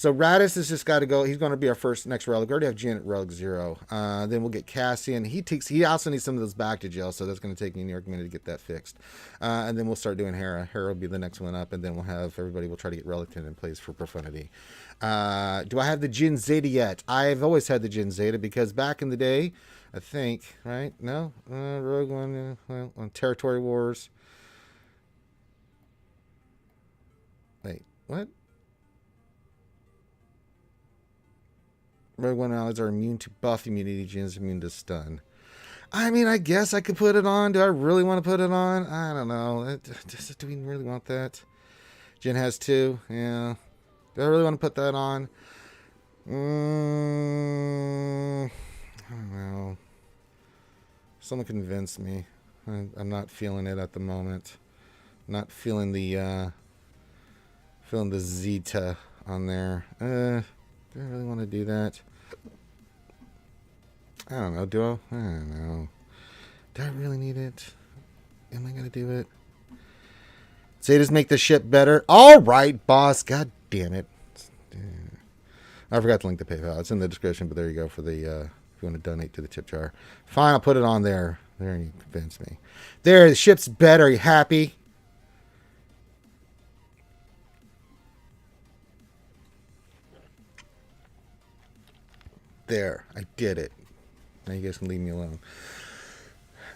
So Radis has just got to go. He's going to be our next relic. We already have Jin at relic 0. Then we'll get Cassian. He also needs some of those back to jail, so that's going to take me New York minute to get that fixed. And then we'll start doing Hera. Hera will be the next one up, and then we'll have everybody. We'll try to get relic 10 in place for Profundity. Do I have the Jin Zeta yet? I've always had the Jin Zeta because back in the day, I think, right? No, Rogue One, on Territory Wars. Wait, what? Rogue One allies are immune to buff immunity. Jin's immune to stun. I mean, I guess I could put it on. Do I really want to put it on? I don't know. Do we really want that? Jin has 2. Yeah. Do I really want to put that on? I don't know. Someone convince me. I'm not feeling it at the moment. Not feeling the Zeta on there. Do I really want to do that? I don't know. I don't know. Do I really need it? Am I going to do it? Zetas make the ship better. All right, boss. God damn it. I forgot to link the PayPal. It's in the description, but there you go for the, if you want to donate to the tip jar. Fine, I'll put it on there. There, you convinced me. There, the ship's better. Are you happy? There, I did it. Now you guys can leave me alone.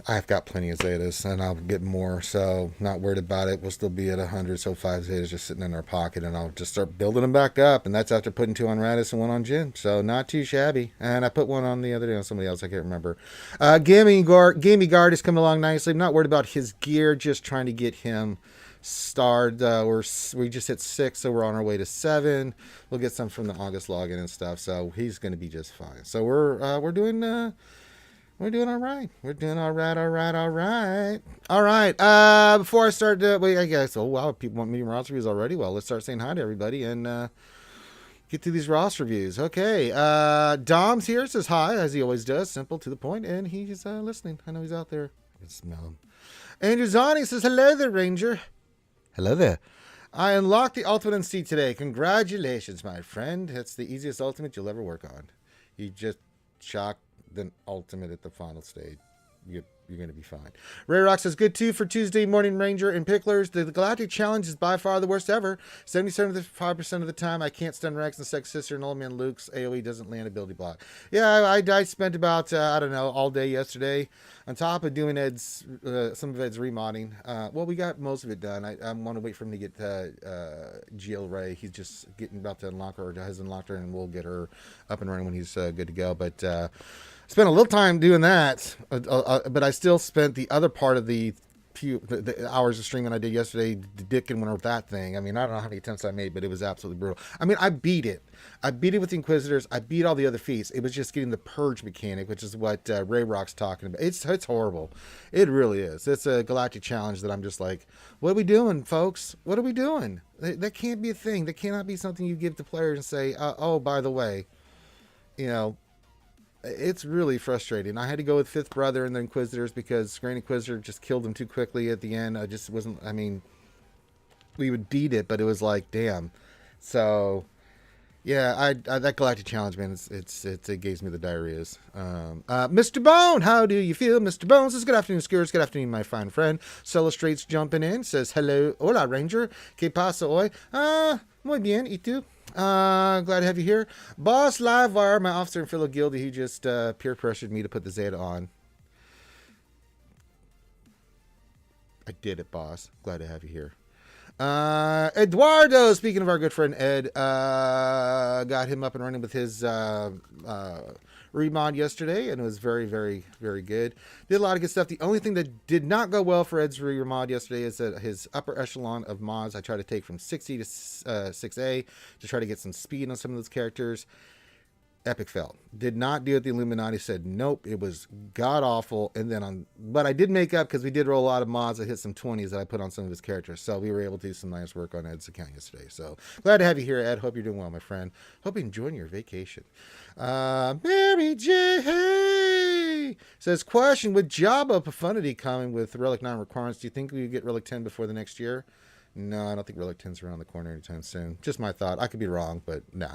I've got plenty of Zetas, and I'll get more, so not worried about it. We'll still be at 100, so 5 Zetas just sitting in our pocket, and I'll just start building them back up, and that's after putting 2 on Radis and 1 on Jin, so not too shabby. And I put 1 on the other day on somebody else, I can't remember. Gaming Guard is coming along nicely. I'm not worried about his gear, just trying to get him starred. We just hit 6, so we're on our way to 7. We'll get some from the August login and stuff, so he's going to be just fine. So we're doing all right. We're doing all right. All right. Before I start, I guess, oh wow, people want medium roster reviews already. Well, let's start saying hi to everybody and get through these roster reviews. Okay. Dom's here, says hi, as he always does, simple to the point, and he's listening. I know he's out there. I can smell him. Andrew Zani says, hello there, Ranger. Hello there. I unlocked the ultimate in C today. Congratulations, my friend. It's the easiest ultimate you'll ever work on. You just shock the ultimate at the final stage. You're going to be fine. Ray Rock says, good too for Tuesday morning, Ranger and Picklers. The Galactic Challenge is by far the worst ever. 75% of the time, I can't stun Rex and Sex Sister and Old Man Luke's AoE doesn't land ability block. Yeah, I spent about, I don't know, all day yesterday on top of doing some of Ed's remodding. Well, we got most of it done. I want to wait for him to get Jill Ray. He's just about to unlock her, or has unlocked her, and we'll get her up and running when he's good to go. But spent a little time doing that, but I still spent the other part of the hours of streaming I did yesterday dicking with that thing. I mean, I don't know how many attempts I made, but it was absolutely brutal. I mean, I beat it. I beat it with the Inquisitors. I beat all the other feats. It was just getting the purge mechanic, which is what Ray Rock's talking about. It's horrible. It really is. It's a galactic challenge that I'm just like, what are we doing, folks? What are we doing? That can't be a thing. That cannot be something you give to players and say, oh, by the way, you know, it's really frustrating. I had to go with Fifth Brother and the Inquisitors because Grand Inquisitor just killed them too quickly at the end. I just wasn't, I mean, we would beat it, but it was like, damn. So, yeah, I that Galactic Challenge, man, it gives me the diarrheas. Mr. Bone, how do you feel? Mr. Bone says, good afternoon, Skewers. Good afternoon, my fine friend. Solo Straight's jumping in, says, hello, hola, Ranger. Que pasa hoy? Muy bien, y tú? Glad to have you here. Boss Livewire, my officer in fellow guilty, who just peer pressured me to put the Zeta on. I did it, boss. Glad to have you here. Eduardo, speaking of our good friend Ed, got him up and running with his remod yesterday, and it was very, very, very good. Did a lot of good stuff. The only thing that did not go well for Ed's remod yesterday is that his upper echelon of mods I tried to take from 60 to 6A to try to get some speed on some of those characters. Epic fail. Did not do it. The Illuminati said nope. It was god awful. And then but I did make up because we did roll a lot of mods. I hit some 20s that I put on some of his characters, so we were able to do some nice work on Ed's account yesterday. So glad to have you here, Ed. Hope you're doing well, my friend. Hope you're enjoying your vacation. Mary J says, question, with Jabba Profundity coming with Relic 9 requirements, do you think we would get Relic 10 before the next year? No, I don't think Relic 10's around the corner anytime soon. Just my thought. I could be wrong, but nah.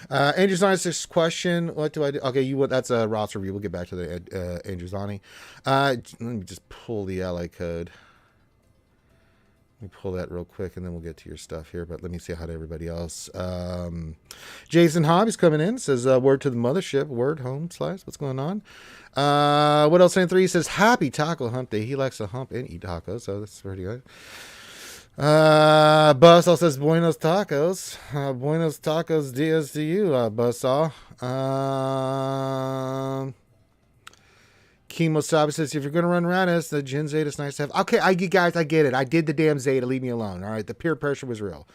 Andrew Zani's question. What do I do? Okay, that's a roster review. We'll get back to the Andrew Zani. Let me just pull the LA code. Let me pull that real quick, and then we'll get to your stuff here. But let me say hi to everybody else. Jason Hobbs coming in. Says, word to the mothership. Word, home, slice. What's going on? What else? 3 says, happy Taco Hump Day. He likes to hump and eat tacos, so that's pretty good. Buzzsaw says Buenos Tacos. Buenos Tacos Diaz to you, Buzzsaw. Chemo Sabi says, if you're going to run Radis, the Gen Zeta is nice to have. Okay, guys, I get it. I did the damn Zeta. Leave me alone. All right, the peer pressure was real.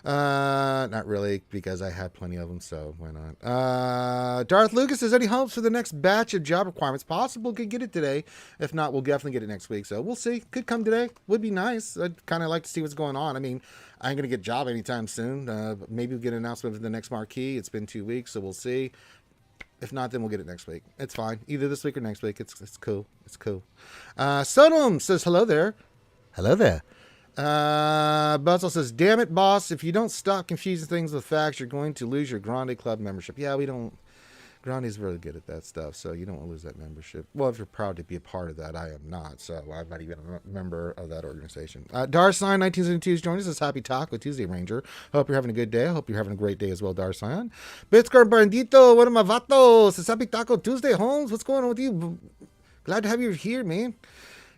Not really, because I had plenty of them, so why not? Darth Lucas says, any hopes for the next batch of job requirements? Possible, could get it today. If not, we'll definitely get it next week, so we'll see. Could come today. Would be nice. I'd kind of like to see what's going on. I mean, I ain't going to get a job anytime soon. Maybe we'll get an announcement for the next marquee. It's been 2 weeks, so we'll see. If not, then we'll get it next week. It's fine. Either this week or next week. It's cool. It's cool. Sodom says, hello there. Hello there. Buzzle says, damn it, boss. If you don't stop confusing things with facts, you're going to lose your Grande Club membership. Yeah, we don't. Grande's really good at that stuff, so you don't want to lose that membership. Well, if you're proud to be a part of that, I am not, so I'm not even a member of that organization. Darsign 1972 is joining us. It's Happy Taco Tuesday, Ranger. Hope you're having a good day. I hope you're having a great day as well, Darsign. Bitcar Bandito, what am I vatos? It's Happy Taco Tuesday, Holmes. What's going on with you? Glad to have you here, man.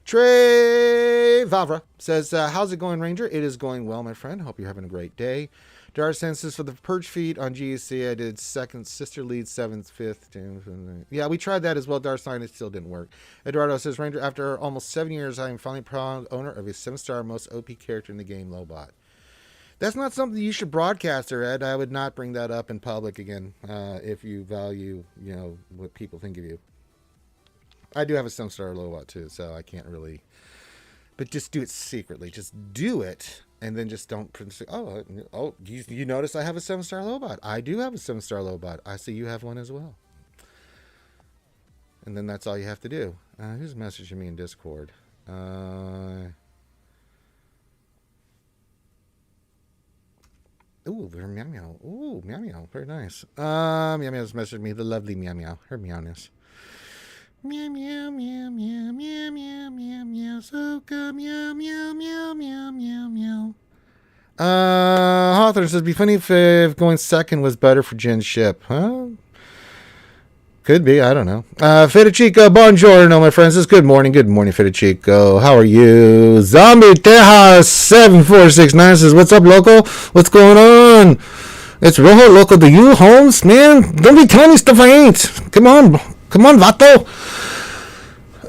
Trey Vavra says, how's it going, Ranger? It is going well, my friend. Hope you're having a great day. Darsen says, for the purge feed on GEC, I did second, sister lead, 7th, 5th. Yeah, we tried that as well, Darsign. It still didn't work. Eduardo says, Ranger, after almost 7 years, I am finally proud owner of a 7-star most OP character in the game, Lobot. That's not something you should broadcast, Ed. I would not bring that up in public again if you value, what people think of you. I do have a 7-star Lobot, too, so I can't really... But just do it secretly. Just do it, and then just don't... Oh, you notice I have a 7-star Lobot. I do have a 7-star Lobot. I see you have one as well. And then that's all you have to do. Who's messaging me in Discord? Ooh, Meow Meow. Ooh, Meow Meow. Very nice. Meow Meow's messaged me. The lovely Meow Meow. Her meowness. Meow meow meow meow meow meow meow meow. So good. Meow meow meow meow meow meow. Hawthorne says, be funny if going second was better for Jen's ship. Huh? Could be. I don't know. Federico, buongiorno, my friends. Good morning. Good morning, Federico. How are you? Zombie Tejas 7469 says, what's up, local? What's going on? It's Rojo Loco to you, Holmes, man. Don't be telling me stuff I ain't. Come on, vato.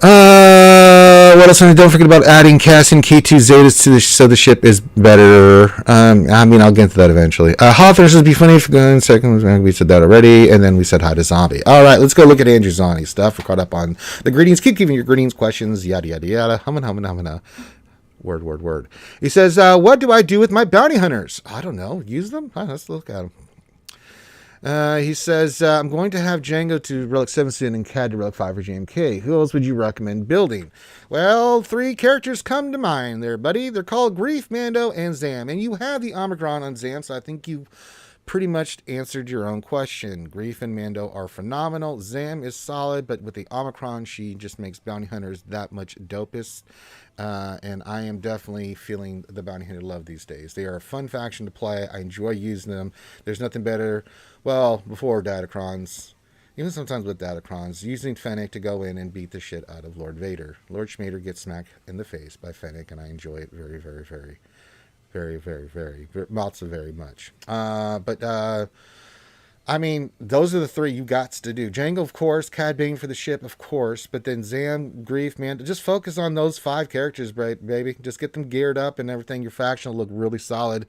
What else? Don't forget about adding casting K2 Zetas to so the ship is better. I'll get to that eventually. Hawthorne says, be funny if going second. We said that already, and then we said hi to Zombie. All right, let's go look at Andrew Zani stuff. We're caught up on the greetings. Keep giving your greetings, questions, yada, yada, yada. Humana. Word. He says, what do I do with my bounty hunters? I don't know. Use them? Let's look at them. He says, I'm going to have Django to Relic 7 soon and CAD to Relic 5 for JMK. Who else would you recommend building? Well, 3 characters come to mind there, buddy. They're called Grief, Mando, and Zam. And you have the Omicron on Zam, so I think you pretty much answered your own question. Grief and Mando are phenomenal. Zam is solid, but with the Omicron, she just makes bounty hunters that much dopest. And I am definitely feeling the bounty hunter love these days. They are a fun faction to play. I enjoy using them. There's nothing better. Well, before Datacrons, even sometimes with Datacrons, using Fennec to go in and beat the shit out of Lord Vader. Lord Schmader gets smacked in the face by Fennec, and I enjoy it very, very, very, very, very, very, lots of very much. I mean, those are the 3 you got to do. Django, of course. Cad Bane for the ship, of course. But then Zam, Grief, man. Just focus on those 5 characters, baby. Just get them geared up and everything. Your faction will look really solid.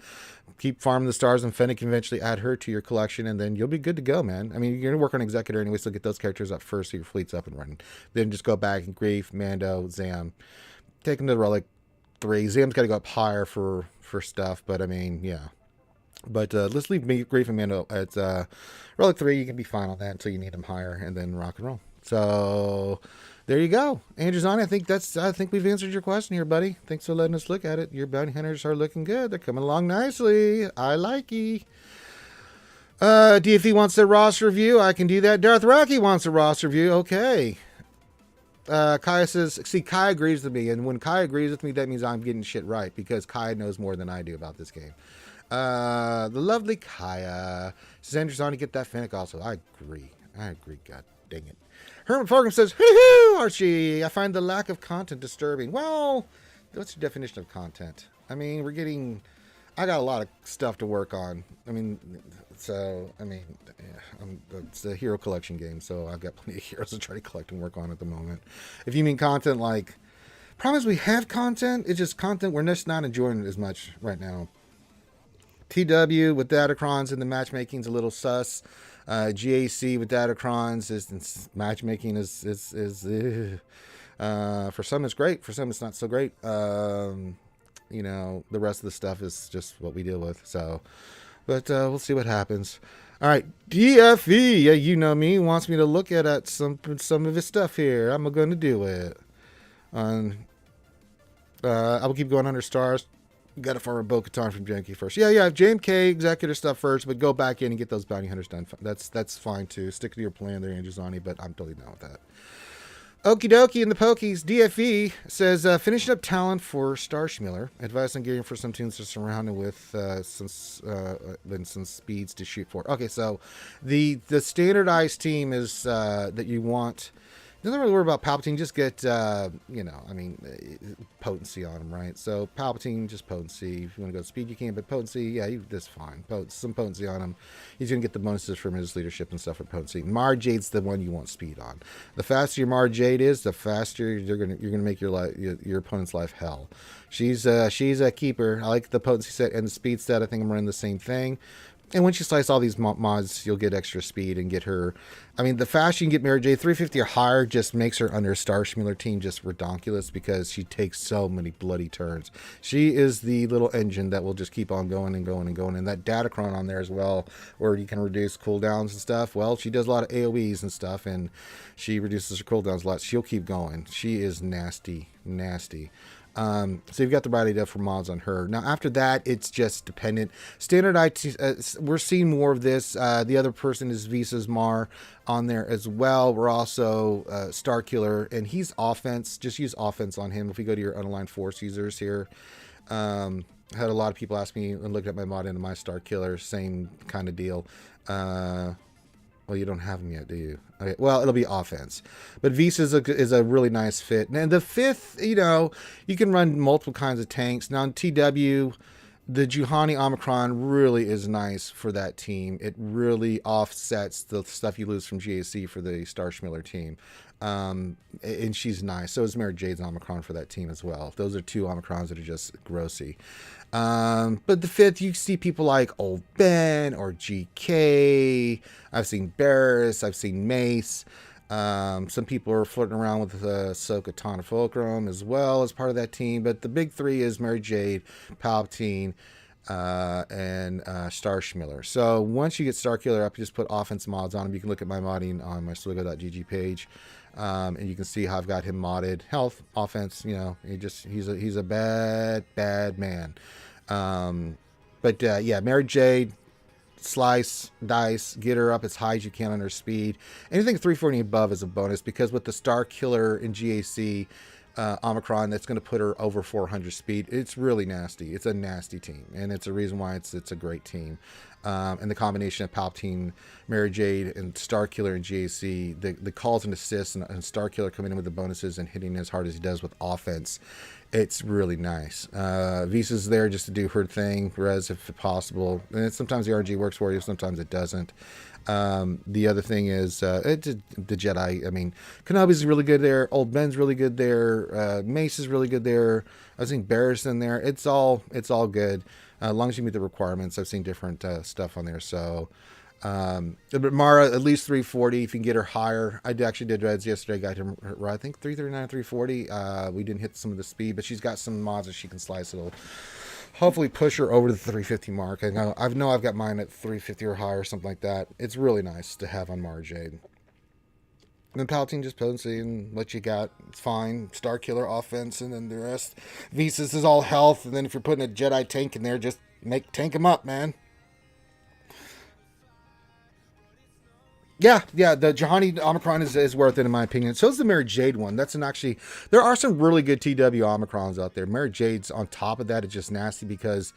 Keep farming the stars, and Fennec eventually add her to your collection, and then you'll be good to go, man. I mean, you're going to work on Executor anyway, so get those characters up first so your fleet's up and running. Then just go back and Grief, Mando, Zam. Take them to Relic 3. Zam's got to go up higher for stuff, but I mean, yeah. But let's leave Grief and Mando at Relic 3. You can be fine on that until you need them higher, and then rock and roll. So There you go. Andrew's on. I think we've answered your question here, buddy. Thanks for letting us look at it. Your bounty hunters are looking good. They're coming along nicely. I like ye. DFE wants a roster review. I can do that. Darth Rocky wants a roster review. Okay. Kaya says, see, Kai agrees with me. And when Kai agrees with me, that means I'm getting shit right. Because Kai knows more than I do about this game. The lovely Kaya says, Andrew's on to get that Fennec also. I agree. God dang it. Herman Fogram says, hoo-hoo, Archie, I find the lack of content disturbing. Well, what's your definition of content? I mean, I got a lot of stuff to work on. It's a hero collection game, so I've got plenty of heroes to try to collect and work on at the moment. If you mean content, like, problem is we have content, it's just content we're just not enjoying it as much right now. TW with Datacrons and the matchmaking's a little sus. GAC with Datacrons is matchmaking is for some it's great, for some it's not so great. The rest of the stuff is just what we deal with. So, but we'll see what happens. All right, DFE, yeah, you know me, wants me to look at some of his stuff here. I'm going to do it. I will keep going under stars. Got it for a Bo-Katan from JMK first. Yeah, JMK executor stuff first, but go back in and get those bounty hunters done. That's fine too. Stick to your plan there, Andrewzani, but I'm totally down with that. Okie dokie in the pokies. DFE says, finishing up talent for Starkiller. Advice on getting for some tunes to surround it with some speeds to shoot for. Okay, so the standardized team is that you want. Doesn't really worry about Palpatine. Just get, potency on him, right? So Palpatine, just potency. If you want to go speed, you can. But potency, yeah, that's fine. Some potency on him. He's going to get the bonuses from his leadership and stuff with potency. Mara Jade's the one you want speed on. The faster your Mara Jade is, the faster you're gonna make your opponent's life hell. She's a keeper. I like the potency set and the speed set. I think I'm running the same thing. And once you slice all these mods, you'll get extra speed and get her. I mean, the faster you can get Mara Jade, 350 or higher just makes her under a Starkiller team just redonkulous because she takes so many bloody turns. She is the little engine that will just keep on going and going and going. And that Datacron on there as well, where you can reduce cooldowns and stuff. Well, she does a lot of AoEs and stuff, and she reduces her cooldowns a lot. She'll keep going. She is nasty, nasty. So you've got the right idea for mods on her. Now, after that, it's just dependent. Standard IT, we're seeing more of this. The other person is Visa's Mar on there as well. We're also Starkiller, and he's offense. Just use offense on him. If we go to your unaligned force users here, had a lot of people ask me and looked at my mod into my Starkiller. Same kind of deal. Well, you don't have them yet, do you? Okay, well, it'll be offense. But Visa is a really nice fit. And the fifth, you can run multiple kinds of tanks. Now, in TW, the Juhani Omicron really is nice for that team. It really offsets the stuff you lose from GAC for the Starkiller team. And she's nice. So is Mara Jade's Omicron for that team as well. Those are two Omicrons that are just grossy. But the fifth, you see people like Old Ben or GK. I've seen Barris. I've seen Mace. Some people are flirting around with Ahsoka Tana Fulcrum as well as part of that team. But the big three is Mara Jade, Palpatine, and Starkiller. So once you get Starkiller up, you just put offense mods on him. You can look at my modding on my SWGOH.gg page. And you can see how I've got him modded. Health, offense, he's a bad man. Mara Jade, slice, dice, get her up as high as you can on her speed. Anything 340 above is a bonus because with the Starkiller and GAC Omicron, that's going to put her over 400 speed. It's really nasty. It's a nasty team, and it's a reason why it's a great team. And the combination of Palpatine, Mara Jade, and Starkiller and GAC, the calls and assists, and Starkiller coming in with the bonuses and hitting as hard as he does with offense, it's really nice. Visa's there just to do her thing, res if possible. And sometimes the RG works for you, sometimes it doesn't. The other thing is the Jedi. I mean, Kenobi's really good there. Old Ben's really good there. Mace is really good there. I was seeing Barris in there. It's all good. As long as you meet the requirements. I've seen different stuff on there. So, but Mara, at least 340. If you can get her higher. I actually did Reds yesterday. Got her, I think, 339, 340. We didn't hit some of the speed, but she's got some mods that she can slice. It'll hopefully push her over the 350 mark. I know I've got mine at 350 or higher or something like that. It's really nice to have on Mara Jade. And then Palatine just potency and what you got. It's fine. Starkiller offense, and then the rest. Visas is all health, and then if you're putting a Jedi tank in there, just tank him up, man. Yeah, the Juhani Omicron is worth it in my opinion. So is the Mary Jade one. There are some really good TW Omicrons out there. Mary Jade's on top of that. It's just nasty because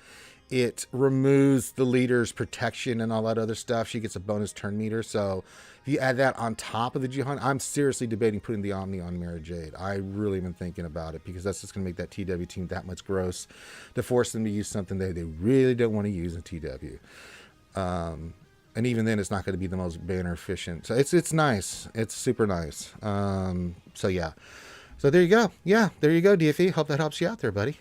it removes the leader's protection and all that other stuff. She gets a bonus turn meter. So if you add that on top of the Juhani, I'm seriously debating putting the Omni on Mary Jade. I really been thinking about it because that's just going to make that TW team that much gross to force them to use something they really don't want to use in TW. And even then, it's not going to be the most banner efficient. So it's nice. It's super nice. So yeah. So there you go. Yeah, there you go, DFE. Hope that helps you out there, buddy.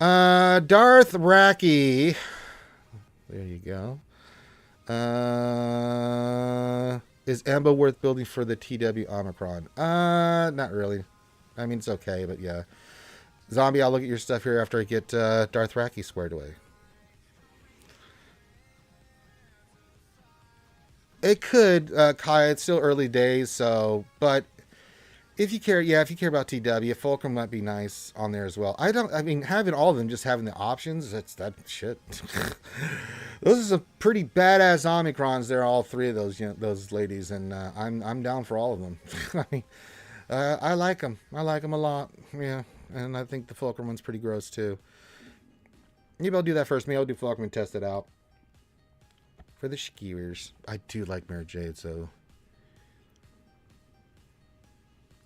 Darth Racky. There you go. Is Ambo worth building for the TW Omicron? Not really. I mean, it's okay, but yeah. Zombie, I'll look at your stuff here after I get Darth Racky squared away. It could, Kaya. It's still early days, so. But if you care about TW, Fulcrum might be nice on there as well. I mean, having all of them, just having the options, that shit. Those are some pretty badass Omicrons. There, all three of those ladies, and I'm down for all of them. I mean, I like them. I like them a lot. Yeah, and I think the Fulcrum one's pretty gross too. Maybe I'll do that first. Maybe I'll do Fulcrum and test it out. For the skiers, I do like Mary Jade, so.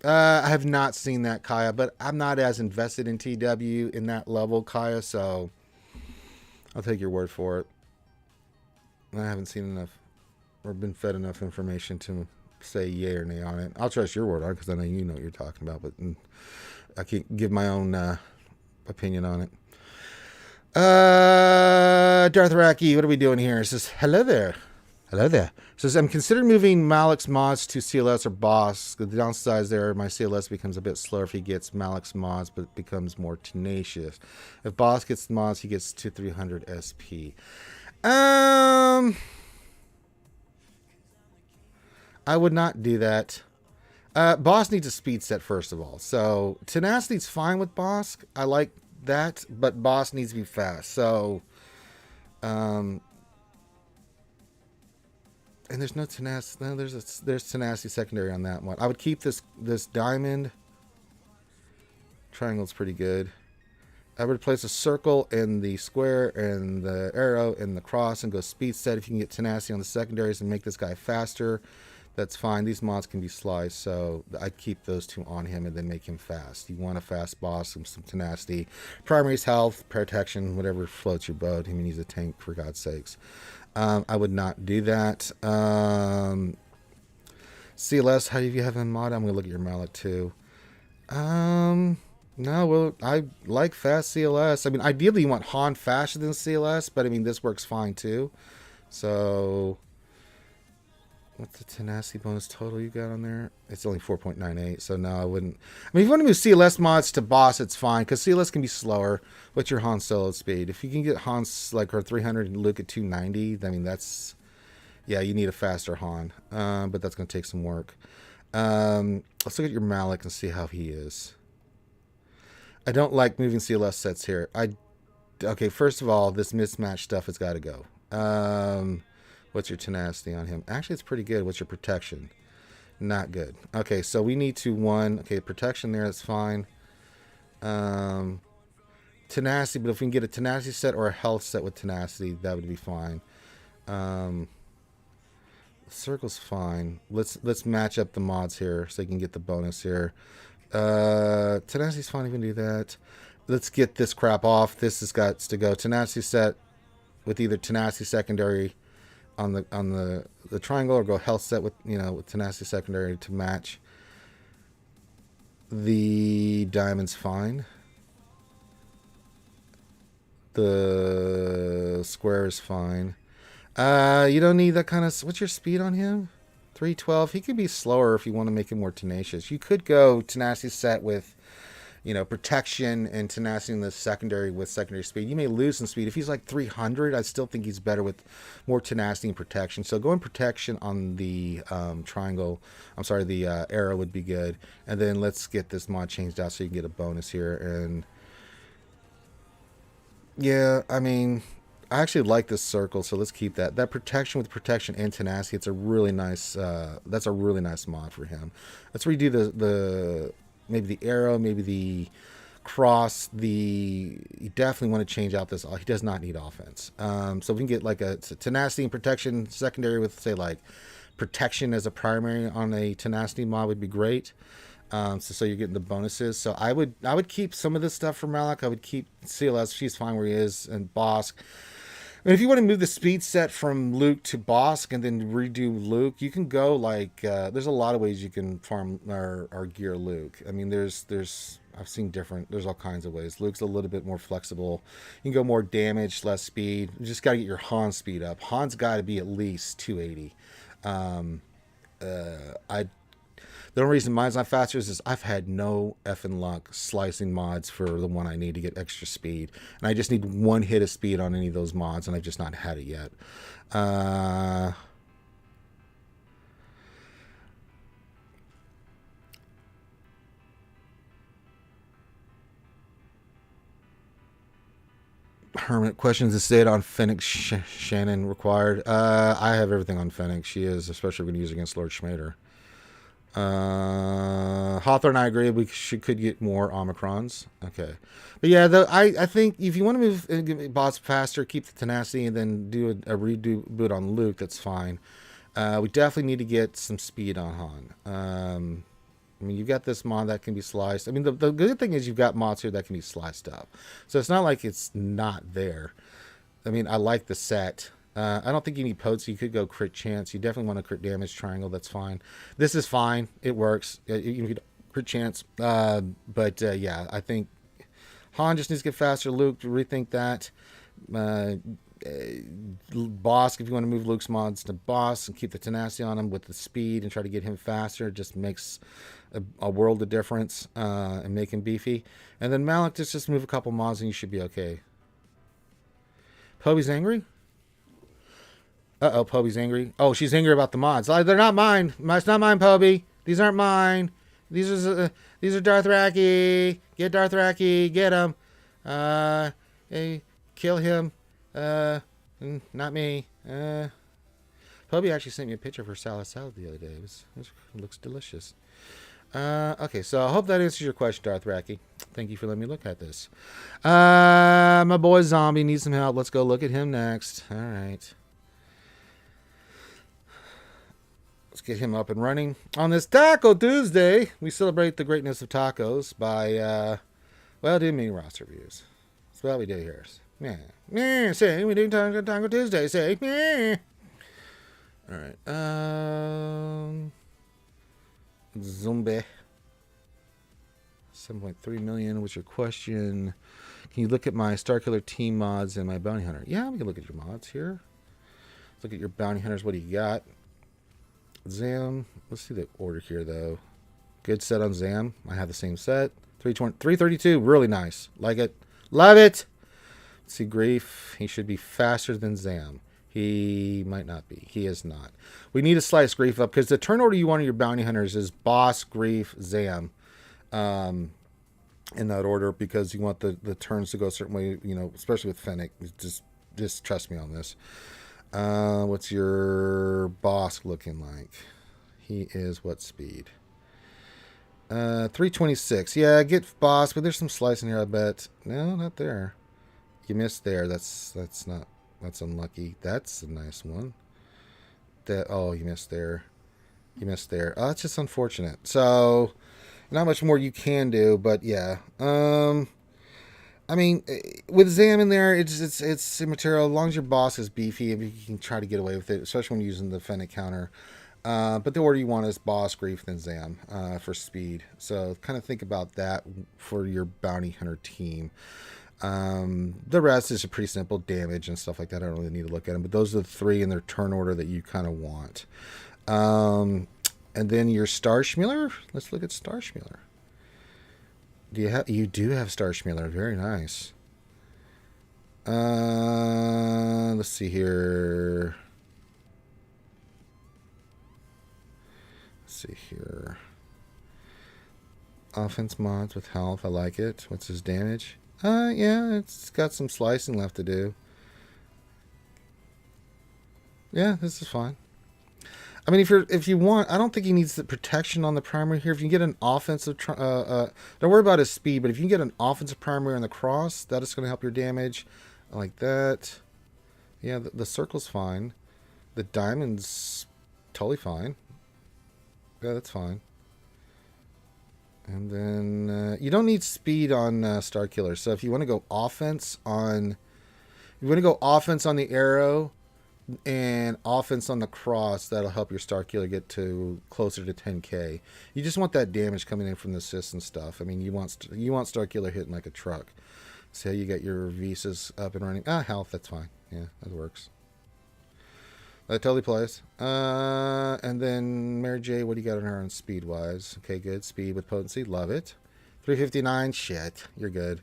I have not seen that, Kaya, but I'm not as invested in TW in that level, Kaya, so I'll take your word for it. I haven't seen enough or been fed enough information to say yay or nay on it. I'll trust your word on it because I know you know what you're talking about, but I can't give my own opinion on it. Darth Racky, what are we doing here? It says, hello there. Hello there. It says, I'm considering moving Malik's mods to CLS or boss. The downside there, my CLS becomes a bit slower if he gets Malik's mods, but it becomes more tenacious. If boss gets the mods, he gets to 300 SP. I would not do that. Boss needs a speed set, first of all. So, tenacity's fine with boss. I like that, but boss needs to be fast. So, and there's no tenacity. No, there's tenacity secondary on that one. I would keep this diamond. Triangle's pretty good. I would place a circle in the square and the arrow and the cross and go speed set. If you can get tenacity on the secondaries and make this guy faster, that's fine. These mods can be sliced, so I'd keep those two on him and then make him fast. You want a fast boss, some tenacity. Primary's health, protection, whatever floats your boat. I mean, he's a tank, for God's sakes. I would not do that. CLS, how do you have him mod? I'm going to look at your mallet, too. No, well, I like fast CLS. I mean, ideally you want Han faster than CLS, but I mean, this works fine, too. So, what's the tenacity bonus total you got on there? It's only 4.98, so no, I wouldn't. I mean, if you want to move CLS mods to boss, it's fine, because CLS can be slower with your Han Solo speed. If you can get Han's, like, her 300 and Luke at 290, I mean, that's, yeah, you need a faster Han, but that's going to take some work. Let's look at your Malik and see how he is. I don't like moving CLS sets here. Okay, first of all, this mismatch stuff has got to go. What's your tenacity on him? Actually, it's pretty good. What's your protection? Not good. Okay, so we need to okay, protection there, that's fine. Tenacity, but if we can get a tenacity set or a health set with tenacity, that would be fine. Circle's fine. Let's match up the mods here so you can get the bonus here. Tenacity's fine, you can do that. Let's get this crap off. This has got to go. Tenacity set with either tenacity secondary on the triangle, or go health set with with tenacity secondary to match. The diamond's fine. The square is fine. You don't need that kind of. What's your speed on him? 312. He could be slower if you want to make him more tenacious. You could go tenacity set with, you know, protection and tenacity in the secondary with secondary speed. You may lose some speed. If he's like 300, I still think he's better with more tenacity and protection. So going protection on the triangle, I'm sorry, the arrow would be good. And then let's get this mod changed out so you can get a bonus here. And yeah, I mean, I actually like this circle, so let's keep that. That protection with protection and tenacity, it's a really nice, that's a really nice mod for him. Let's redo the maybe the arrow, maybe the cross. You definitely want to change out this. He does not need offense. So we can get like a tenacity and protection secondary with, say, like protection as a primary on a tenacity mod would be great. So you're getting the bonuses. So I would keep some of this stuff for Malik. I would keep CLS. She's fine where he is, and Bosk. I mean, if you want to move the speed set from Luke to Bosk and then redo Luke, you can go like there's a lot of ways you can farm or gear Luke. I mean, there's I've seen there's all kinds of ways. Luke's a little bit more flexible. You can go more damage, less speed. You just got to get your Han speed up. Han's got to be at least 280. The only reason mine's not faster is I've had no effing luck slicing mods for the one I need to get extra speed. And I just need one hit of speed on any of those mods, and I've just not had it yet. Hermit questions the state on Fennec Shannon required. I have everything on Fennec. She is, especially when used against Lord Schmader. Hawthorne, I agree. We could get more Omicrons. Okay, but yeah, I think if you want to move and get bots faster, keep the tenacity, and then do a redo boot on Luke, that's fine. We definitely need to get some speed on Han. I mean, you've got this mod that can be sliced. I mean, the good thing is you've got mods here that can be sliced up, so it's not like it's not there. I mean, I like the set. I don't think you need potency. You could go crit chance. You definitely want a crit damage triangle. That's fine. This is fine. It works. You can crit chance. Yeah, I think Han just needs to get faster. Luke, rethink that. Bosk, if you want to move Luke's mods to Boss and keep the tenacity on him with the speed and try to get him faster, it just makes a world of difference and make him beefy. And then Malik, just move a couple mods and you should be okay. Poby's angry? Uh-oh, Poby's angry. Oh, she's angry about the mods. They're not mine. It's not mine, Poby. These aren't mine. These are Darthraki. Get Darthraki. Get him. Hey, kill him. Not me. Poby actually sent me a picture of her salad the other day. It looks delicious. Okay, so I hope that answers your question, Darthraki. Thank you for letting me look at this. My boy Zombie needs some help. Let's go look at him next. All right. Let's get him up and running. On this Taco Tuesday, we celebrate the greatness of tacos by, doing mini roster reviews. That's what we do here. Yeah, say, we do Taco Tuesday, say, yeah. All right. Zombie. 7.3 million. What's your question? Can you look at my Starkiller team mods and my bounty hunter? Yeah, we can look at your mods here. Let's look at your bounty hunters. What do you got? Zam. Let's see the order here, though. Good set on Zam. I have the same set. 332. Really nice. Like it. Love it. Let's see Grief. He should be faster than Zam. He might not be. He is not. We need to slice Grief up because the turn order you want on your bounty hunters is Boss, Grief, Zam. In that order because you want the turns to go a certain way, you know, especially with Fennec. Just trust me on this. What's your Boss looking like? He is what speed? 326. Yeah, get Boss, but there's some slicing here, I bet. No, not there. You missed there. That's unlucky. That's a nice one. You missed there. You missed there. Oh, that's just unfortunate. So, not much more you can do, but yeah. I mean, with Zam in there, it's immaterial. As long as your Boss is beefy, you can try to get away with it, especially when using the Fennec counter. But the order you want is Boss, Grief, then Zam for speed. So kind of think about that for your bounty hunter team. The rest is a pretty simple damage and stuff like that. I don't really need to look at them, but those are the three in their turn order that you kind of want. And then your Starschmuller. Let's look at Starschmuller. Do you have? You do have Starkiller. Very nice. Let's see here. Let's see here. Offense mods with health. I like it. What's his damage? Yeah, it's got some slicing left to do. Yeah, this is fine. I mean, if you want, I don't think he needs the protection on the primary here. If you can get an offensive, don't worry about his speed, but if you can get an offensive primary on the cross, that is going to help your damage. I like that. Yeah, the circle's fine. The diamond's totally fine. Yeah, that's fine. And then you don't need speed on Starkiller. So if you want to go offense on, the arrow and offense on the cross, that'll help your Starkiller get to closer to 10k. You just want that damage coming in from the assists and stuff. I mean, you want Starkiller hitting like a truck. So you get your Visas up and running. Health, that's fine. Yeah, that works. That totally plays. And then Mary J, what do you got on her on speed wise? Okay, good. Speed with potency. Love it. 359. Shit. You're good.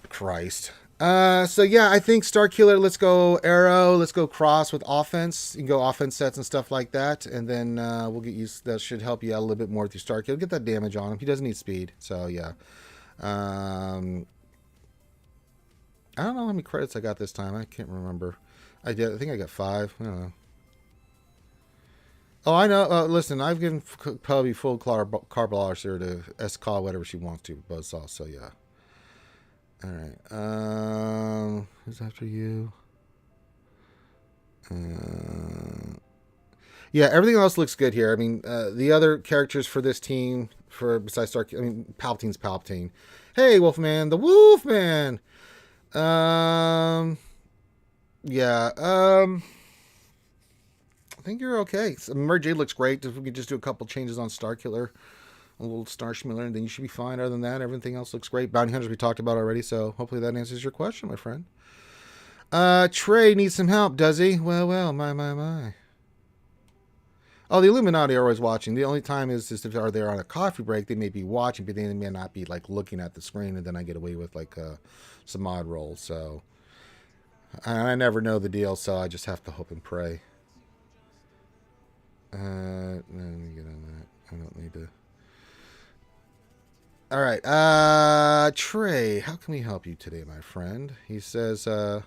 Christ. So yeah, I think Starkiller, let's go arrow. Let's go cross with offense. You can go offense sets and stuff like that. And then we'll get used. That should help you out a little bit more with your Starkiller. Get that damage on him. He doesn't need speed. So yeah. I don't know how many credits I got this time. I can't remember. I did. I think I got 5. I don't know. Oh, I know. Listen, I've given Pubby full carb here to call whatever she wants to. Buzzsaw. So yeah. All right. Who's after you? Yeah, everything else looks good here. I mean, the other characters for this team, besides Stark, I mean, Palpatine's Palpatine. Hey, Wolfman, the Wolfman. Yeah. I think you're okay. So Mary J looks great. If we could just do a couple changes on Starkiller, a little Starkiller, and then you should be fine. Other than that, everything else looks great. Bounty Hunters we talked about already, so hopefully that answers your question, my friend. Trey needs some help, does he? Well, my. Oh, the Illuminati are always watching. The only time is if they're on a coffee break, they may be watching, but they may not be like looking at the screen, and then I get away with like some mod rolls. So I never know the deal, so I just have to hope and pray. Let me get on that. I don't need to. All right, Trey, how can we help you today, my friend? He says, I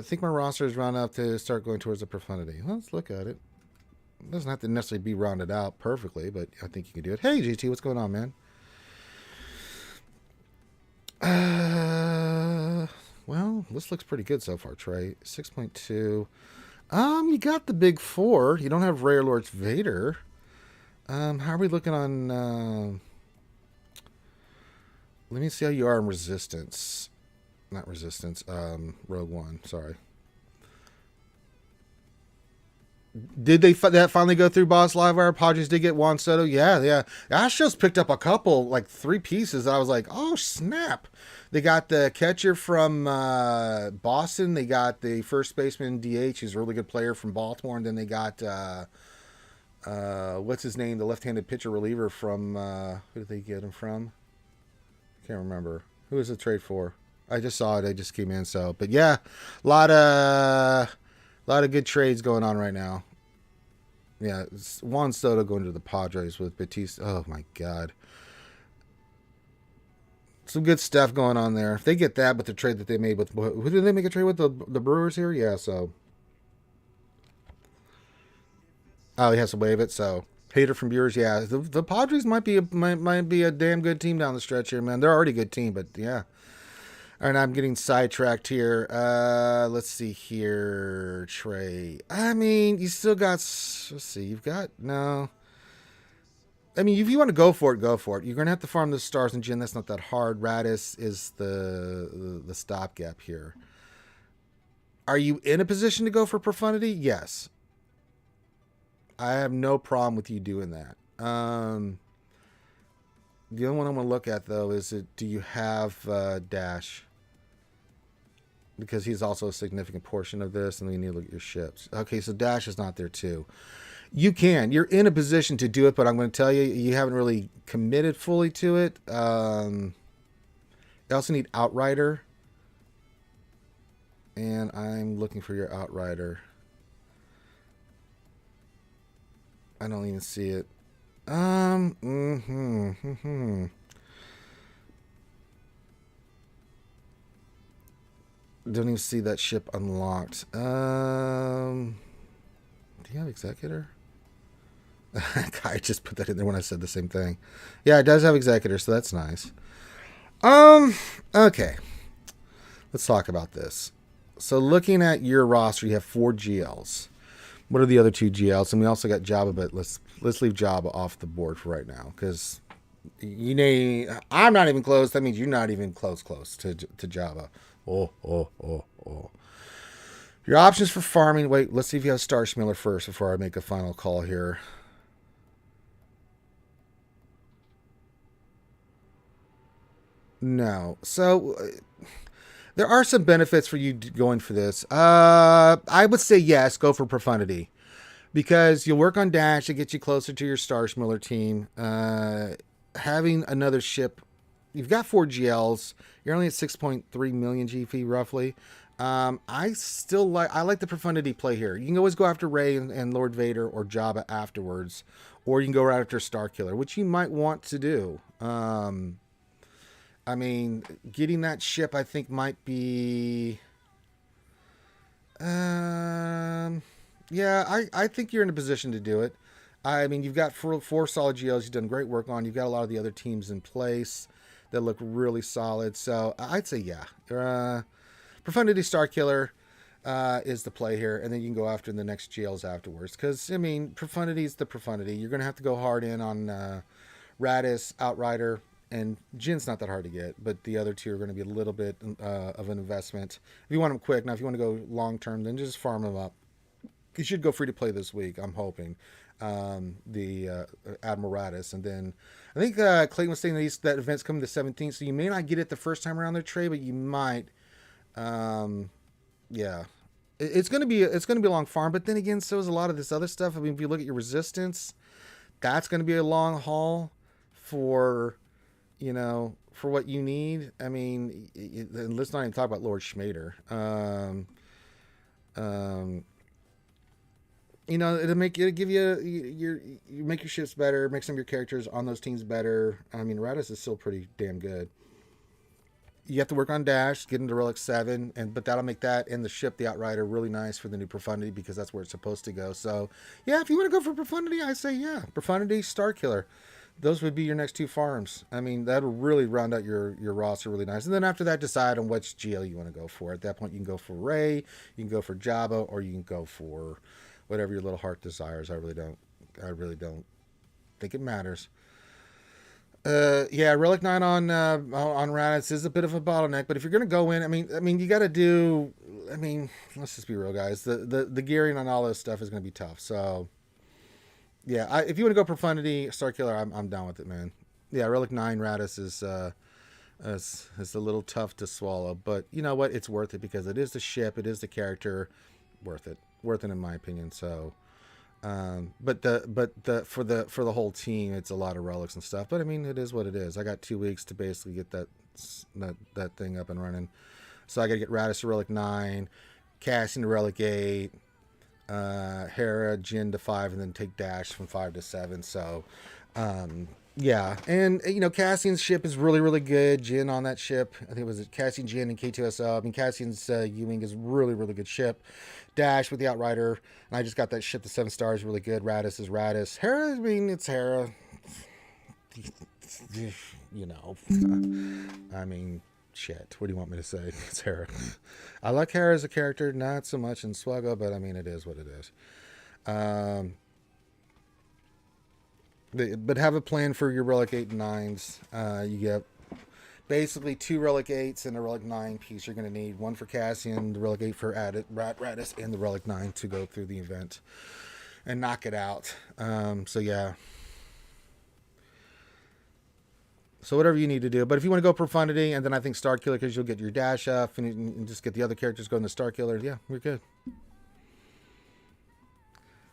think my roster is round up to start going towards the Profundity. Well, let's look at it. It doesn't have to necessarily be rounded out perfectly, but I think you can do it. Hey, GT, what's going on, man? Well, this looks pretty good so far, Trey. 6.2. You got the big 4. You don't have Rare Lord's Vader. How are we looking on... let me see how you are in Resistance. Not Resistance. Rogue One. Sorry. Did that finally go through Boss Livewire? Padres did get Juan Soto. Yeah. Astros picked up a couple, like 3 pieces. I was like, oh, snap. They got the catcher from Boston. They got the first baseman DH. He's a really good player from Baltimore. And then they got, what's his name? The left-handed pitcher reliever from, who did they get him from? Can't remember. Who was the trade for? I just saw it. I just came in. So, but yeah, a lot of good trades going on right now. Yeah, Juan Soto going to the Padres with Batista. Oh my God, some good stuff going on there. If they get that, but the trade that they made with, who did they make a trade with? The Brewers here. Yeah, so he has to waive it. So Hater from Brewers. Yeah, the Padres might be a damn good team down the stretch here, man. They're already a good team, but yeah. All right, I'm getting sidetracked here. Let's see here, Trey. I mean, you still got... Let's see. You've got... No. I mean, if you want to go for it, go for it. You're going to have to farm the Stars and Jin. That's not that hard. Radis is the stopgap here. Are you in a position to go for Profundity? Yes. I have no problem with you doing that. The only one I'm going to look at, though, is do you have Dash? Because he's also a significant portion of this, and we need to look at your ships. Okay, so Dash is not there, too. You can. You're in a position to do it, but I'm going to tell you, you haven't really committed fully to it. You also need Outrider. And I'm looking for your Outrider. I don't even see it. Don't even see that ship unlocked. Do you have Executor? I just put that in there when I said the same thing. Yeah, it does have Executor, so that's nice. Okay. Let's talk about this. So looking at your roster, you have 4 GLs. What are the other 2 GLs? And we also got Jabba, but let's leave Jabba off the board for right now, because I'm not even close. That means you're not even close to Jabba. Oh. Your options for farming. Wait, let's see if you have Star Smealer first before I make a final call here. No. So there are some benefits for you going for this. I would say yes, go for Profundity, because you'll work on dash to get you closer to your Star Smealer team. Having another ship, you've got 4 GLs. You're only at 6.3 million GP roughly. I like the Profundity play here. You can always go after Rey and Lord Vader or Jabba afterwards, or you can go right after Starkiller, which you might want to do. I mean, getting that ship, I think, might be... yeah, I think you're in a position to do it. I mean, you've got 4 solid GLs you've done great work on. You've got a lot of the other teams in place that look really solid. So I'd say, yeah. Profundity Starkiller is the play here, and then you can go after the next GLs afterwards. Because, I mean, Profundity is the Profundity. You're going to have to go hard in on Radis, Outrider, and Jin's not that hard to get, but the other 2 are going to be a little bit of an investment. If you want them quick, now if you want to go long term, then just farm them up. You should go free to play this week, I'm hoping. The Admiral Radis, and then I think Clayton was saying that event's coming the 17th, so you may not get it the first time around their trade, but you might. Yeah, it's gonna be a long farm, but then again, so is a lot of this other stuff. I mean, if you look at your resistance, that's going to be a long haul for, for what you need. I mean, let's not even talk about Lord Schmader. It'll give you make your ships better, make some of your characters on those teams better. I mean, Radis is still pretty damn good. You have to work on dash, get into Relic 7, but that'll make that and the ship, the Outrider, really nice for the new Profundity, because that's where it's supposed to go. So, yeah, if you want to go for Profundity, I say, yeah, Profundity, Starkiller. Those would be your next 2 farms. I mean, that'll really round out your roster really nice. And then after that, decide on which GL you want to go for. At that point, you can go for Rey, you can go for Jabba, or you can go for whatever your little heart desires. I really don't think it matters. Yeah, Relic 9 on Raditz is a bit of a bottleneck, but if you're gonna go in, I mean, you got to do. I mean, let's just be real, guys. The gearing on all this stuff is gonna be tough. So, yeah, if you want to go Profundity, Starkiller, I'm down with it, man. Yeah, Relic 9 Raditz is a little tough to swallow, but you know what? It's worth it because it is the ship, it is the character, worth it in my opinion. So. But for the whole team, it's a lot of relics and stuff. But I mean, it is what it is. I got 2 weeks to basically get that thing up and running. So I got to get Radis to Relic 9, Cassian to Relic 8, Hera, Jin to 5, and then take Dash from 5 to 7. So, yeah. And, Cassian's ship is really, really good. Jin on that ship, I think it was Cassian, Jin, and K2SO. I mean, Cassian's Ewing is really, really good ship. Dash with the Outrider, and I just got that ship to 7 stars, really good. Radis is Radis. Hera, I mean, it's Hera. I mean, shit. What do you want me to say? It's Hera. I like Hera as a character, not so much in SWGOH, but I mean, it is what it is. But have a plan for your Relic 8 and 9s. You get basically 2 Relic 8s and a Relic 9 piece you're going to need. One for Cassian, the Relic 8 for Radis, and the Relic 9 to go through the event and knock it out. So, yeah. So, whatever you need to do. But if you want to go Profundity, and then I think Starkiller, because you'll get your dash up and just get the other characters going to Starkiller, yeah, we're good.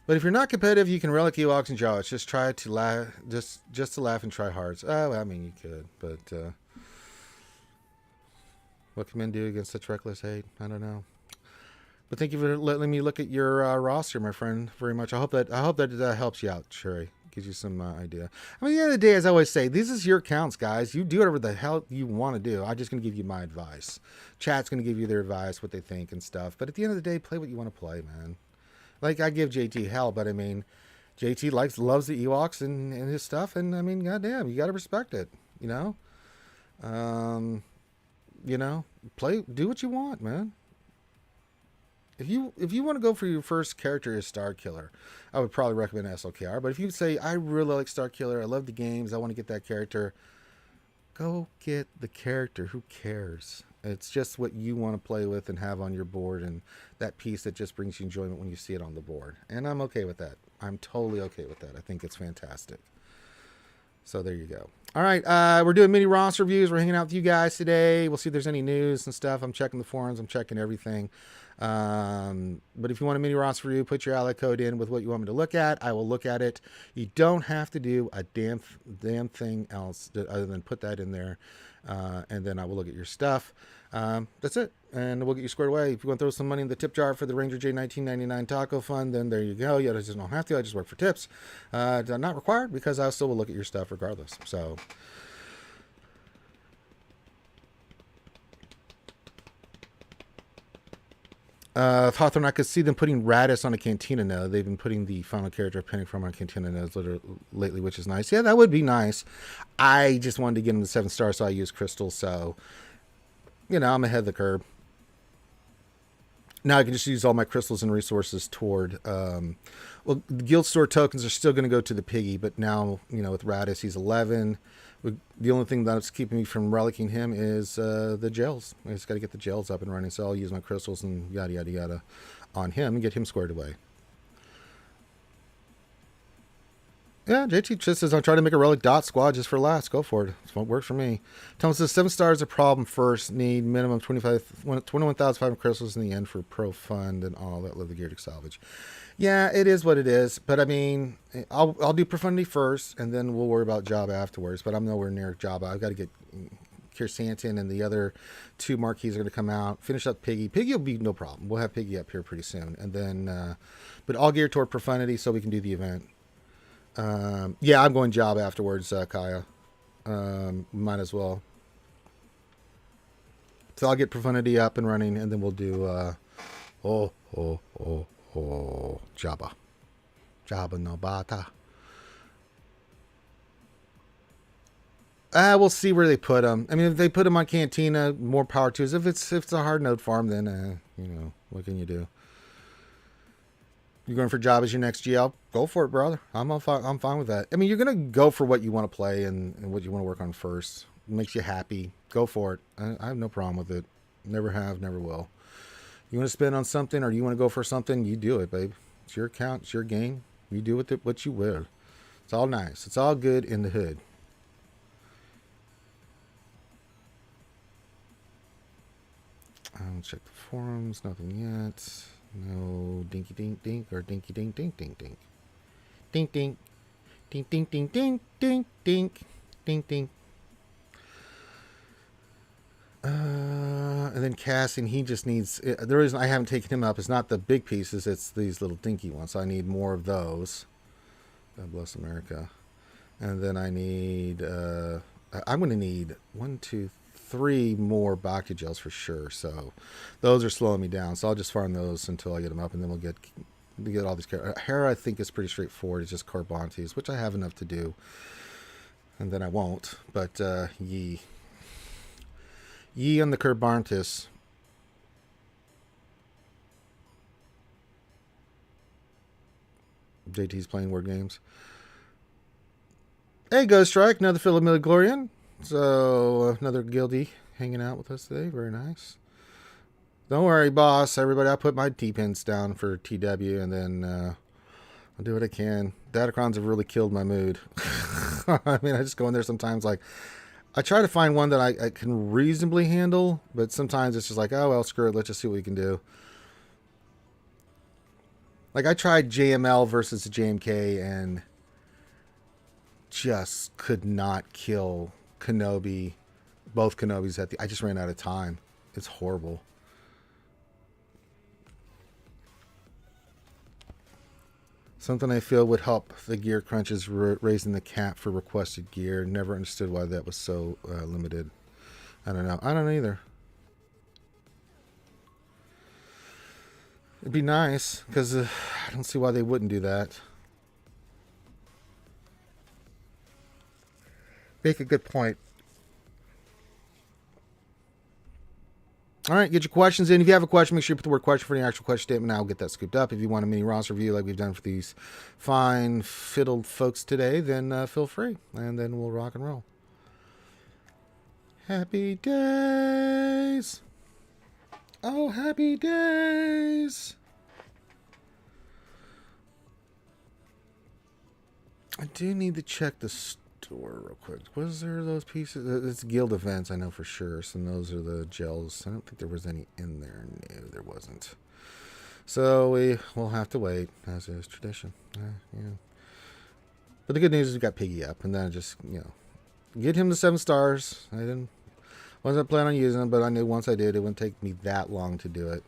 But if you're not competitive, you can relic Ewoks and Jawas. Just try to laugh, just to laugh and try hard. Oh, I mean, you could, but what can men do against such reckless hate? I don't know. But thank you for letting me look at your roster, my friend, very much. I hope that helps you out, Sherry. Gives you some idea. I mean, at the end of the day, as I always say, this is your accounts, guys. You do whatever the hell you want to do. I'm just going to give you my advice. Chat's going to give you their advice, what they think and stuff. But at the end of the day, play what you want to play, man. Like, I give JT hell, but I mean, JT loves the Ewoks and his stuff. And I mean, goddamn, you got to respect it, you know? Do what you want, man. If you want to go for your first character as Starkiller, I would probably recommend SLKR. But if you say, I really like Starkiller, I love the games, I want to get that character, go get the character. Who cares? It's just what you want to play with and have on your board, and that piece that just brings you enjoyment when you see it on the board. And I'm okay with that. I'm totally okay with that. I think it's fantastic. So there you go. All right, we're doing mini roster reviews. We're hanging out with you guys today. We'll see if there's any news and stuff. I'm checking the forums. I'm checking everything. But if you want a mini roster review, put your ally code in with what you want me to look at. I will look at it. You don't have to do a damn thing else other than put that in there, and then I will look at your stuff. That's it, and we'll get you squared away. If you want to throw some money in the tip jar for the Ranger J 1999 Taco Fund, then there you go. You just don't have to. I just work for tips. Not required, because I still will look at your stuff regardless. So. Hawthorne, I could see them putting Radis on a Cantina node. They've been putting the final character Penning from on Cantina nodes lately, which is nice. Yeah, that would be nice. I just wanted to get him to 7 stars, so I use crystals. So, I'm ahead of the curve. Now I can just use all my crystals and resources toward... well, the guild store tokens are still going to go to the piggy, but now, with Radis, he's 11. The only thing that's keeping me from relicking him is the gels. I just got to get the gels up and running, so I'll use my crystals and yada, yada, yada on him and get him squared away. Yeah, JT just says, I'm trying to make a relic dot squad just for last. Go for it. It's what works for me. Thomas says, 7 stars a problem first. Need minimum 21,500 crystals in the end for pro fund and all that. Live the gear to salvage. Yeah, it is what it is. But I mean, I'll do Profundity first, and then we'll worry about Jabba afterwards. But I'm nowhere near Jabba. I've got to get Kirsantin, and the other 2 marquees are going to come out. Finish up Piggy. Piggy will be no problem. We'll have Piggy up here pretty soon. And then, but I'll gear toward Profundity so we can do the event. Yeah, I'm going Jabba afterwards, Kaya. Might as well. So I'll get Profundity up and running, and then we'll do, Jabba. Jabba no Bata. We'll see where they put them. I mean, if they put them on Cantina, more power to us. If it's a hard node farm, then, what can you do? You're going for Jabba as your next GL? Go for it, brother. I'm fine with that. I mean, you're going to go for what you want to play and what you want to work on first. It makes you happy. Go for it. I have no problem with it. Never have, never will. You want to spend on something or you want to go for something, you do it, babe. It's your account. It's your game. You do with it what you will. It's all nice. It's all good in the hood. I'll check the forums. Nothing yet. No dinky dink dink or dinky dink dink dink dink. Dink dink. Dink dink dink dink dink dink. Dink dink. And then casting, he just needs... The reason I haven't taken him up is not the big pieces, it's these little dinky ones. So I need more of those. God bless America. And then I need... I'm going to need 1, 2, 3 more Bacta gels for sure. So those are slowing me down. So I'll just farm those until I get them up, and then we'll get all these characters. Hera, I think, is pretty straightforward. It's just Carbontes, which I have enough to do. And then I won't. But Yi on the Carbontes. JT's playing word games. Hey, Ghost Strike, another Philip Midichlorian. So, another guildie hanging out with us today. Very nice. Don't worry, boss. Everybody, I'll put my T-pins down for TW, and then I'll do what I can. Datacrons have really killed my mood. I mean, I just go in there sometimes like... I try to find one that I can reasonably handle, but sometimes it's just like, oh, well, screw it. Let's just see what we can do. Like, I tried JML versus JMK and just could not kill Kenobi, both Kenobis I just ran out of time. It's horrible. Something I feel would help the gear crunch is raising the cap for requested gear. Never understood why that was so limited. I don't know. I don't know either. It'd be nice, because I don't see why they wouldn't do that. Make a good point. All right, get your questions in. If you have a question, make sure you put the word question for the actual question statement. I'll get that scooped up. If you want a mini roster review like we've done for these fine fiddled folks today, then feel free. And then we'll rock and roll. Happy days. Oh, happy days. I do need to check the store real quick. Was there those pieces? It's guild events, I know for sure. So those are the gels. I don't think there was any in there. No, there wasn't. So we'll have to wait, as is tradition. Yeah. But the good news is we got Piggy up, and then I just, get him to 7 stars. Wasn't planning on using them, but I knew once I did, it wouldn't take me that long to do it.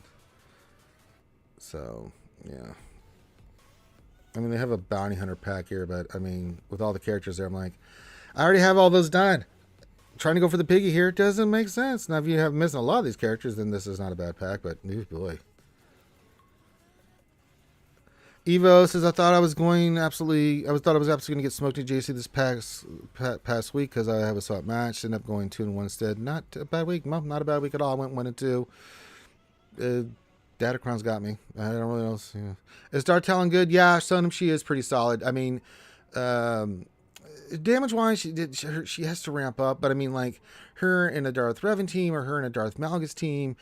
So, yeah. I mean, they have a bounty hunter pack here, but I mean, with all the characters there, I'm like, I already have all those done. Trying to go for the Piggy here doesn't make sense. Now, if you have missing a lot of these characters, then this is not a bad pack, but oh boy. Evo says, I thought I was absolutely going to get smoked in JC this past week because I have a swap match. Ended up going 2-1 instead. Not a bad week, Mom. Not a bad week at all. I went 1-2. Datacron's got me. I don't really know. Yeah. Is Dartalon good? Yeah, Sonam, she is pretty solid. I mean, damage-wise, she has to ramp up. But I mean, like, her in a Darth Revan team or her in a Darth Malgus team,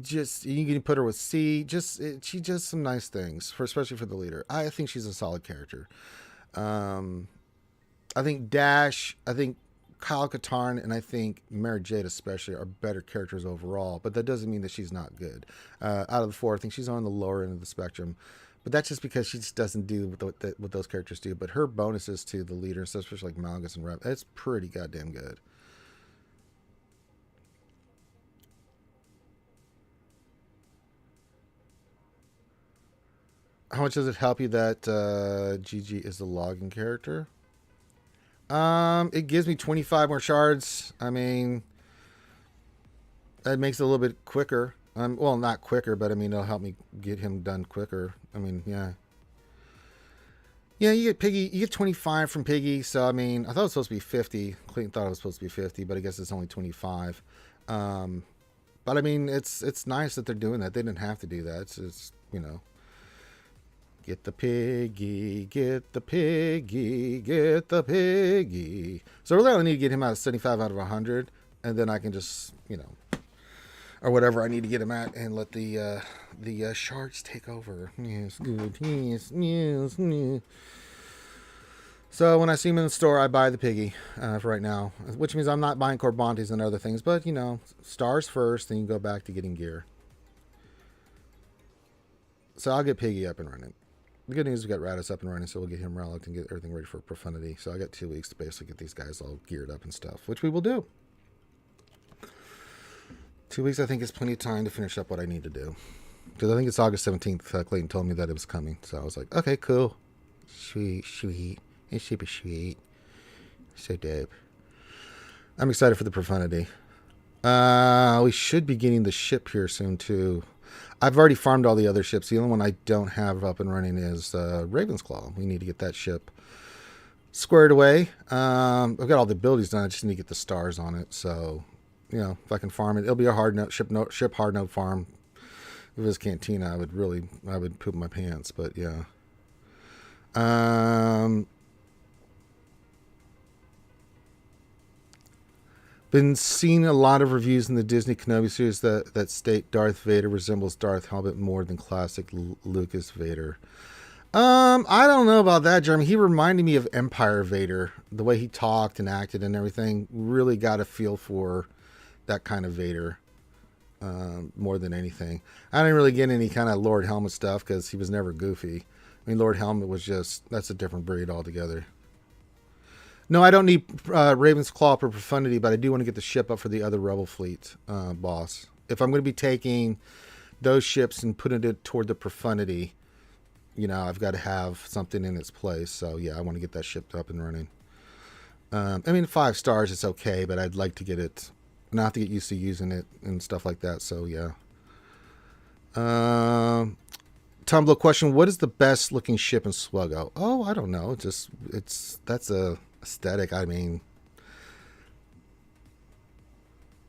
just you can put her with C. She does some nice things, especially for the leader. I think she's a solid character. I think Dash, I think Kyle Katarn, and I think Mary Jade especially are better characters overall. But that doesn't mean that she's not good. Out of the 4, I think she's on the lower end of the spectrum. But that's just because she just doesn't do what those characters do. But her bonuses to the leader, especially like Malgus and Rev, it's pretty goddamn good. How much does it help you that GG is the login character? It gives me 25 more shards. I mean, that makes it a little bit quicker. Well, not quicker, but I mean, it'll help me get him done quicker. I mean, yeah. Yeah, you get Piggy. You get 25 from Piggy. So, I mean, I thought it was supposed to be 50. Clayton thought it was supposed to be 50, but I guess it's only 25. But I mean, it's nice that they're doing that. They didn't have to do that. It's get the piggy, get the piggy, get the piggy. So really, I need to get him out of 75 out of 100, and then I can just, or whatever I need to get him at, and let the shards take over. Yes, good. Yes. So when I see him in the store, I buy the piggy for right now, which means I'm not buying Corbantes and other things, but stars first, then you go back to getting gear. So I'll get Piggy up and running. The good news is we got Radis up and running, so we'll get him relic and get everything ready for Profundity. So I got 2 weeks to basically get these guys all geared up and stuff, which we will do. 2 weeks, I think, is plenty of time to finish up what I need to do. Because I think it's August 17th. Clayton told me that it was coming. So I was like, okay, cool. Sweet. It's super sweet. So dope. I'm excited for the Profundity. We should be getting the ship here soon, too. I've already farmed all the other ships. The only one I don't have up and running is Raven's Claw. We need to get that ship squared away. I've got all the abilities done. I just need to get the stars on it. So, if I can farm it, it'll be a hard note ship hard note farm. If it was Cantina, I would poop my pants. But yeah. Been seeing a lot of reviews in the Disney Kenobi series that state Darth Vader resembles Darth Helmet more than classic Lucas Vader. I don't know about that, Jeremy. He reminded me of Empire Vader. The way he talked and acted and everything really got a feel for that kind of Vader. more than anything. I didn't really get any kind of Lord Helmet stuff because he was never goofy. I mean, Lord Helmet was just, that's a different breed altogether. No, I don't need Raven's Claw for Profundity, but I do want to get the ship up for the other Rebel Fleet boss. If I'm going to be taking those ships and putting it toward the Profundity, you know, I've got to have something in its place. So, yeah, I want to get that ship up and running. I mean, 5 stars is okay, but I'd like to get it, not to get used to using it and stuff like that. So, yeah. Tumblr question: what is the best looking ship in SWGOH? Oh, I don't know. That's a aesthetic. I mean,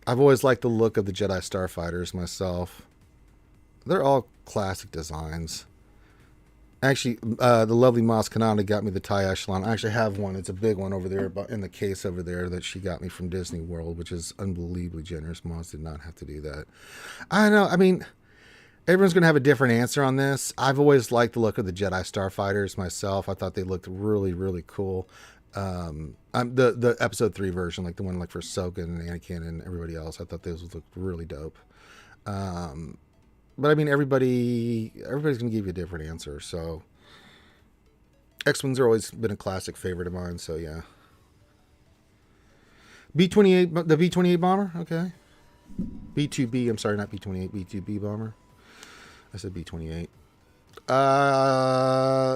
I've always liked the look of the Jedi Starfighters myself. They're all classic designs. Actually, the lovely Mos Kanata got me the TIE Echelon. I actually have one. It's a big one over there in the case over there that she got me from Disney World, which is unbelievably generous. Mos did not have to do that. I know. I mean, everyone's going to have a different answer on this. I've always liked the look of the Jedi Starfighters myself. I thought they looked really, really cool. The episode 3 version, like the one like for Ahsoka and Anakin and everybody else, I thought those looked really dope. But I mean, everybody's gonna give you a different answer. So X-Wings are always been a classic favorite of mine. So yeah, B-28, the B-28 bomber. Okay, B-2B. I'm sorry, not B-28. B-2B bomber. I said B-28.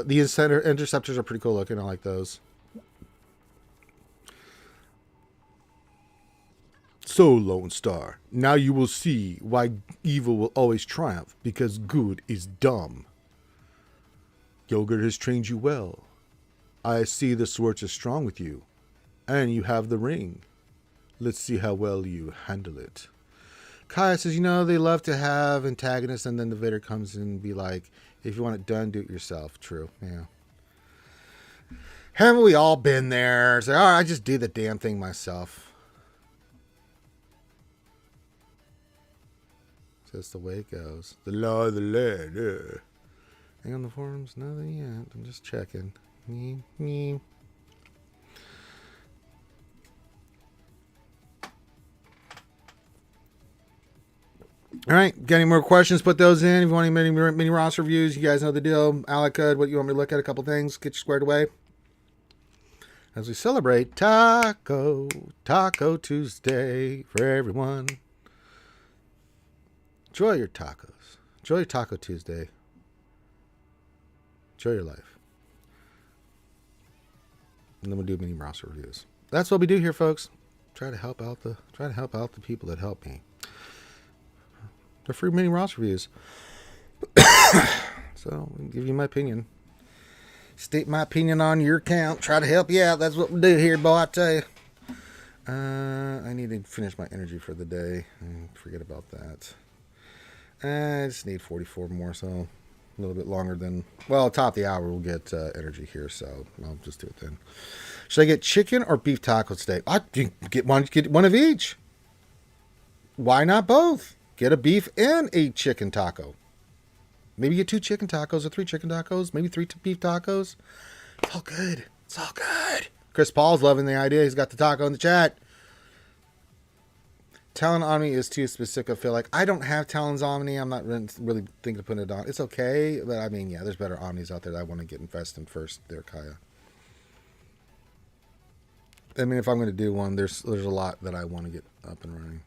The interceptors are pretty cool looking. I like those. So, Lone Star, now you will see why evil will always triumph, because good is dumb. Yogurt has trained you well. I see the swords are strong with you, and you have the ring. Let's see how well you handle it. Kaya says, you know, they love to have antagonists, and then the Vader comes in and be like, if you want it done, do it yourself. True, yeah. Haven't we all been there? Say, all right, I just do the damn thing myself. That's the way it goes. The law of the land. Yeah. Hang on the forums? Nothing yet. I'm just checking. Me. All right. Got any more questions? Put those in. If you want any mini roster reviews, you guys know the deal. Alec, what you want me to look at? A couple things. Get you squared away. As we celebrate Taco Tuesday for everyone. Enjoy your tacos. Enjoy your Taco Tuesday. Enjoy your life. And then we'll do mini roster reviews. That's what we do here, folks. Try to help out the people that help me. They're free mini roster reviews. So I'll give you my opinion. State my opinion on your account. Try to help you out. That's what we do here, boy, I tell you. I need to finish my energy for the day. Forget about that. I just need 44 more, so a little bit longer than... Well, top of the hour, we'll get energy here, so I'll just do it then. Should I get chicken or beef taco today? I get one of each. Why not both? Get a beef and a chicken taco. Maybe get 2 chicken tacos or 3 chicken tacos. Maybe 3 beef tacos. It's all good. It's all good. Chris Paul's loving the idea. He's got the taco in the chat. Talon Omni is too specific. I feel like I don't have Talon's Omni. I'm not really thinking of putting it on. It's okay, but I mean, yeah, there's better Omnis out there that I want to get invested in first. There, Kaya. I mean, if I'm going to do one, there's a lot that I want to get up and running.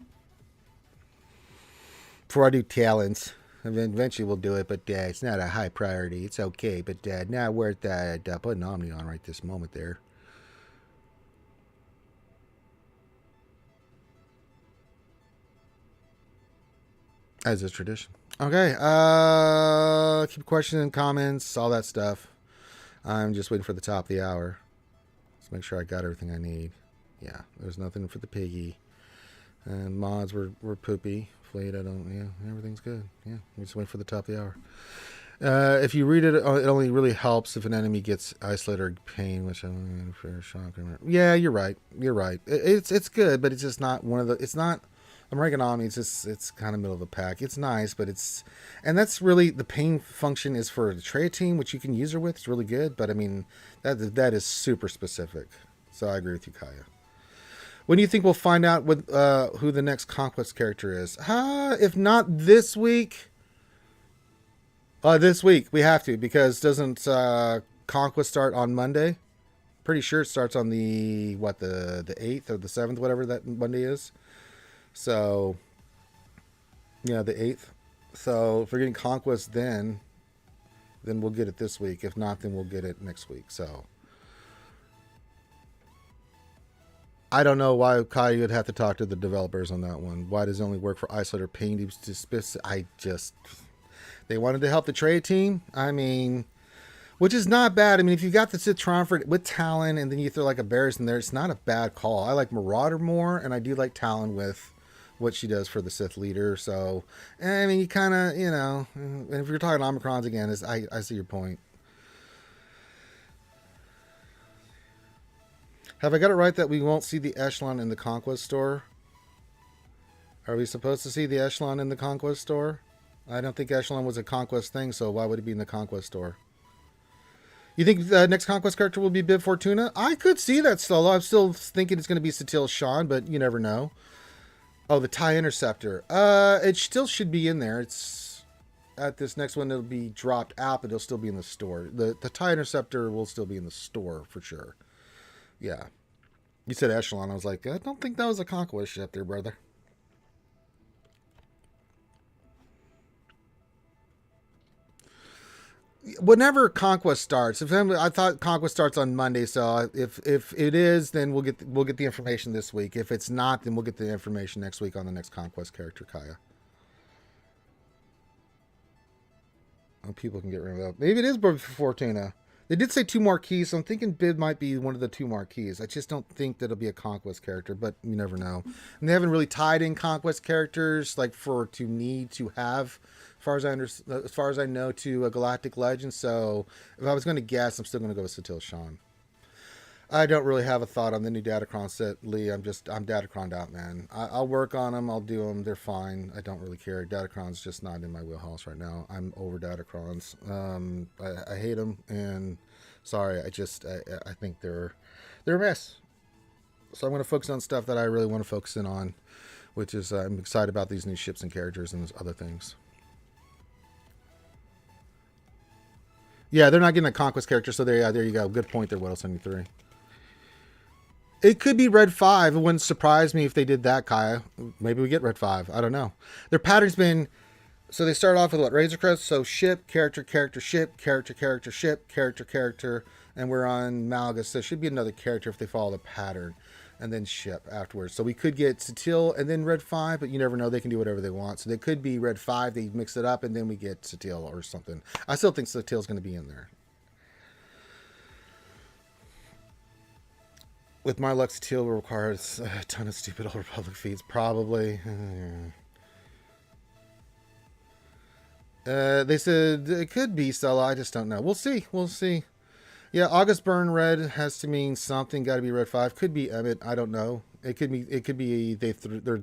Before I do Talons, eventually we'll do it, but it's not a high priority. It's okay, but not worth putting Omni on right this moment there. As is tradition. Okay. Keep questions and comments, all that stuff. I'm just waiting for the top of the hour. Let's make sure I got everything I need. Yeah, there's nothing for the piggy. And mods were poopy. Fleet, everything's good. Yeah, we just wait for the top of the hour. If you read it, it only really helps if an enemy gets isolated or pain, which I'm for shock. Yeah, you're right. You're right. It's good, but it's just not one of the. It's not. American Omni, it's kind of middle of the pack. It's nice, but and that's really, the pain function is for the trade team, which you can use her with. It's really good, but I mean, that is super specific. So I agree with you, Kaya. When do you think we'll find out who the next Conquest character is? If not this week. This week we have to, because doesn't Conquest start on Monday? Pretty sure it starts on the 8th or the 7th, whatever that Monday is. So yeah, the 8th. So if we're getting Conquest then we'll get it this week. If not, then we'll get it next week. So I don't know why Kai would have to talk to the developers on that one. Why does it only work for Isolate or Pain? They wanted to help the trade team. I mean, which is not bad. I mean, if you got the Citron with Talon and then you throw like a Bears in there, it's not a bad call. I like Marauder more, and I do like Talon with what she does for the Sith leader. So, I mean, you kind of, and if you're talking Omicrons again, I see your point. Have I got it right that we won't see the Echelon in the Conquest store? Are we supposed to see the Echelon in the Conquest store? I don't think Echelon was a Conquest thing, so why would it be in the Conquest store? You think the next Conquest character will be Bib Fortuna? I could see that solo. I'm still thinking it's going to be Satil Shan, but you never know. Oh, the TIE Interceptor. It still should be in there. It's at this next one. It'll be dropped out, but it'll still be in the store. The TIE Interceptor will still be in the store for sure. Yeah. You said Echelon. I was like, I don't think that was a Conquest ship there, brother. Whenever Conquest starts, I thought Conquest starts on Monday, so if it is, then we'll get the information this week. If it's not, then we'll get the information next week on the next Conquest character, Kaya. Oh, people can get rid of that. Maybe it is Bib Fortuna. They did say 2 marquees, so I'm thinking Bib might be one of the 2 marquees. I just don't think that it'll be a Conquest character, but you never know. And they haven't really tied in Conquest characters like to need to have, as far as I know, to a Galactic Legend. So if I was going to guess, I'm still going to go with Satil Shan. I don't really have a thought on the new Datacron set, Lee. I'm Datacroned out, man. I'll work on them. I'll do them. They're fine. I don't really care. Datacron's just not in my wheelhouse right now. I'm over Datacrons. I hate them, and sorry. I think they're a mess. So I'm going to focus on stuff that I really want to focus in on, which is I'm excited about these new ships and characters and other things. Yeah, they're not getting a Conquest character, so there you go. Good point there, Whittle73. It could be Red 5. It wouldn't surprise me if they did that, Kaya. Maybe we get Red 5. I don't know. Their pattern's been... So they start off with what? Razor Crest? So ship, character, ship, character, ship, character. And we're on Malgus. So it should be another character if they follow the pattern. And then ship afterwards. So we could get Satil and then Red 5, but you never know. They can do whatever they want. So they could be Red 5. They mix it up, and then we get Satil or something. I still think Satil's going to be in there. With my luck, Satil will require a ton of stupid Old Republic feeds. Probably. They said it could be Stella. I just don't know. We'll see. Yeah, August Burn Red has to mean something. Got to be Red 5. Could be Emmett. I don't know. It could be they're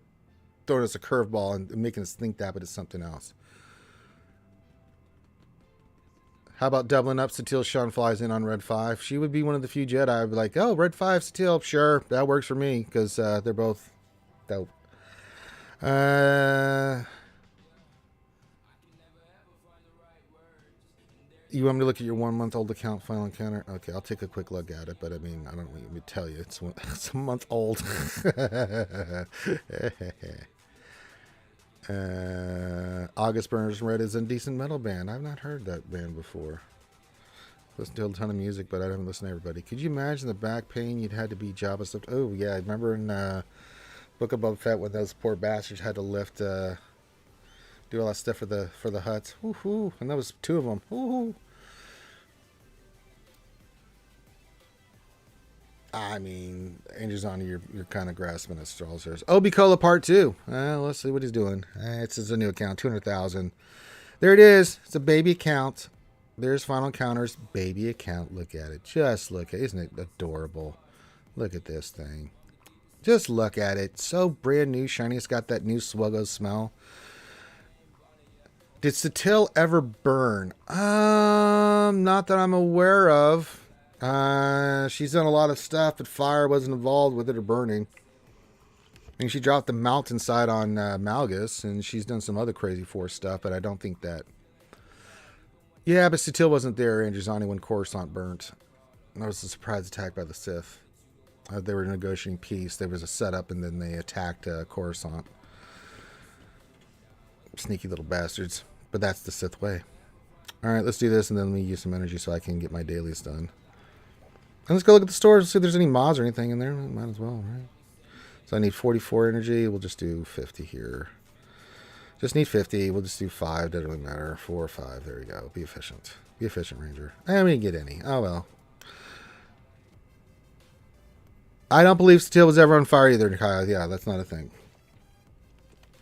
throwing us a curveball and making us think that, but it's something else. How about doubling up? Satil Shan flies in on Red 5. She would be one of the few Jedi. I'd be like, oh, Red 5, Satil. Sure, that works for me because they're both dope. You want me to look at your 1-month-old account final encounter? Okay, I'll take a quick look at it, but I mean, I don't want me to tell you. It's a month old. August Burns Red is a decent metal band. I've not heard that band before. Listen to a ton of music, but I haven't listened to everybody. Could you imagine the back pain you'd had to be Jabba stuff? Oh yeah, I remember in Book of Boba Fett when those poor bastards had to lift, do all that stuff for the Hutts. Woohoo! And that was 2 of them. Woohoo! I mean, Angels on you're kind of grasping at straws here. Obi Cola Part 2. Let's see what he's doing. It's a new account, 200,000. There it is. It's a baby account. There's Final Encounters baby account. Look at it. Just look at it. Isn't it adorable? Look at this thing. Just look at it. So brand new, shiny. It's got that new SWGOH smell. Did Satil ever burn? Not that I'm aware of. She's done a lot of stuff, but fire wasn't involved with it or burning. mean, she dropped the mountainside on Malgus, and she's done some other crazy Force stuff, but I don't think that... Yeah, but Sutil wasn't there, Androzani, when Coruscant burnt. That was a surprise attack by the Sith. They were negotiating peace. There was a setup, and then they attacked Coruscant. Sneaky little bastards. But that's the Sith way. Alright, let's do this, and then let me use some energy so I can get my dailies done. And let's go look at the stores, see if there's any mods or anything in there. Might as well, right? So I need 44 energy. We'll just do 50 here. Just need 50. We'll just do 5. Doesn't really matter. 4 or 5. There we go. Be efficient. Be efficient, Ranger. And we didn't get any. Oh, well. I don't believe Steel was ever on fire either, Kyle. Yeah, that's not a thing.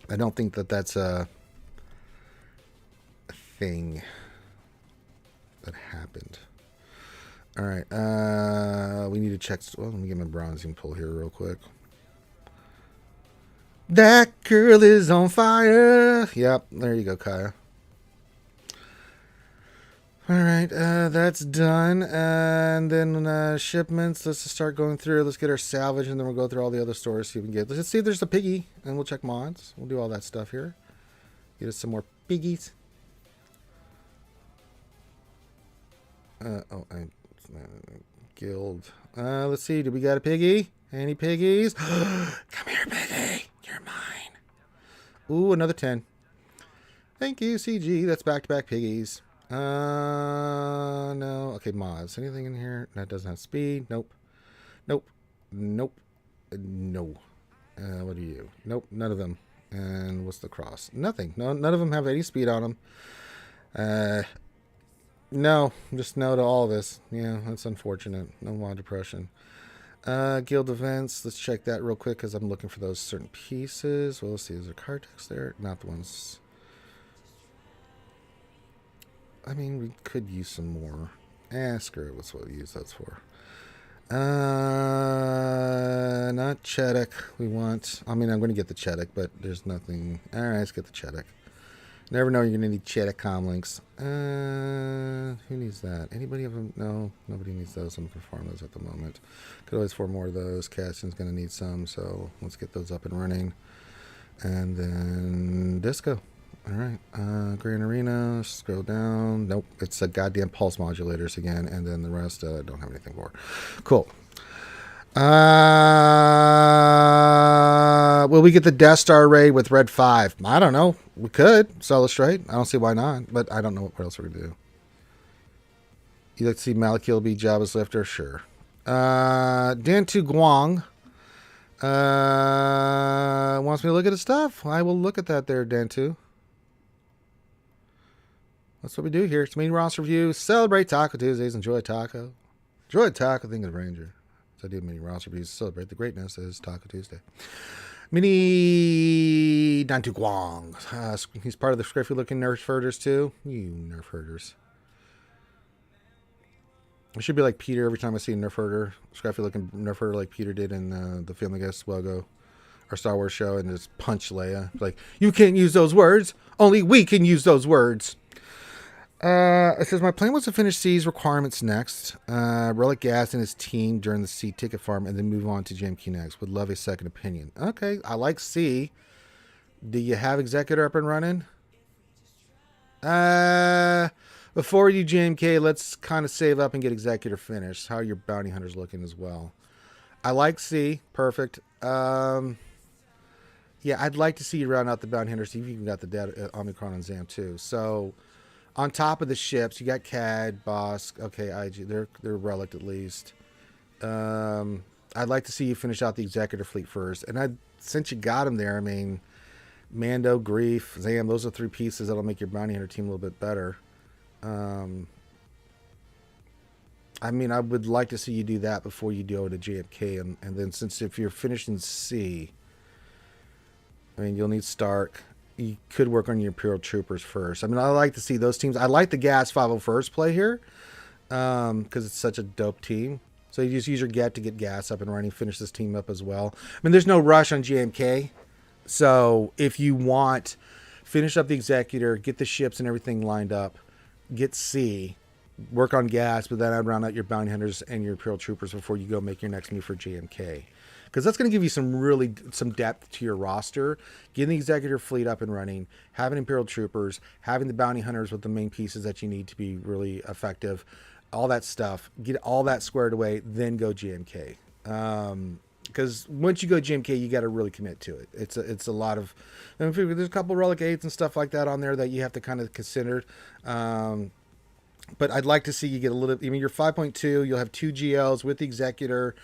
I don't think that that's a thing that happened. All right. We need to check. Well, let me get my bronzing pull here real quick. That girl is on fire. Yep, there you go, Kaya. All right, that's done. And then shipments. Let's just start going through. Let's get our salvage, and then we'll go through all the other stores. See if we can get. Let's see if there's a piggy, and we'll check mods. We'll do all that stuff here. Get us some more piggies. Guild. Let's see. Do we got a piggy? Any piggies? Come here, piggy. You're mine. Ooh, another 10. Thank you, CG. That's back-to-back piggies. No. Okay, mods. Anything in here? That doesn't have speed. Nope. Nope. Nope. No. What are you? Nope. None of them. And what's the cross? Nothing. No, none of them have any speed on them. No. Just no to all of this. Yeah, that's unfortunate. No mod depression. Guild events. Let's check that real quick because I'm looking for those certain pieces. Well, let's see. Is there card text there? Not the ones. I mean, we could use some more. Screw it. That's what we use those for. Not Chedek. We want... I mean, I'm going to get the Chedek, but there's nothing... Alright, let's get the Chedek. Never know you're going to need Chedek comlinks. Who needs that? Anybody have them? No, nobody needs those. I'm going to farm those at the moment. Could always farm more of those. Cassian's going to need some, so let's get those up and running. And then Disco. Alright, Grand Arena, scroll down. Nope, it's a goddamn pulse modulators again, and then the rest I don't have anything for. Cool. Will we get the Death Star raid with Red 5? I don't know. We could. Solo straight. I don't see why not, but I don't know what else we're going to do. You like to see Malakil be Jabba's lifter? Sure. Dantu Guang wants me to look at his stuff. I will look at that there, Dantu. That's what we do here. It's main roster review. Celebrate Taco Tuesdays. Enjoy taco. Enjoy taco. Think of the Ranger. So I do mini roster reviews. Celebrate the greatness as Taco Tuesday. Mini Dantu Guang. He's part of the scruffy looking Nerf herders too. You Nerf herders. I should be like Peter every time I see a Nerf herder. Scruffy looking Nerf herder like Peter did in the Family Guy SWGOH. Our Star Wars show, and just punch Leia. Like, you can't use those words. Only we can use those words. It says, my plan was to finish C's requirements next. Relic Gas and his team during the C ticket farm, and then move on to JMQ next. Would love a second opinion. Okay, I like C. Do you have Executor up and running? Before you JMK, let's kind of save up and get Executor finished. How are your bounty hunters looking as well? I like C. Perfect. Yeah, I'd like to see you round out the bounty hunters. You've even got the dead Omicron and Zam too. So... on top of the ships, you got CAD, Bosk, okay, IG, they're relic at least. I'd like to see you finish out the Executor fleet first. And since you got them there, I mean, Mando, Grief, Zam, those are 3 pieces that'll make your bounty hunter team a little bit better. I mean, I would like to see you do that before you go to JFK. And then since if you're finishing C, I mean, you'll need Stark. You could work on your Imperial Troopers first. I mean, I like to see those teams. I like the Gas 501st play here because it's such a dope team. So you just use your get to get Gas up and running, finish this team up as well. I mean, there's no rush on GMK. So if you want, finish up the Executor, get the ships and everything lined up, get C, work on Gas, but then I'd round out your Bounty Hunters and your Imperial Troopers before you go make your next move for GMK. because that's going to give you some depth to your roster. Getting the Executor fleet up and running, having Imperial Troopers, having the Bounty Hunters with the main pieces that you need to be really effective, all that stuff. Get all that squared away, then go GMK. Because once you go GMK, you got to really commit to it. It's a lot of, there's a couple Relic 8s and stuff like that on there that you have to kind of consider. But I'd like to see you get a little, I mean, you're 5.2, you'll have 2 GLs with the Executor.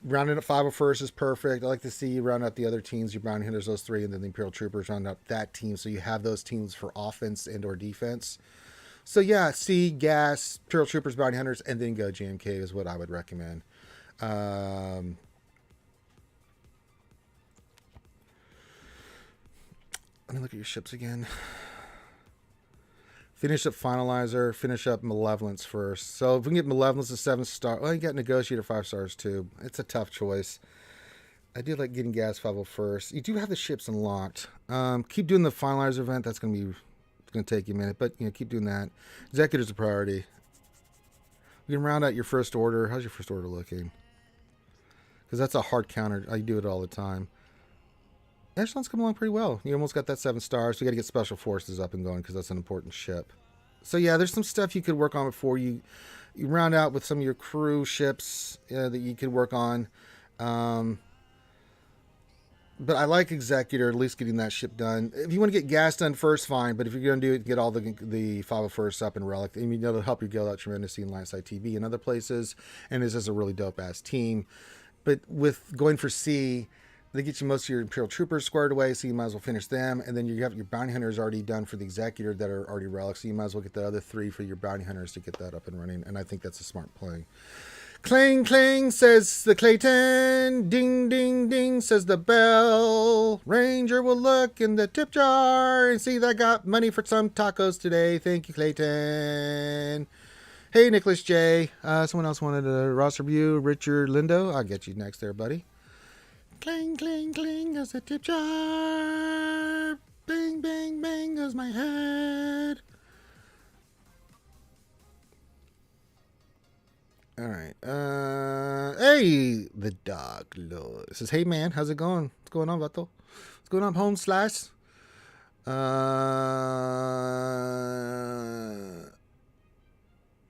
Rounding up 501st is perfect. I like to see you round out the other teams, your Bounty Hunters, those 3, and then the Imperial Troopers round up that team. So you have those teams for offense and or defense. So yeah, C, Gas, Imperial Troopers, Bounty Hunters, and then go GMK is what I would recommend. Let me look at your ships again. Finish up Finalizer. Finish up Malevolence first. So if we can get Malevolence to 7-star, well, you got Negotiator 5 stars too. It's a tough choice. I do like getting Gas 501st. You do have the ships unlocked. Keep doing the Finalizer event. That's gonna take you a minute, but you know, keep doing that. Executor's a priority. We can round out your first order. How's your first order looking? Because that's a hard counter. I do it all the time. Echelon's coming along pretty well. You almost got that 7 stars. We got to get Special Forces up and going because that's an important ship. So yeah, there's some stuff you could work on before you round out with some of your crew ships that you could work on. But I like Executor, at least getting that ship done. If you want to get Gas done first, fine. But if you're going to do it, get all the 501st up and Relic. I mean, it'll help you go out tremendously in Line Side TV and other places. And this is a really dope-ass team. But with going for C, they get you most of your Imperial Troopers squared away, so you might as well finish them. And then you have your Bounty Hunters already done for the Executor that are already relics, so you might as well get the other 3 for your Bounty Hunters to get that up and running. And I think that's a smart play. Clang, clang, says the Clayton. Ding, ding, ding, says the bell. Ranger will look in the tip jar and see that I got money for some tacos today. Thank you, Clayton. Hey, Nicholas J. Someone else wanted a roster view. Richard Lindo. I'll get you next there, buddy. Clang, clang, clang goes the tip jar. Bang, bang, bang goes my head. All right. Hey, the Dog Lord. It says, hey, man, how's it going? What's going on, Vato? What's going on, Home Slash?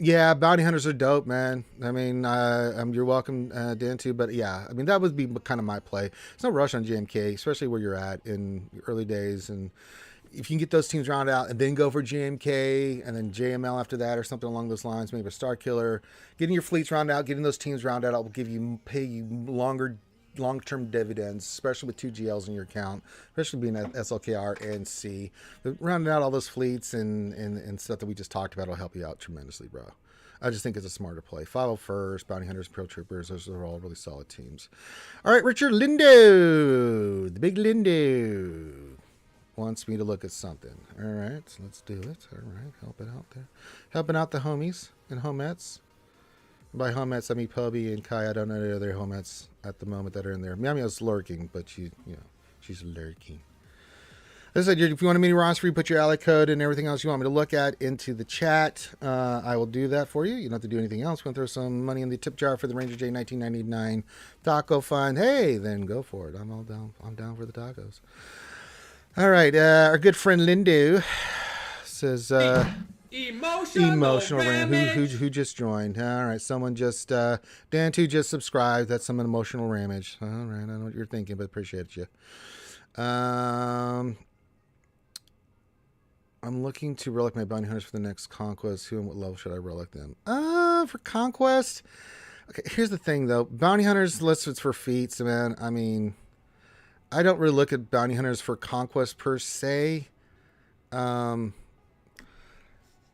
Yeah, Bounty Hunters are dope, man. I mean, you're welcome, Dan, too. But yeah, I mean, that would be kind of my play. There's no rush on GMK, especially where you're at in your early days. And if you can get those teams rounded out and then go for GMK and then JML after that or something along those lines, maybe a Starkiller, getting your fleets rounded out, getting those teams rounded out will pay you long-term dividends, especially with 2 GLs in your account, especially being at SLKR and C. But rounding out all those fleets and stuff that we just talked about will help you out tremendously, bro. I just think it's a smarter play. 501st, Bounty Hunters, Pro Troopers, those are all really solid teams. All right, Richard Lindo, the big Lindo, wants me to look at something. All right, so let's do it. All right, help it out there. Helping out the homies and homettes. By homettes, I mean Pubby and Kai. I don't know the other homettes at the moment that are in there. Meowmeow's lurking, but she's lurking. As I said, if you want a mini roster, you put your ally code and everything else you want me to look at into the chat. I will do that for you. You don't have to do anything else. We're going to throw some money in the tip jar for the Ranger J 1999 taco fund. Hey, then go for it. I'm all down. I'm down for the tacos. All right. Our good friend Lindo says... Emotional Ram. Who just joined? All right, someone just Dan 2 just subscribed. That's some emotional ramage. All right, I know what you're thinking, but appreciate you. I'm looking to relic my Bounty Hunters for the next Conquest. Who and what level should I relic them? For Conquest. Okay, here's the thing though. Bounty Hunters listed for feats, man. I mean, I don't really look at Bounty Hunters for Conquest per se.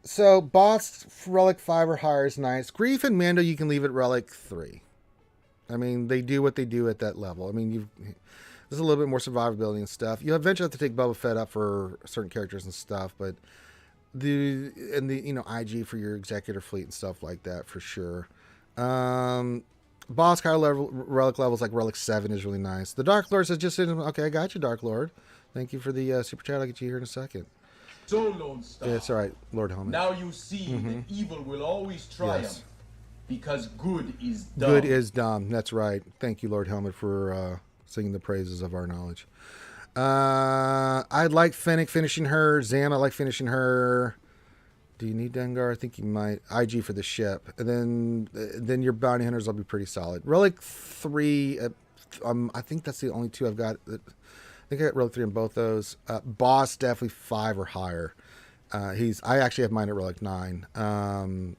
So, Boss Relic 5 or higher is nice. Grief and Mando, you can leave at Relic 3. I mean, they do what they do at that level. I mean, there's a little bit more survivability and stuff. You'll eventually have to take Boba Fett up for certain characters and stuff, but the IG for your Executor fleet and stuff like that for sure. Boss higher level Relic levels like Relic 7 is really nice. The Dark Lord says, okay, I got you, Dark Lord. Thank you for the super chat. I'll get you here in a second. So, Lone Star. Yeah, it's all right, Lord Helmet. Now you see that evil will always triumph. Yes. because good is dumb. Good is dumb. That's right. Thank you, Lord Helmet, for singing the praises of our knowledge. I like Fennec finishing her. Zam, I like finishing her. Do you need Dengar? I think you might. IG for the ship. And then your bounty hunters will be pretty solid. Relic 3, I think that's the only two I've got. I think I got Relic 3 in both those. Boss, definitely 5 or higher. I actually have mine at Relic 9.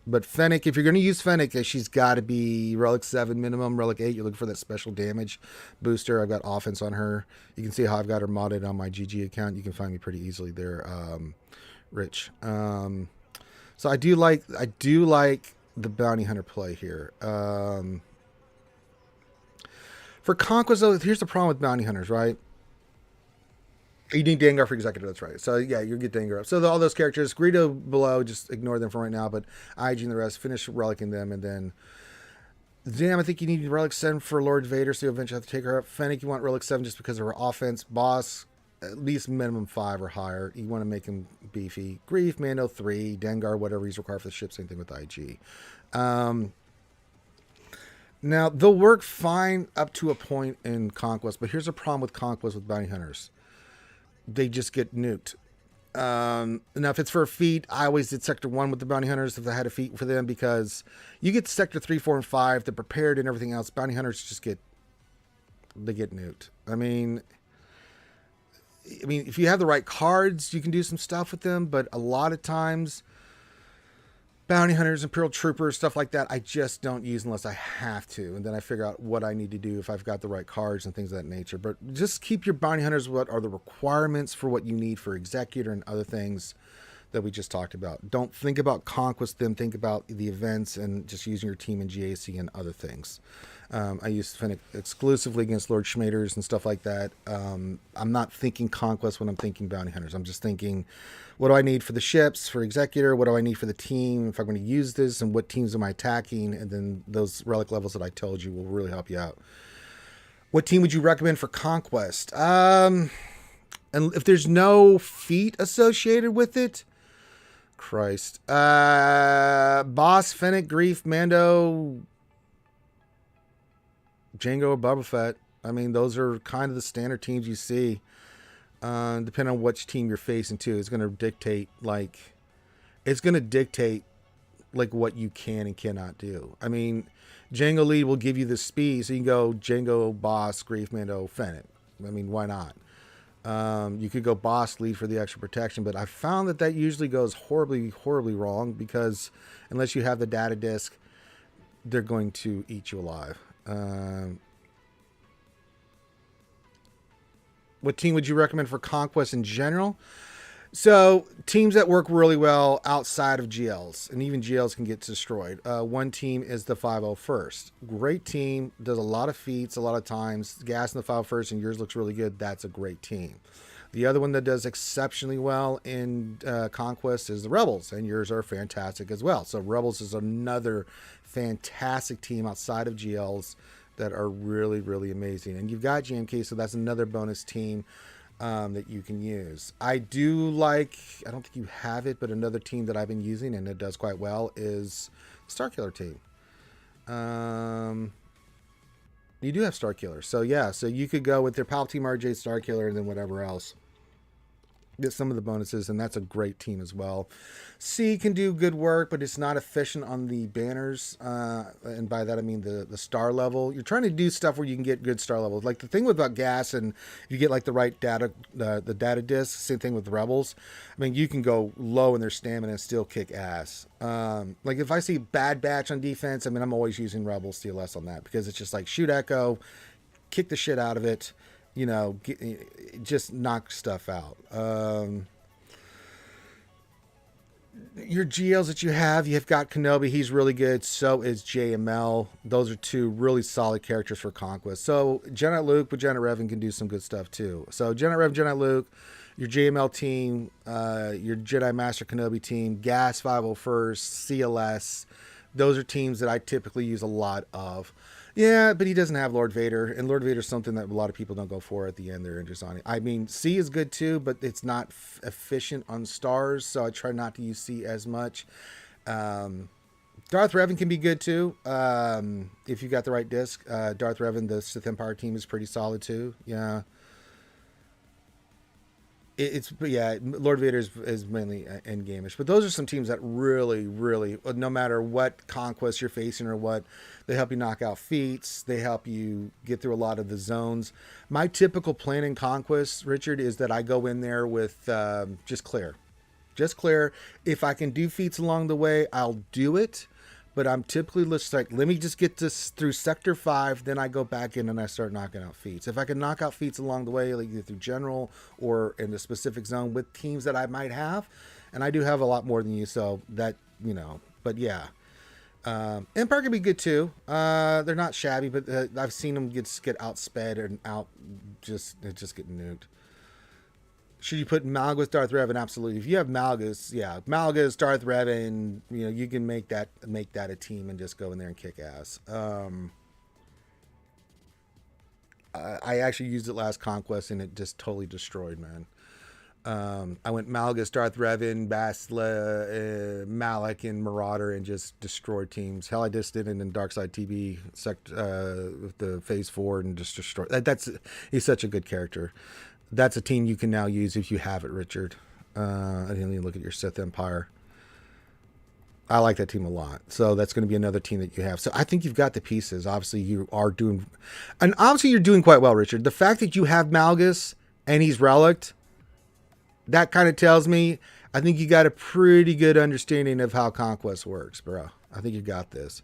But Fennec, if you're going to use Fennec, she's got to be Relic 7 minimum. Relic 8, you're looking for that special damage booster. I've got offense on her. You can see how I've got her modded on my GG account. You can find me pretty easily there, Rich. So I do like the bounty hunter play here. For Conquest, though, here's the problem with bounty hunters, right? You need Dengar for executive, that's right. So yeah, you get Dengar up. So all those characters, Greedo below, just ignore them for right now, but IG and the rest, finish relicing them, and then Zam, I think you need Relic 7 for Lord Vader, so you eventually have to take her up. Fennec, you want Relic 7 just because of her offense. Boss, at least minimum 5 or higher. You want to make him beefy. Grief, Mando 3, Dengar, whatever he's required for the ship, same thing with IG. Now, they'll work fine up to a point in Conquest, but here's a problem with Conquest with bounty hunters. They just get nuked. Now, if it's for a feat, I always did Sector 1 with the bounty hunters if I had a feat for them, because you get Sector 3, 4, and 5, they're prepared and everything else. Bounty hunters just get nuked. I mean, if you have the right cards, you can do some stuff with them, but a lot of times, bounty hunters, Imperial Troopers, stuff like that, I just don't use unless I have to. And then I figure out what I need to do if I've got the right cards and things of that nature. But just keep your bounty hunters what are the requirements for what you need for Executor and other things that we just talked about. Don't think about Conquest them. Think about the events and just using your team in GAC and other things. I use Fennec exclusively against Lord Schmaders and stuff like that. I'm not thinking Conquest when I'm thinking bounty hunters. I'm just thinking, what do I need for the ships, for Executor? What do I need for the team? If I'm going to use this, and what teams am I attacking? And then those relic levels that I told you will really help you out. What team would you recommend for Conquest? And if there's no feat associated with it, Christ. Boss, Fennec, Grief, Mando, Jango, or Boba Fett. I mean, those are kind of the standard teams you see. Depending on which team you're facing too, it's going to dictate like what you can and cannot do. I mean, Jango lead will give you the speed, so you can go Jango, Boss, Grief, Mando, Fennec. I mean, why not? You could go Boss lead for the extra protection, but I found that usually goes horribly, horribly wrong, because unless you have the data disk, they're going to eat you alive. What team would you recommend for Conquest in general? So teams that work really well outside of GLs, and even GLs can get destroyed. One team is the 501st. Great team, does a lot of feats a lot of times. Gas in the 501st, and yours looks really good. That's a great team. The other one that does exceptionally well in Conquest is the Rebels, and yours are fantastic as well. So Rebels is another fantastic team outside of GLs that are really, really amazing. And you've got GMK, so that's another bonus team that you can use. I do like, I don't think you have it, but another team that I've been using and it does quite well is Starkiller team. You do have Starkiller. So yeah, so you could go with their Palpatine, RJ, Starkiller, and then whatever else. Get some of the bonuses, and that's a great team as well. C can do good work, but it's not efficient on the banners, and by that I mean the star level. You're trying to do stuff where you can get good star levels. Like the thing about gas, and you get like the right data, the data disc. Same thing with Rebels. I mean, you can go low in their stamina and still kick ass. Like if I see Bad Batch on defense, I mean, I'm always using Rebels CLS on that, because it's just like shoot Echo, kick the shit out of it. You know, just knock stuff out. Your GLs that you've got Kenobi. He's really good. So is JML. Those are two really solid characters for Conquest. So Jedi Luke with Jedi Revan can do some good stuff too. So Jedi Revan, Jedi Luke, your JML team, your Jedi Master Kenobi team, Gas 501st, CLS. Those are teams that I typically use a lot of. Yeah, but he doesn't have Lord Vader, and Lord Vader is something that a lot of people don't go for at the end. They're interested on it. I mean, C is good too, but it's not efficient on stars, so I try not to use C as much. Darth Revan can be good too. If you got the right disc. Darth Revan, the Sith Empire team, is pretty solid too. Yeah. Lord Vader is mainly endgame-ish. But those are some teams that really, really, no matter what conquest you're facing or what, they help you knock out feats. They help you get through a lot of the zones. My typical plan in Conquest, Richard, is that I go in there with just clear. Just clear. If I can do feats along the way, I'll do it. But I'm typically just like, let me just get this through Sector 5, then I go back in and I start knocking out feats. If I can knock out feats along the way, like either through general or in a specific zone with teams that I might have, and I do have a lot more than you, so that, but yeah. Empire can be good too. They're not shabby, but I've seen them get outsped and just get nuked. Should you put Malgus, Darth Revan? Absolutely. If you have Malgus, yeah, Malgus, Darth Revan, you can make that a team and just go in there and kick ass. I actually used it last Conquest and it just totally destroyed, man. I went Malgus, Darth Revan, Basla, Malak, and Marauder and just destroyed teams. Hell, I just did it in Darkside TV, the Phase 4 and just destroyed. He's such a good character. That's a team you can now use if you have it, Richard. I didn't even look at your Sith Empire. I like that team a lot. So that's going to be another team that you have. So I think you've got the pieces. Obviously, you are doing... And obviously, you're doing quite well, Richard. The fact that you have Malgus and he's relicked, that kind of tells me, I think you got a pretty good understanding of how Conquest works, bro. I think you got this.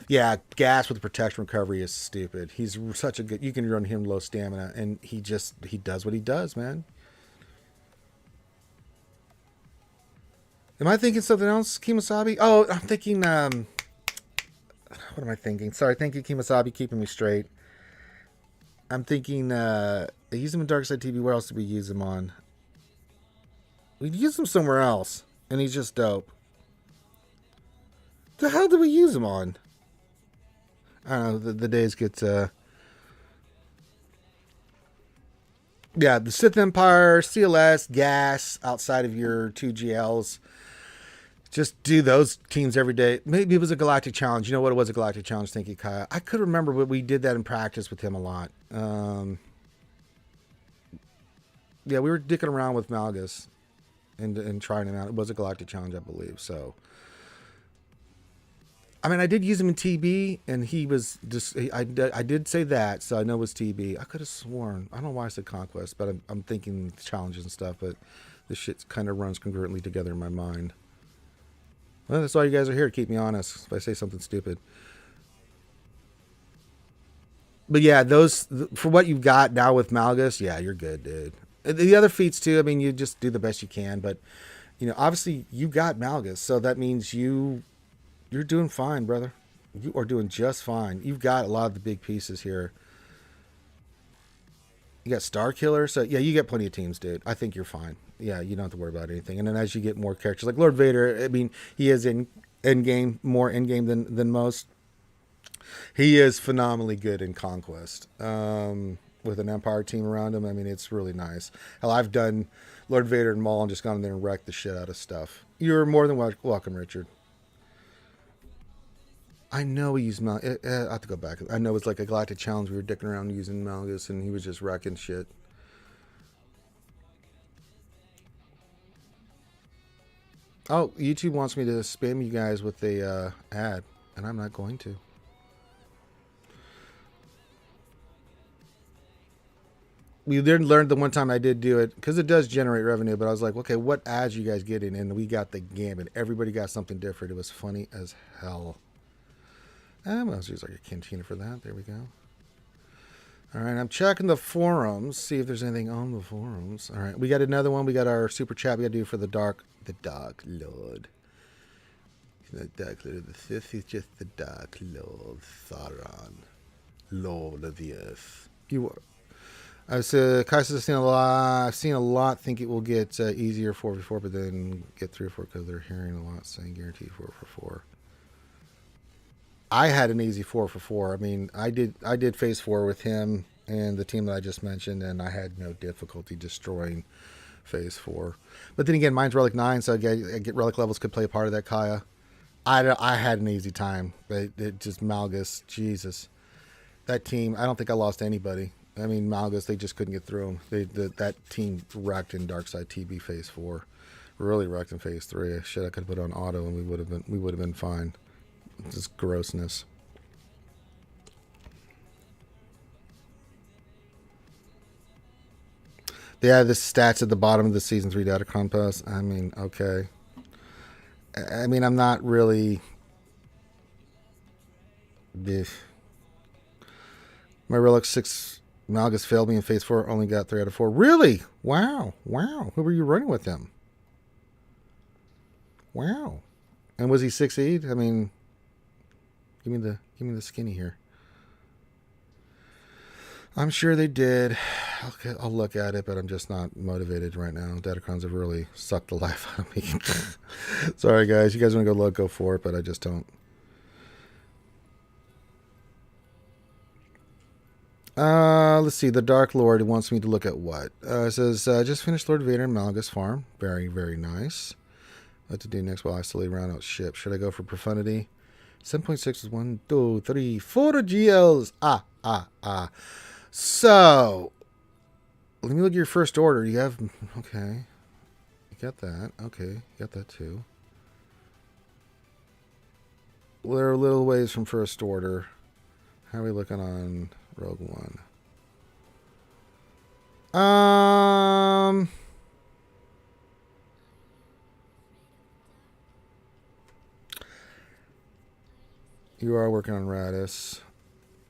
Yeah, gas with protection recovery is stupid. He's such a good... You can run him low stamina, and he does what he does, man. Am I thinking something else, Kimasabi? Oh, I'm thinking... what am I thinking? Sorry, thank you, Kimasabi, keeping me straight. I'm thinking... I use him in Darkside TV. Where else did we use him on? We used him somewhere else, and he's just dope. The hell did we use him on? I don't know, the days get... Yeah, the Sith Empire, CLS, Gas, outside of your 2 GLs. Just do those teams every day. Maybe it was a Galactic Challenge. You know what? It was a Galactic Challenge. Thank you, Kaya. I could remember, but we did that in practice with him a lot. Yeah, we were dicking around with Malgus and trying him out. It was a Galactic Challenge, I believe, so... I mean, I did use him in TB, and he was just... I did say that, so I know it was TB. I could have sworn. I don't know why I said Conquest, but I'm thinking challenges and stuff, but this shit kind of runs congruently together in my mind. Well, that's why you guys are here, to keep me honest, if I say something stupid. But yeah, for what you've got now with Malgus, yeah, you're good, dude. The other feats, too, I mean, you just do the best you can, but, obviously, you got Malgus, so that means you're doing fine, brother. You are doing just fine. You've got a lot of the big pieces here. You got Starkiller. So, yeah, you get plenty of teams, dude. I think you're fine. Yeah, you don't have to worry about anything. And then as you get more characters, like Lord Vader, I mean, he is in endgame, more endgame than most. He is phenomenally good in Conquest. With an Empire team around him, I mean, it's really nice. Hell, I've done Lord Vader and Maul and just gone in there and wrecked the shit out of stuff. You're more than welcome, Richard. I know we used Malgus. I have to go back. I know it's like a Galactic Challenge. We were dicking around using Malgus, and he was just wrecking shit. Oh, YouTube wants me to spam you guys with a ad, and I'm not going to. We did learn the one time I did do it, because it does generate revenue, but I was like, okay, what ads you guys getting? And we got the gamut. Everybody got something different. It was funny as hell. I'll use like a cantina for that. There we go. All right, I'm checking the forums, see if there's anything on the forums. All right, we got another one. We got our super chat we got to do for the Dark Lord. The Dark Lord of the Sith is just the Dark Lord, Sauron, Lord of the Earth. You are. I've seen a lot. I've seen a lot think it will get easier 4v4, but then get 3 or 4 because they're hearing a lot saying guaranteed 4v4. I had an easy 4v4. I mean, I did phase 4 with him and the team that I just mentioned, and I had no difficulty destroying phase 4. But then again, mine's Relic 9, so I get Relic levels could play a part of that, Kaya. I had an easy time. It just Malgus, Jesus. That team, I don't think I lost anybody. I mean, Malgus, they just couldn't get through them. That team wrecked in Darkside TB Phase 4. Really wrecked in Phase 3. Shit, I could have put on auto and we would have been fine. Just grossness. Yeah, the stats at the bottom of the Season 3 data compass. I mean, okay. I mean, I'm not really... My Relic 6 Malgus failed me in Phase 4. Only got 3 out of 4. Really? Wow. Wow. Who were you running with him? Wow. And was he 6'd? I mean, give me the skinny here. I'm sure they did. Okay, I'll look at it, but I'm just not motivated right now. Datacrons have really sucked the life out of me. Sorry, guys. You guys want to go look, go for it, but I just don't. Let's see. The Dark Lord wants me to look at what? It says, just finished Lord Vader and Malgus Farm. Very, very nice. What to do next while I slowly round out ship? Should I go for Profundity? 7.6 is 1, 2, 3, 4 GLs. So, let me look at your first order. You have, okay. You got that. Okay, you got that too. We're a little ways from first order. How are we looking on Rogue One? You are working on Radis.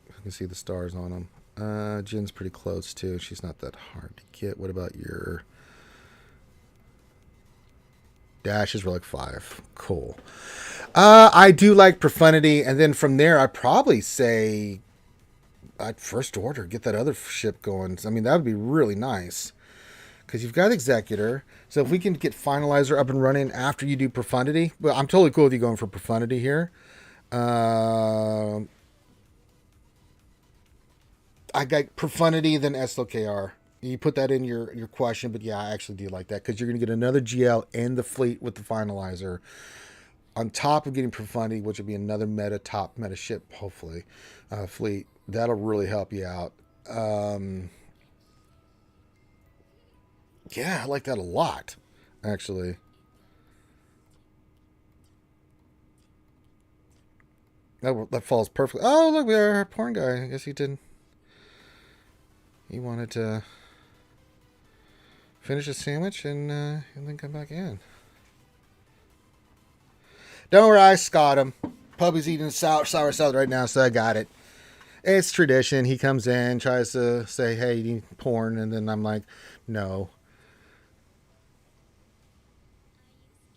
I can see the stars on them. Jin's pretty close too. She's not that hard to get. What about your Dash? Is Relic 5. Cool. I do like Profundity, and then from there I'd probably say I'd first order, get that other ship going. I mean, that would be really nice. Because you've got Executor. So if we can get Finalizer up and running after you do Profundity, well, I'm totally cool with you going for Profundity here. I got Profundity, then SLKR. You put that in your question, but yeah, I actually do like that because you're going to get another GL and the fleet with the Finalizer on top of getting Profundity, which will be another top meta ship, hopefully, fleet. That'll really help you out. Yeah, I like that a lot, actually. That falls perfectly. Oh, look, we are our porn guy. I guess he didn't. He wanted to finish a sandwich and then come back in. Don't worry, I got him. Puppy's eating sour salad right now, so I got it. It's tradition. He comes in, tries to say, hey, you need porn, and then I'm like, no.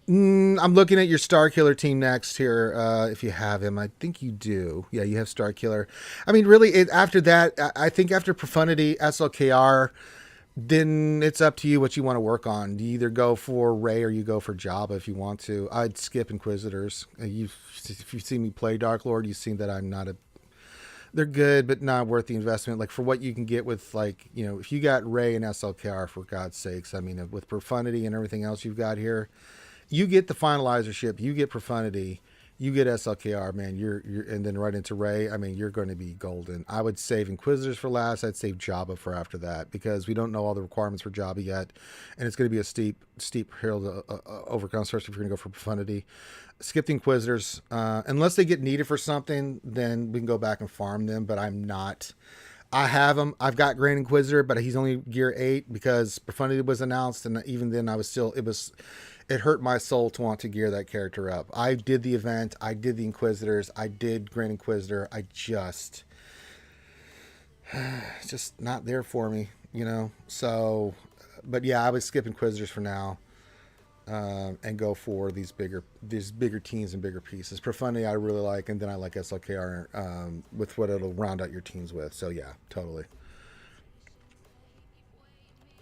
I'm looking at your Starkiller team next here, if you have him. I think you do. Yeah, you have Starkiller. I mean, really, after that, I think after Profundity, SLKR, then it's up to you what you want to work on. You either go for Rey or you go for Jabba if you want to. I'd skip Inquisitors. If you've seen me play Dark Lord, you've seen that I'm not a... They're good, but not worth the investment. Like, for what you can get with, like, you know, if you got Rey and SLKR, for God's sakes, I mean, with Profundity and everything else you've got here, you get the Finalizer ship, you get Profundity, you get SLKR, man, you're and then right into Rey. I mean, you're going to be golden. I would save Inquisitors for last. I'd save Jabba for after that because we don't know all the requirements for Jabba yet, and it's going to be a steep hill to overcome, especially if you're going to go for Profundity. Skip the Inquisitors. Unless they get needed for something, then we can go back and farm them, but I'm not... I have him. I've got Grand Inquisitor, but he's only gear 8 because Profundity was announced, and even then I was still... It hurt my soul to want to gear that character up. I did the event. I did the Inquisitors. I did Grand Inquisitor. I just... It's just not there for me, you know? So... But yeah, I would skip Inquisitors for now. And go for these bigger teams and bigger pieces. Profundity I really like, and then I like SLKR with what it'll round out your teams with. So yeah, totally.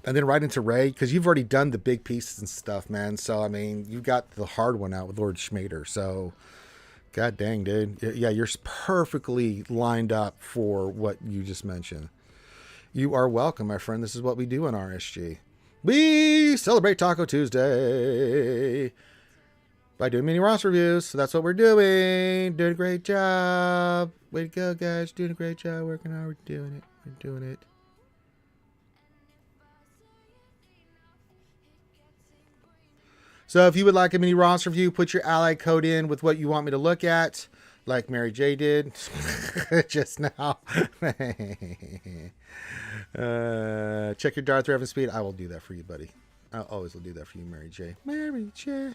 And then right into Rey, because you've already done the big pieces and stuff, man. So I mean, you got the hard one out with Lord Schmader. So, god dang, dude, yeah, you're perfectly lined up for what you just mentioned. You are welcome, my friend. This is what we do in RSG. We celebrate Taco Tuesday. by doing mini roster reviews. So that's what we're doing. Doing a great job. Way to go, guys. Doing a great job. Working hard. We're doing it. We're doing it. So if you would like a mini roster review, put your ally code in with what you want me to look at, like Mary J did just now. Check your Darth Revan speed. I will do that for you, buddy. I always will do that for you, Mary J. Mary J.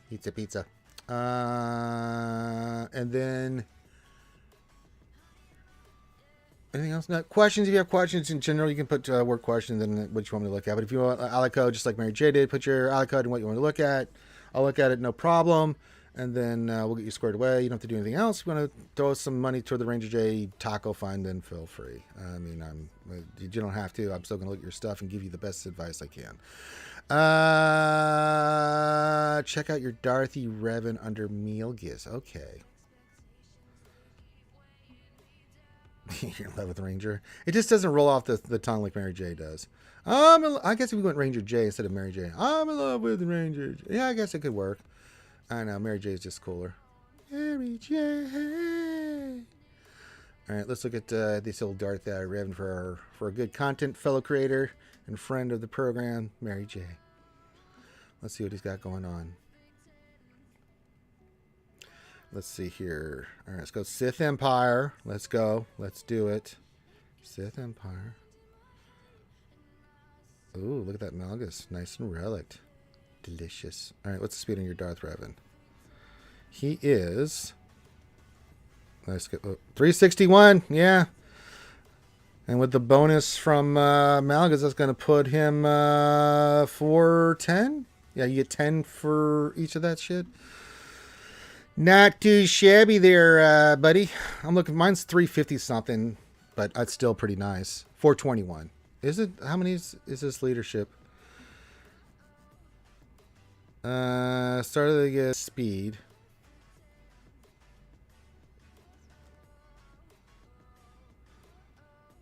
Pizza, pizza. And then anything else? No questions. If you have questions in general, you can put word questions and what you want me to look at. But if you want ally code, just like Mary J did, put your ally code and what you want to look at. I'll look at it, no problem. And then we'll get you squared away. You don't have to do anything else. If you want to throw some money toward the Ranger J taco fund, then feel free. I mean, you don't have to. I'm still going to look at your stuff and give you the best advice I can. Check out your Darthy Revan under Mealgis. Okay. You're in love with Ranger. It just doesn't roll off the tongue like Mary J does. I guess if we went Ranger J instead of Mary J. I'm in love with Ranger J. Yeah, I guess it could work. I know, Mary J is just cooler. Mary J. All right, let's look at this old Darth Revan for a good content fellow creator and friend of the program, Mary J. Let's see what he's got going on. Let's see here. All right, let's go Sith Empire. Let's go. Let's do it. Sith Empire. Ooh, look at that Malgus. Nice and relict. Delicious. All right, what's the speed on your Darth Revan? He is... Let's go. 361. Yeah. And with the bonus from Malgus, that's going to put him 410. Yeah, you get 10 for each of that shit. Not too shabby there, buddy. I'm looking. Mine's 350 something, but that's still pretty nice. 421. Is it? How many is this leadership? Started to get speed.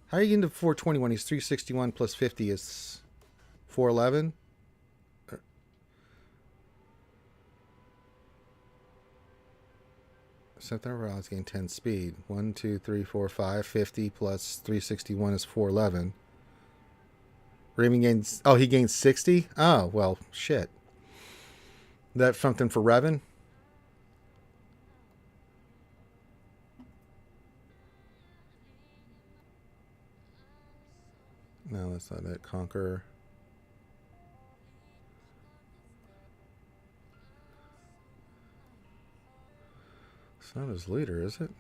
How are you getting to 421? He's 361 plus 50 is 411. September, let's gain 10 speed. 1, 2, 3, 4, 5. 50 plus 361 is 411. Raven gains... Oh, he gains 60? Oh, well, shit. That's something for Revan? No, that's not it. Conqueror. It's not his leader, is it?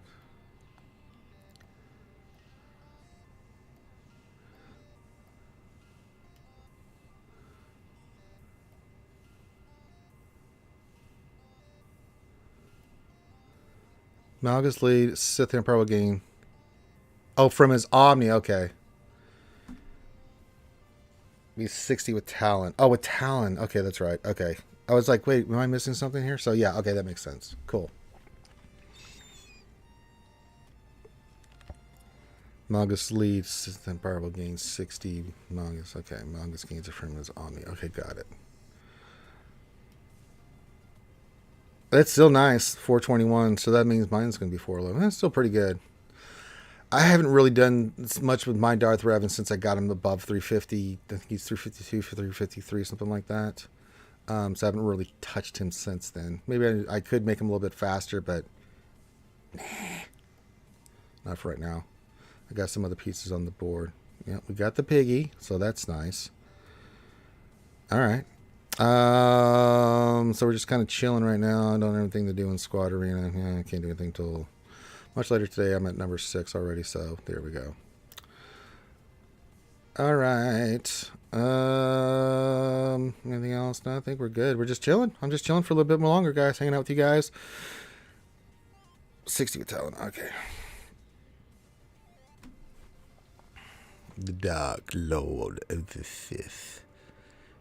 Malgus lead, Sith Emperor will gain. Oh, from his Omni, okay. He's 60 with Talon. Oh, with Talon. Okay, that's right. Okay. I was like, wait, am I missing something here? So yeah, okay, that makes sense. Cool. Malgus leads, Sith Empire will gain 60. Malgus, okay. Malgus gains it from his Omni. Okay, got it. That's still nice, 421. So that means mine's going to be 411. That's still pretty good. I haven't really done much with my Darth Revan since I got him above 350. I think he's 352 for 353, something like that. So I haven't really touched him since then. Maybe I could make him a little bit faster, but nah, not for right now. I got some other pieces on the board. Yeah, we got the piggy, so that's nice. All right. So we're just kind of chilling right now. I don't have anything to do in Squad Arena. Yeah, I can't do anything till much later today. I'm at number 6 already, so there we go. All right. Anything else? No, I think we're good. We're just chilling. I'm just chilling for a little bit more longer, guys. Hanging out with you guys. 60 with Talon. Okay. The Dark Lord of the Sith.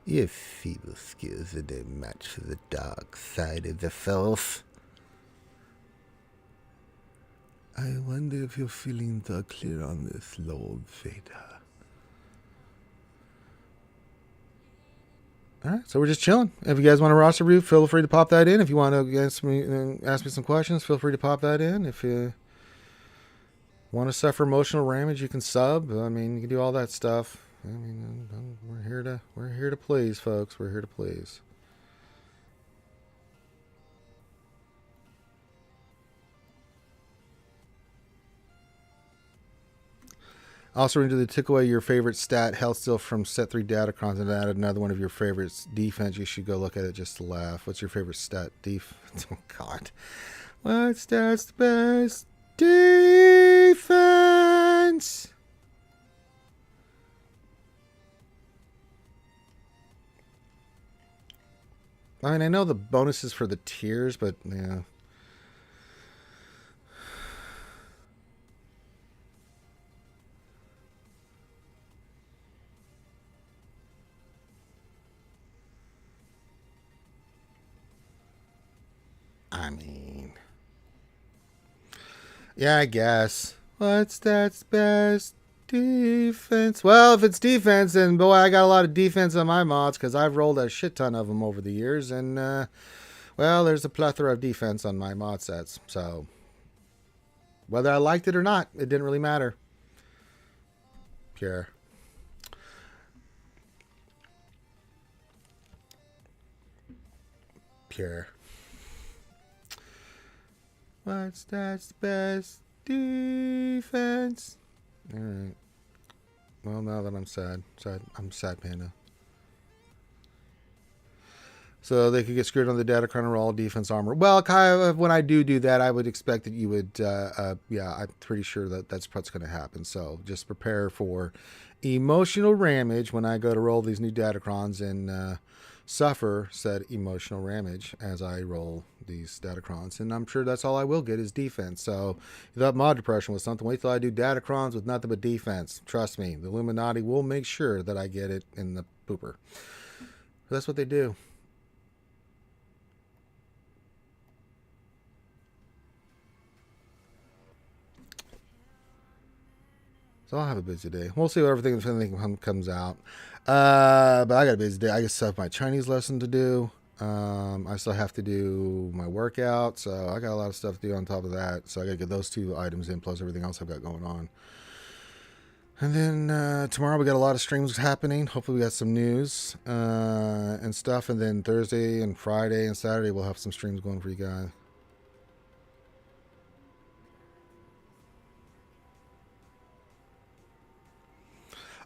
Your feeble skills are no match for the dark side of the Force. I wonder if your feelings are clear on this, Lord Vader. All right, so we're just chilling. If you guys want a roster review, feel free to pop that in. If you want to ask me some questions, feel free to pop that in. If you want to suffer emotional damage, you can sub. I mean, you can do all that stuff. I mean, we're here to please, folks. We're here to please. Also, we're going to take away your favorite stat, health steal from set 3 Datacrons, and add another one of your favorites, defense. You should go look at it just to laugh. What's your favorite stat? Defense. Oh, God. What stat's the best? Defense! I mean, I know the bonuses for the tiers, but, yeah. I mean, yeah, I guess. What's that best defense? Well, if it's defense, then boy, I got a lot of defense on my mods because I've rolled a shit ton of them over the years, and well, there's a plethora of defense on my mod sets. So whether I liked it or not, it didn't really matter. Pure. What's that best defense? All right. Well, now that I'm sad, I'm sad, Panda. So they could get screwed on the Datacron or all defense armor. Well, kind of, when I do that, I would expect that you would, yeah, I'm pretty sure that that's what's going to happen. So just prepare for emotional damage when I go to roll these new Datacrons and suffer said emotional damage as I roll these Datacrons. And I'm sure that's all I will get is defense. So if that mod depression was something, wait till I do Datacrons with nothing but defense. Trust me, the Illuminati will make sure that I get it in the pooper. That's what they do. So I'll have a busy day. We'll see what everything comes out. But I got a busy day. I still have my Chinese lesson to do. I still have to do my workout. So I got a lot of stuff to do on top of that. So I got to get those 2 items in plus everything else I've got going on. And then tomorrow we got a lot of streams happening. Hopefully we got some news and stuff. And then Thursday and Friday and Saturday we'll have some streams going for you guys.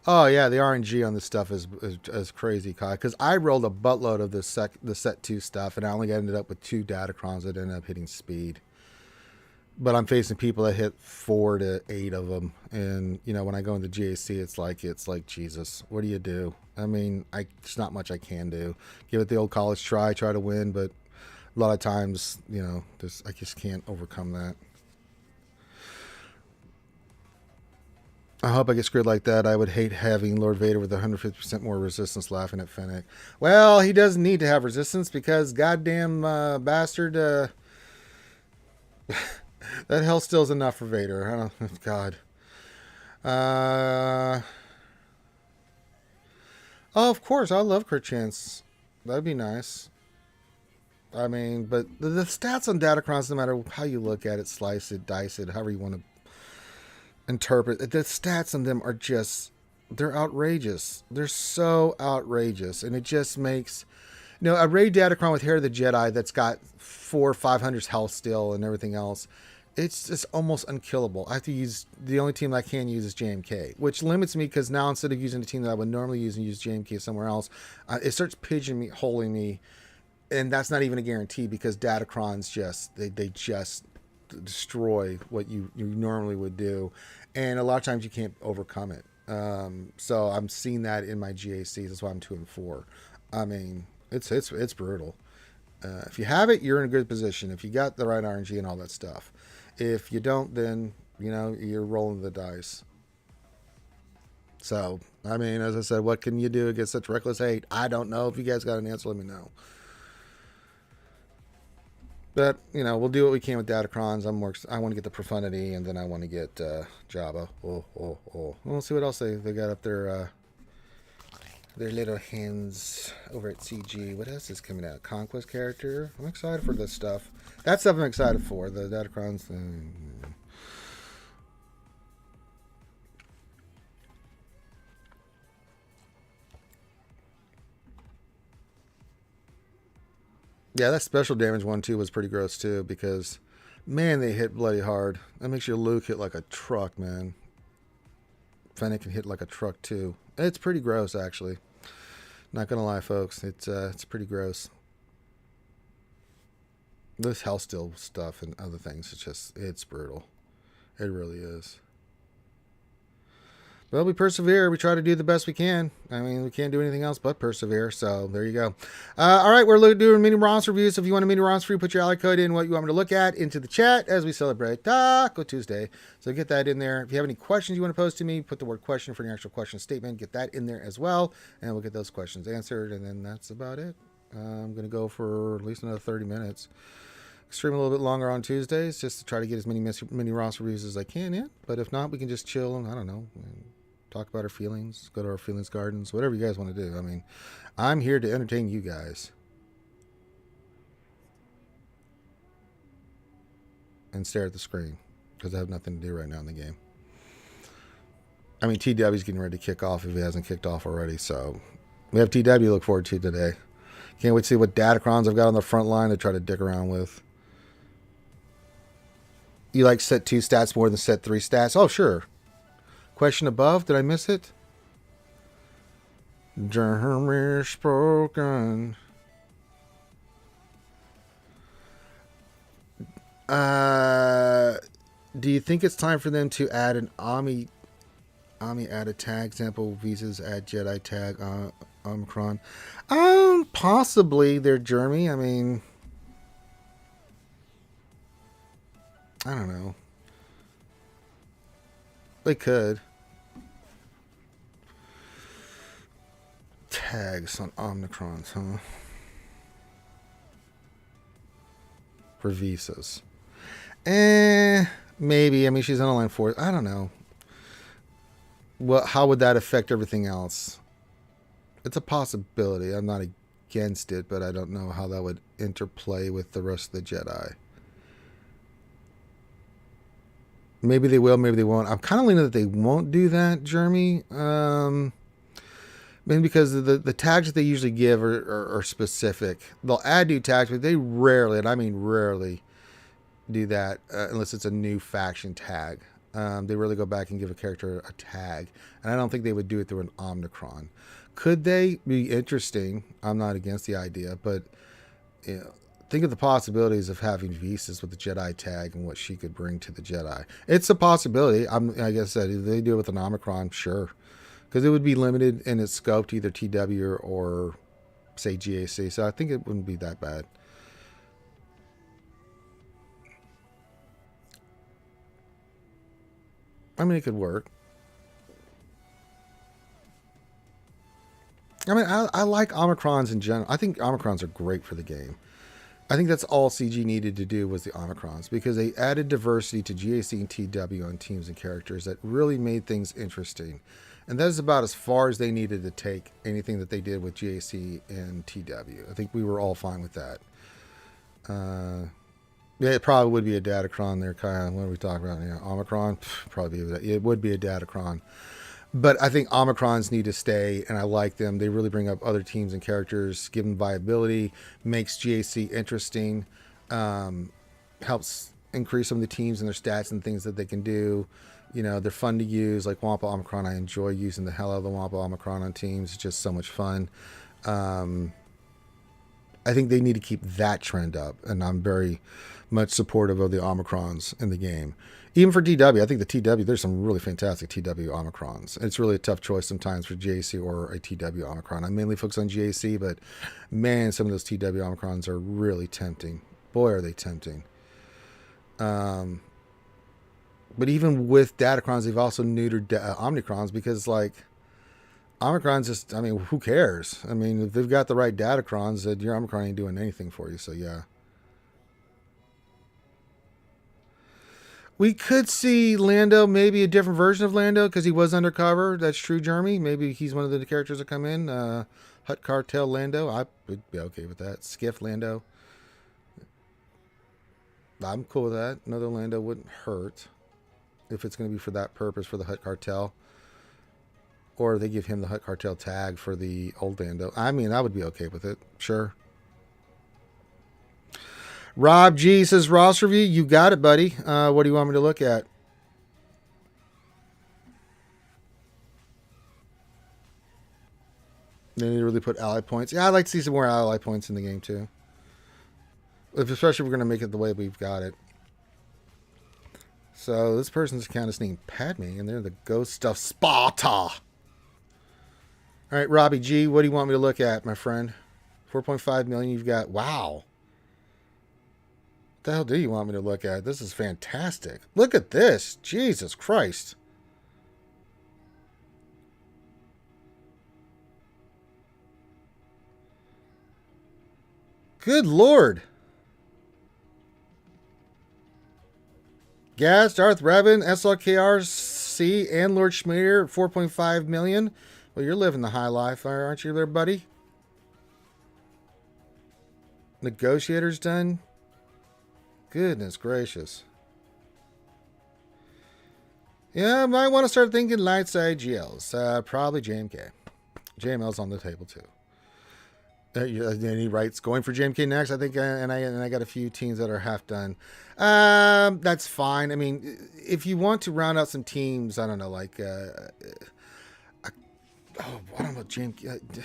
Oh yeah, the RNG on this stuff is crazy, Kai. Because I rolled a buttload of the set 2 stuff, and I only ended up with 2 Datacrons that ended up hitting speed. But I'm facing people that hit 4 to 8 of them, and you know when I go into GAC, it's like Jesus, what do you do? I mean, there's not much I can do. Give it the old college try to win, but a lot of times, you know, I just can't overcome that. I hope I get screwed like that. I would hate having Lord Vader with 150% more resistance laughing at Fennec. Well, he doesn't need to have resistance because goddamn bastard. That hell still's enough for Vader. I don't, God. Oh, of course. I love Kurt Chance. That'd be nice. I mean, but the stats on Datacrons, no matter how you look at it, slice it, dice it, however you want to interpret the stats on them are just, they're outrageous. They're so outrageous, and it just makes, you know, a Ray Datacron with Hair of the Jedi that's got 400 or 500 health still and everything else. It's just almost unkillable. I have to use, the only team I can use is JMK, which limits me because now instead of using a team that I would normally use and use JMK somewhere else, it starts pigeonholing me, and that's not even a guarantee because Datacrons just they just destroy what you normally would do, and a lot of times you can't overcome it. So I'm seeing that in my GACs. That's why I'm 2 and 4. I mean, it's brutal. If you have it, you're in a good position. If you got the right RNG and all that stuff. If you don't, then you know you're rolling the dice. So I mean, as I said, what can you do against such reckless hate? I don't know. If you guys got an answer, let me know. But, you know, we'll do what we can with Datacrons. I want to get the Profundity, and then I want to get Jabba. We'll see what else they got up there. Their little hands over at CG. What else is coming out? Conquest character. I'm excited for this stuff. That stuff I'm excited for. The Datacrons. Yeah, that special damage one too was pretty gross too because, man, they hit bloody hard. That makes your Luke hit like a truck, man. Fennec can hit like a truck too. It's pretty gross actually. Not gonna lie, folks. It's pretty gross. This Hellsteel stuff and other things, it's brutal. It really is. Well, we persevere. We try to do the best we can. I mean, we can't do anything else but persevere. So there you go. All right, we're doing mini ROMs reviews. So if you want a mini ROMs review, put your ally code in, what you want me to look at, into the chat as we celebrate Taco Tuesday. So get that in there. If you have any questions you want to pose to me, put the word question for an actual question statement. Get that in there as well, and we'll get those questions answered. And then that's about it. I'm going to go for at least another 30 minutes. Stream a little bit longer on Tuesdays just to try to get as many mini ROMs reviews as I can in. But if not, we can just chill and, I don't know, talk about our feelings, go to our feelings gardens, whatever you guys want to do. I mean, I'm here to entertain you guys. And stare at the screen, because I have nothing to do right now in the game. I mean, TW's getting ready to kick off if he hasn't kicked off already, so we have TW to look forward to today. Can't wait to see what Datacrons I've got on the front line to try to dick around with. You like set 2 stats more than set 3 stats? Oh, sure. Question above, did I miss it? Jeremy spoken. Do you think it's time for them to add an Ami add a tag example? Visas add Jedi tag Omicron. Possibly they're Jeremy. I mean, I don't know. They could. Tags on Omicrons, huh? For visas. Maybe. I mean, she's on a line 4. I don't know. Well, how would that affect everything else? It's a possibility. I'm not against it, but I don't know how that would interplay with the rest of the Jedi. Maybe they will, maybe they won't. I'm kind of leaning that they won't do that, Jeremy. Maybe because the tags that they usually give are specific. They'll add new tags, but they rarely, and I mean rarely, do that unless it's a new faction tag. They really go back and give a character a tag. And I don't think they would do it through an Omicron. Could they? Be interesting. I'm not against the idea, but you know, think of the possibilities of having Visas with the Jedi tag and what she could bring to the Jedi. It's a possibility. Like I said, if they do it with an Omicron, sure. Because it would be limited in its scope to either TW or, say, GAC. So I think it wouldn't be that bad. I mean, it could work. I mean, I like Omicrons in general. I think Omicrons are great for the game. I think that's all CG needed to do was the Omicrons, because they added diversity to GAC and TW on teams and characters that really made things interesting. And that is about as far as they needed to take anything that they did with GAC and TW. I think we were all fine with that. Yeah, it probably would be a Datacron there, Kyle. What are we talking about? Yeah, Omicron? Probably it would be a Datacron. But I think Omicrons need to stay, and I like them. They really bring up other teams and characters, give them viability, makes GAC interesting, helps increase some of the teams and their stats and things that they can do. You know, they're fun to use, like Wampa Omicron. I enjoy using the hell out of the Wampa Omicron on teams. It's just so much fun. I think they need to keep that trend up, and I'm very much supportive of the Omicrons in the game. Even for TW, I think the TW, there's some really fantastic TW Omicrons. It's really a tough choice sometimes for GAC or a TW Omicron. I mainly focus on GAC, but man, some of those TW Omicrons are really tempting. Boy, are they tempting. But even with Datacrons, they've also neutered Omicrons because, like, Omicrons just, I mean, who cares? I mean, if they've got the right Datacrons, then your Omicron ain't doing anything for you, so yeah. We could see Lando, maybe a different version of Lando, because he was undercover. That's true, Jeremy. Maybe he's one of the characters that come in. Hut Cartel Lando. I would be okay with that. Skiff Lando. I'm cool with that. Another Lando wouldn't hurt if it's going to be for that purpose, for the Hut Cartel. Or they give him the Hut Cartel tag for the old Lando. I mean, I would be okay with it. Sure. Rob G says, Ross review. You got it, buddy. What do you want me to look at? They need to really put ally points. Yeah, I'd like to see some more ally points in the game, too. Especially if we're going to make it the way we've got it. So, this person's account is named Padme, and they're the Ghost of Sparta. All right, Robbie G, what do you want me to look at, my friend? 4.5 million you've got. Wow. What the hell do you want me to look at? This is fantastic. Look at this. Jesus Christ. Good Lord. Gas, Darth Revan, SLKRC, and Lord Schmier, 4.5 million. Well, you're living the high life, aren't you there, buddy? Negotiators done. Goodness gracious. Yeah, I might want to start thinking light side GLs. Probably JMK. JML's on the table too. And he writes, going for JMK next. I think, and I got a few teams that are half done. That's fine. I mean, if you want to round out some teams, I don't know, like, I don't know, JMK.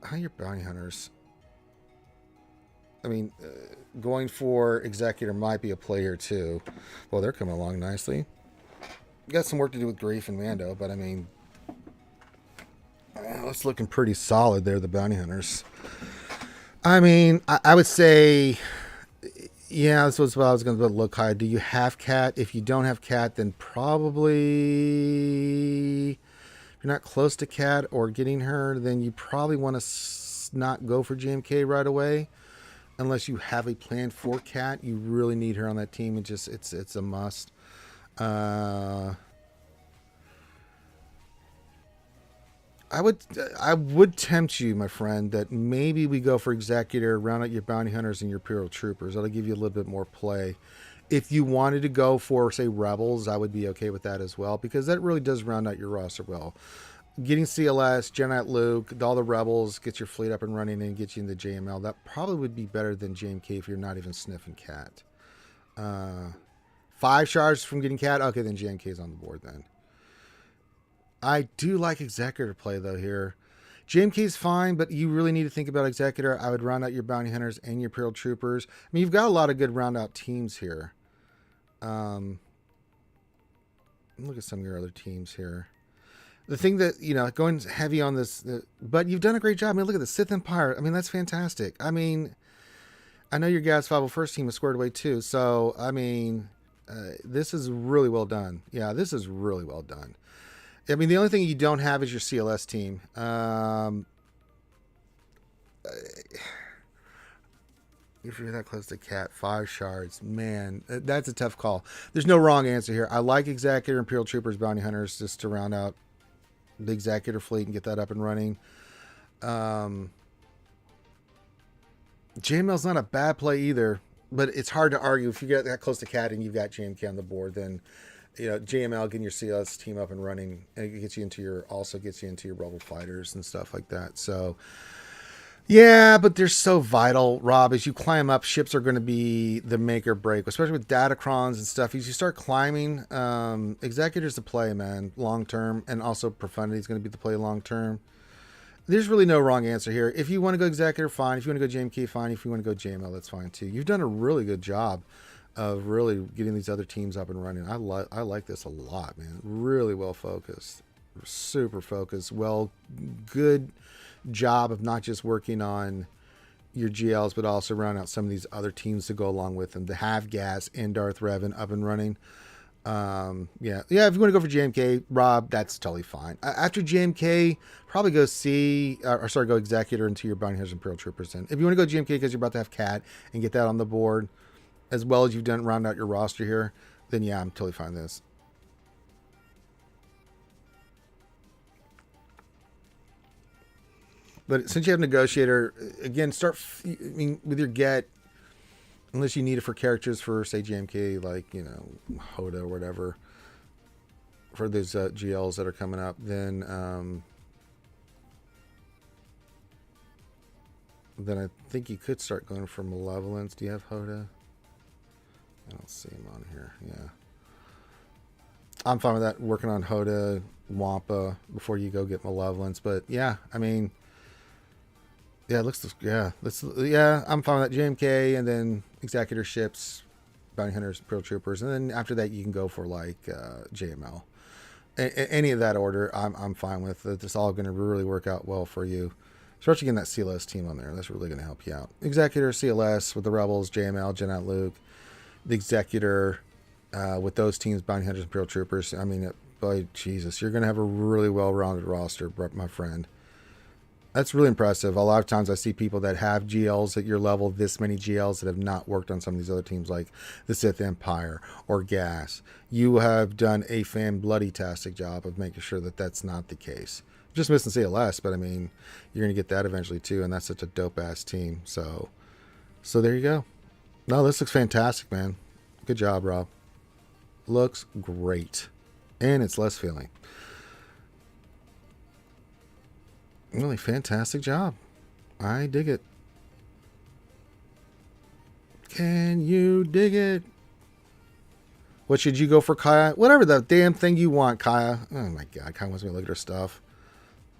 How are your bounty hunters? I mean, going for Executor might be a play here too. Well, they're coming along nicely. Got some work to do with Grief and Mando, but I mean, it's looking pretty solid there, the bounty hunters. I mean, I would say, yeah, this was what I was going to look high. Do you have Cat? If you don't have Cat, then probably, if you're not close to Cat or getting her, then you probably want to not go for GMK right away. Unless you have a plan for Cat, you really need her on that team. It's a must. I would tempt you, my friend, that maybe we go for Executor, round out your bounty hunters and your Imperial Troopers. That'll give you a little bit more play. If you wanted to go for, say, Rebels, I would be okay with that as well, because that really does round out your roster well. Getting CLS, Jedi Luke, all the Rebels, get your fleet up and running and get you into JML. That probably would be better than JMK if you're not even sniffing Cat. 5 shards from getting Cat. Okay, then JMK is on the board then. I do like Executor play, though, here. JMK is fine, but you really need to think about Executor. I would round out your Bounty Hunters and your Imperial Troopers. I mean, you've got a lot of good round out teams here. Look at some of your other teams here. The thing that, you know, going heavy on this, but you've done a great job. I mean, look at the Sith Empire. I mean, that's fantastic. I mean, I know your Gas 501st team is squared away too. So, I mean, this is really well done. Yeah, this is really well done. I mean, the only thing you don't have is your CLS team. If you're that close to Cat, 5 shards, man, that's a tough call. There's no wrong answer here. I like Executor, Imperial Troopers, Bounty Hunters, just to round out the Executor fleet and get that up and running. JML's not a bad play either, but it's hard to argue. If you get that close to Cat and you've got JMK on the board, then, you know, JML getting your CLS team up and running, and it gets you into your Rebel fighters and stuff like that. So, yeah, but they're so vital, Rob. As you climb up, ships are going to be the make or break, especially with Datacrons and stuff. As you start climbing, Executor's the play, man, long term, and also Profundity is going to be the play long term. There's really no wrong answer here. If you want to go Executor, fine. If you want to go JMK, fine. If you want to go JML, that's fine too. You've done a really good job of really getting these other teams up and running. I like this a lot, man. Really well focused, super focused. Good job of not just working on your GLs, but also round out some of these other teams to go along with them to have Gas and Darth Revan up and running. If you want to go for JMK, Rob, that's totally fine. After JMK, probably go go Executor into your Bounty Hunters and Imperial Troopers. And if you want to go JMK because you're about to have Cat and get that on the board, as well as you've done round out your roster here, then yeah, I'm totally fine with this. But since you have Negotiator, again, I mean, with your get, unless you need it for characters for, say, JMK, like, you know, Hoda or whatever, for those GLs that are coming up, then I think you could start going for Malevolence. Do you have Hoda? I don't see him on here. Yeah. I'm fine with that, working on Hoda, Wampa, before you go get Malevolence. But, yeah, I mean... Yeah, it looks, yeah, I'm fine with that. JMK, and then Executor ships, Bounty Hunters, Pearl Troopers, and then after that you can go for like JML. Any of that order, I'm fine with. It's all going to really work out well for you, especially getting that CLS team on there. That's really going to help you out. Executor, CLS with the Rebels, JML, Gen Out Luke, the Executor with those teams, Bounty Hunters, and Pearl Troopers. I mean, boy, Jesus, you're going to have a really well-rounded roster, my friend. That's really impressive. A lot of times I see people that have GLs at your level, this many GLs, that have not worked on some of these other teams like the Sith Empire or GAS. You have done a bloody-tastic job of making sure that that's not the case. Just missing CLS, but I mean, you're going to get that eventually too, and that's such a dope-ass team. So there you go. No, this looks fantastic, man. Good job, Rob. Looks great. And it's less feeling. Really fantastic job. I dig it. Can you dig it? What should you go for, Kaya? Whatever the damn thing you want, Kaya. Oh my God, Kaya wants me to look at her stuff.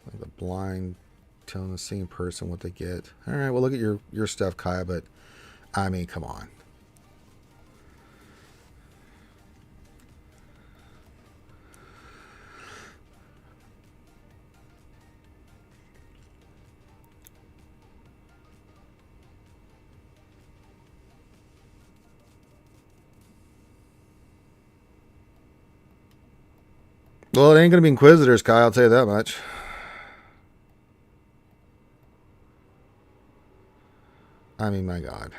Like the blind telling the same person what they get. All right, well, look at your stuff, Kaya, but I mean, come on. Well, it ain't going to be Inquisitors, Kyle, I'll tell you that much. I mean, my God.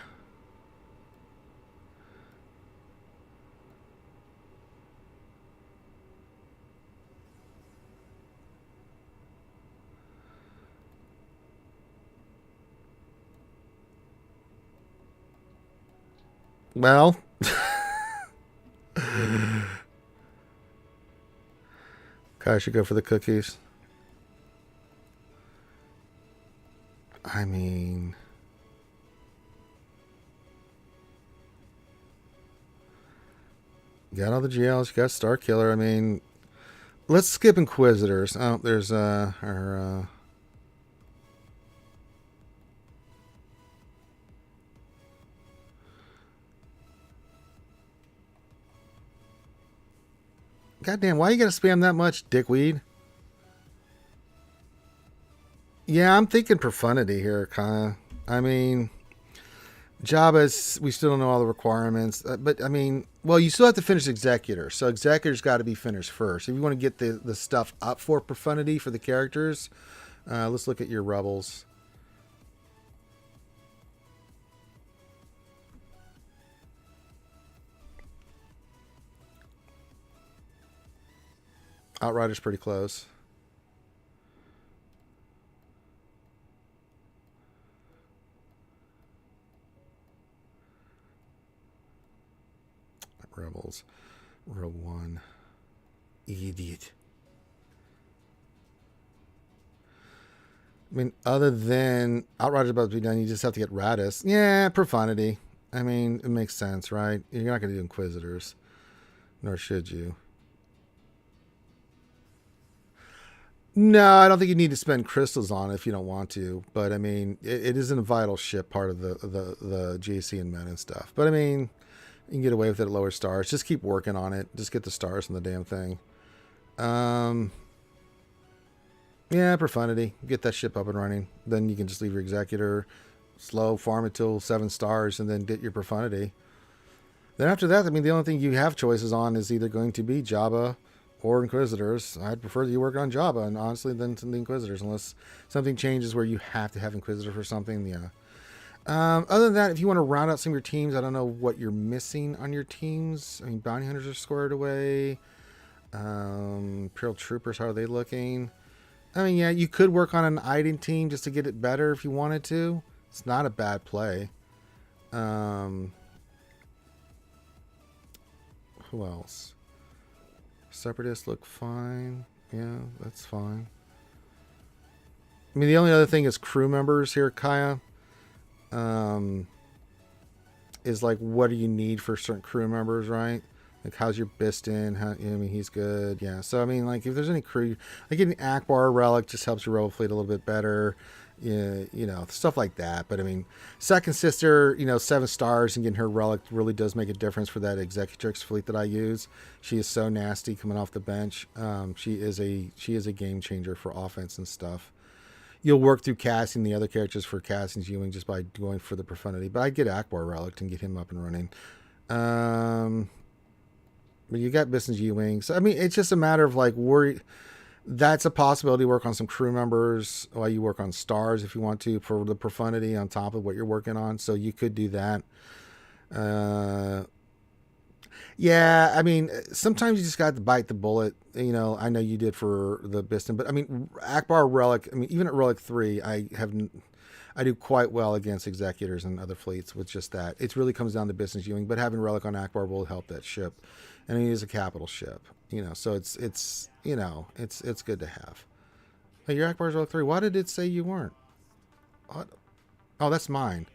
Well... I should go for the cookies. I mean... You got all the GLs, you got Starkiller. I mean... Let's skip Inquisitors. Oh, there's our... Goddamn, why you gotta spam that much, dickweed? Yeah, I'm thinking Profundity here, kinda. I mean, Jabba's, we still don't know all the requirements, but I mean, well, you still have to finish Executor, so Executor's got to be finished first. If you want to get the stuff up for Profundity for the characters, let's look at your Rebels. Outrider's pretty close. Rebels. Row 1. Idiot. I mean, other than Outrider's about to be done, you just have to get Radis. Yeah, Profundity. I mean, it makes sense, right? You're not going to do Inquisitors. Nor should you. No, I don't think you need to spend crystals on it if you don't want to. But I mean, it isn't a vital ship part of the GC and men and stuff. But I mean, you can get away with it at lower stars. Just keep working on it. Just get the stars on the damn thing. Yeah, Profundity. Get that ship up and running. Then you can just leave your Executor, slow farm it till 7 stars, and then get your Profundity. Then after that, I mean, the only thing you have choices on is either going to be Jabba or Inquisitors. I'd prefer that you work on Jabba, and honestly, than the Inquisitors, unless something changes where you have to have Inquisitor for something. Yeah, Other than that, if you want to round out some of your teams, I don't know what you're missing on your teams. I mean, bounty hunters are squared away. Imperial troopers, how are they looking? I mean, yeah, you could work on an Iding team just to get it better if you wanted to. It's not a bad play. Who else? Separatists look fine. Yeah, that's fine. I mean, the only other thing is crew members here, Kaya. Is like, what do you need for certain crew members, right? Like, how's your Biston? I mean, he's good. Yeah. So, I mean, like, if there's any crew, like getting Akbar Relic just helps your rebel fleet a little bit better. Yeah, you know, stuff like that. But I mean, second sister, 7 stars and getting her relic really does make a difference for that executrix fleet that I use. She is so nasty coming off the bench. She is a game changer for offense and stuff. You'll work through casting the other characters for casting Ewing just by going for the Profundity. But I'd get Akbar Relic and get him up and running. But you got Biston's Ewing. So, I mean, it's just a matter of like, that's a possibility to work on some crew members while you work on stars if you want to for the Profundity on top of what you're working on. So you could do that. Yeah, I mean, sometimes you just got to bite the bullet. I know you did for the Biston, but I mean, Akbar Relic, I mean, even at Relic 3, I do quite well against executors and other fleets with just that. It really comes down to Biston's Ewing, but having Relic on Akbar will help that ship. And it is a capital ship, so it's good to have. Hey, your Akbar's Relic 3. Why did it say you weren't? What? Oh, that's mine.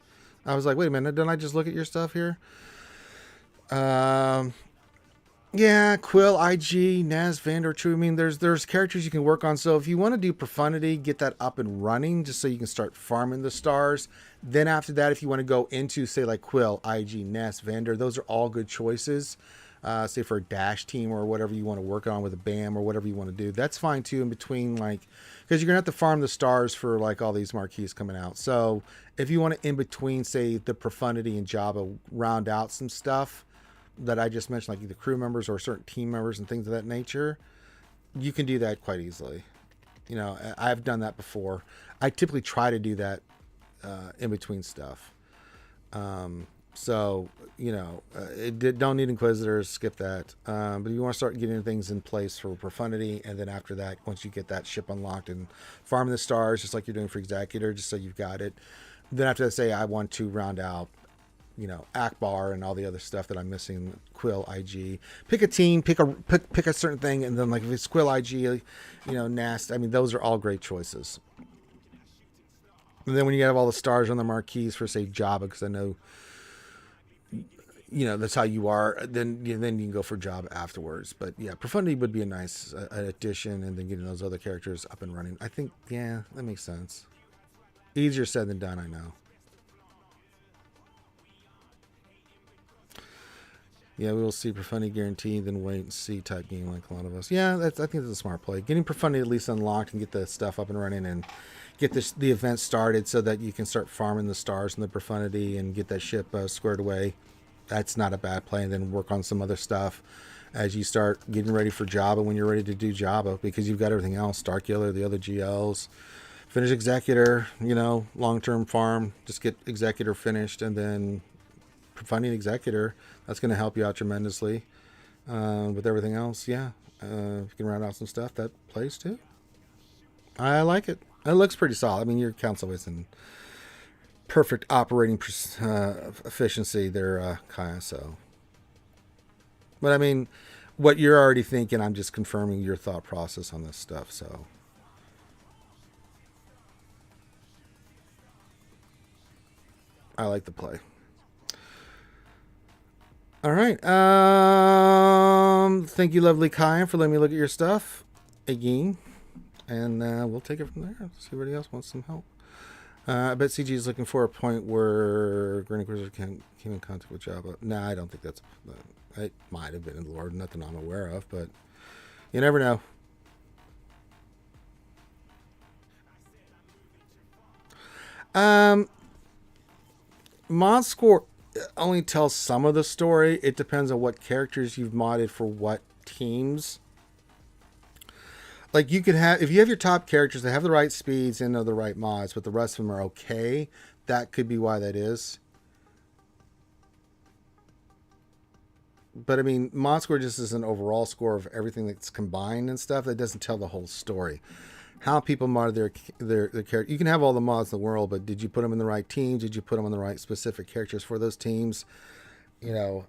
I was like, wait a minute, didn't I just look at your stuff here? Yeah, Quill, IG, Naz, Vander, True. I mean, there's characters you can work on. So if you want to do Profundity, get that up and running just so you can start farming the stars. Then after that, if you want to go into, say, like Quill, IG, Naz, Vander, those are all good choices. Say for a dash team or whatever you want to work on with a BAM or whatever you want to do. That's fine too in between, like, because you're going to have to farm the stars for like all these marquees coming out. So if you want to in between, say, the Profundity and Java, round out some stuff that I just mentioned, like either crew members or certain team members and things of that nature, you can do that quite easily. I've done that before. I typically try to do that in between stuff. So, don't need Inquisitors, skip that. But you want to start getting things in place for Profundity, and then after that, once you get that ship unlocked and farming the stars, just like you're doing for Executor, just so you've got it. Then after that, say I want to round out, Akbar and all the other stuff that I'm missing, Quill, IG. Pick a team, pick a certain thing, and then like if it's Quill, IG, Nast, I mean, those are all great choices. And then when you have all the stars on the marquees for, say, Jabba, because I know, that's how you are, then you can go for Jabba afterwards. But yeah, Profundity would be a nice addition, and then getting those other characters up and running. I think, yeah, that makes sense. Easier said than done, I know. Yeah, we will see Profundity guarantee, then wait and see type game like a lot of us. Yeah, I think that's a smart play. Getting Profundity at least unlocked and get the stuff up and running and get the event started so that you can start farming the stars and the Profundity and get that ship squared away. That's not a bad play. And then work on some other stuff as you start getting ready for Jabba when you're ready to do Jabba, because you've got everything else, Starkiller, the other GLs. Finish Executor, long-term farm. Just get Executor finished and then Profundity Executor. That's going to help you out tremendously. With everything else, yeah. If you can round out some stuff, that plays too. I like it. It looks pretty solid. I mean, your account's always in perfect operating efficiency there, Kaya, so. But I mean, what you're already thinking, I'm just confirming your thought process on this stuff, so. I like the play. All right. Thank you, lovely Kaya, for letting me look at your stuff again. And we'll take it from there. See if anybody else wants some help. I bet CG is looking for a point where Grand Inquisitor came in contact with Jabba. Nah, I don't think that's... it might have been in the Lord. Nothing I'm aware of, but you never know. Mod Score only tells some of the story. It depends on what characters you've modded for what teams. Like, you could have, if you have your top characters that have the right speeds and know the right mods, but the rest of them are okay, that could be why that is. But I mean, mod score just is an overall score of everything that's combined and stuff. That doesn't tell the whole story. How people mod their character. You can have all the mods in the world, but did you put them in the right teams? Did you put them on the right specific characters for those teams? You know,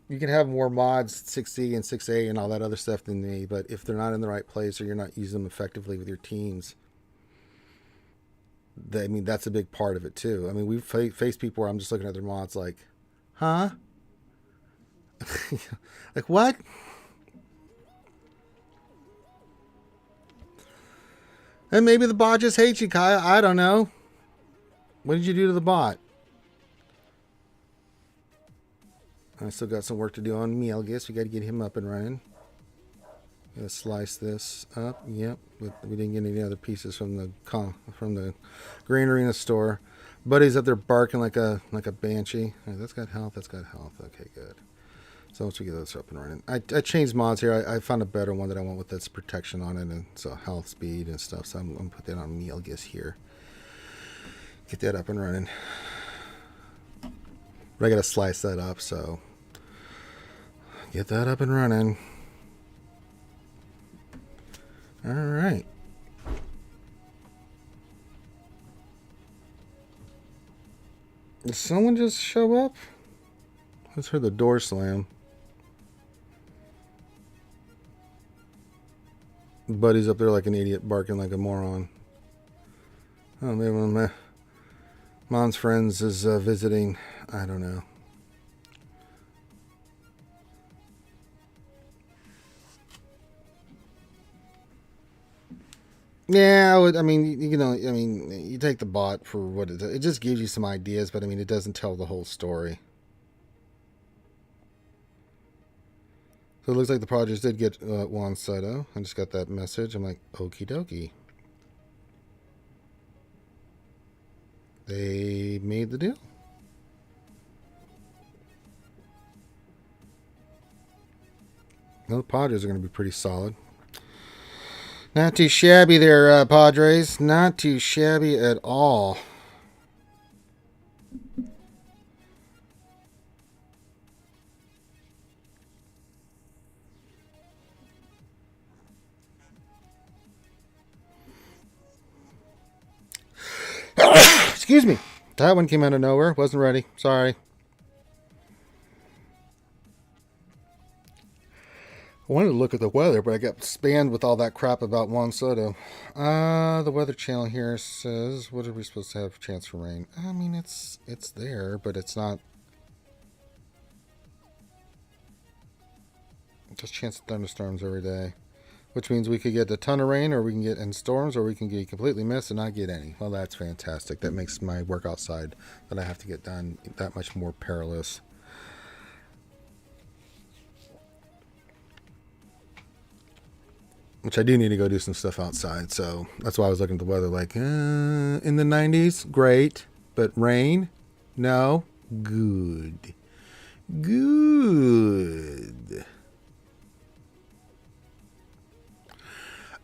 you can have more mods, 6C and 6A and all that other stuff than me, but if they're not in the right place or you're not using them effectively with your teams, I mean, that's a big part of it too. I mean, we've faced people where I'm just looking at their mods like, huh? Like, what? And maybe the bot just hates you, Kaya. I don't know. What did you do to the bot? I still got some work to do on me, I guess. We got to get him up and running. Gonna slice this up. Yep. We didn't get any other pieces from the granary in the store. Buddy's up there barking like a banshee. Right, that's got health. That's got health. Okay, good. So once we get those up and running, I changed mods here. I found a better one that I want with that's protection on it, and so health, speed, and stuff. So I'm gonna put that on me, I guess, here. Get that up and running. But I gotta slice that up, so get that up and running. All right. Did someone just show up? I just heard the door slam. Buddy's up there like an idiot, barking like a moron. Oh, maybe one of my mom's friends is visiting. I don't know. Yeah, I mean, you know, I mean, you take the bot for what it just gives you some ideas, but I mean, it doesn't tell the whole story. So it looks like the projects did get Juan Soto. I just got that message. I'm like, okie dokie. They made the deal. Well, the Padres are going to be pretty solid. Not too shabby there, Padres. Not too shabby at all. Excuse me. That one came out of nowhere. Wasn't ready. Sorry. I wanted to look at the weather, but I got spammed with all that crap about Juan Soto. The Weather Channel here says, what are we supposed to have chance for rain? I mean, it's there, but it's not. Just chance of thunderstorms every day. Which means we could get a ton of rain, or we can get in storms, or we can get completely missed and not get any. Well, that's fantastic. That makes my work outside that I have to get done that much more perilous. Which I do need to go do some stuff outside, so that's why I was looking at the weather like, in the 90s, great, but rain? No? Good. Good.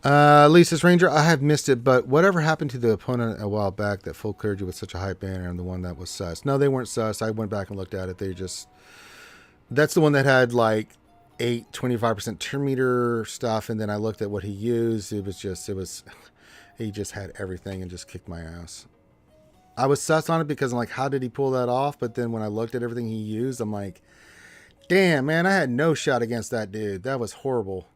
Lisa's Ranger, I have missed it, but whatever happened to the opponent a while back that full cleared you with such a high banner and the one that was sus? No, they weren't sus. I went back and looked at it. They just, that's the one that had like 25% turn meter stuff, and then I looked at what he used. He just had everything and just kicked my ass. I was sus on it because I'm like, how did he pull that off? But then when I looked at everything he used, I'm like, damn, man, I had no shot against that dude. That was horrible.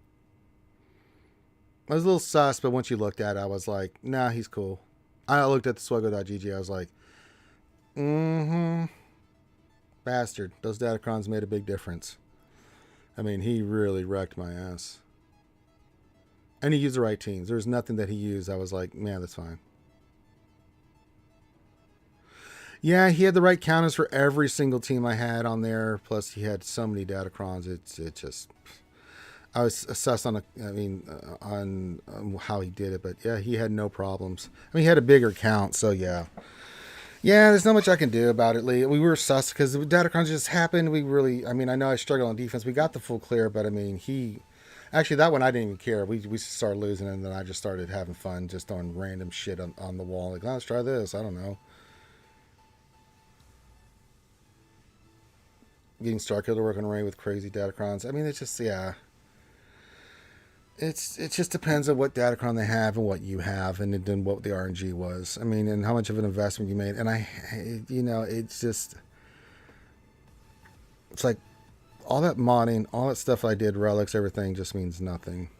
I was a little sus, but once you looked at it, I was like, nah, he's cool. I looked at the SWGOH.gg. I was like, bastard. Those datacrons made a big difference. I mean, he really wrecked my ass. And he used the right teams. There was nothing that he used. I was like, man, that's fine. Yeah, he had the right counters for every single team I had on there. Plus, he had so many datacrons. It just... I was assessed on on how he did it, but yeah, he had no problems. I mean, he had a bigger count, so yeah. Yeah, there's not much I can do about it, Lee. We were sus because the datacrons just happened. We really, I mean, I know I struggled on defense. We got the full clear, but I mean, actually, that one I didn't even care. We started losing, and then I just started having fun just throwing random shit on the wall. Like, let's try this. I don't know. getting Starkiller to work on array with crazy datacrons. I mean, it's just, yeah. It just depends on what datacron they have and what you have, and then what the RNG was. I mean, and how much of an investment you made. And it's like all that modding, all that stuff I did, relics, everything just means nothing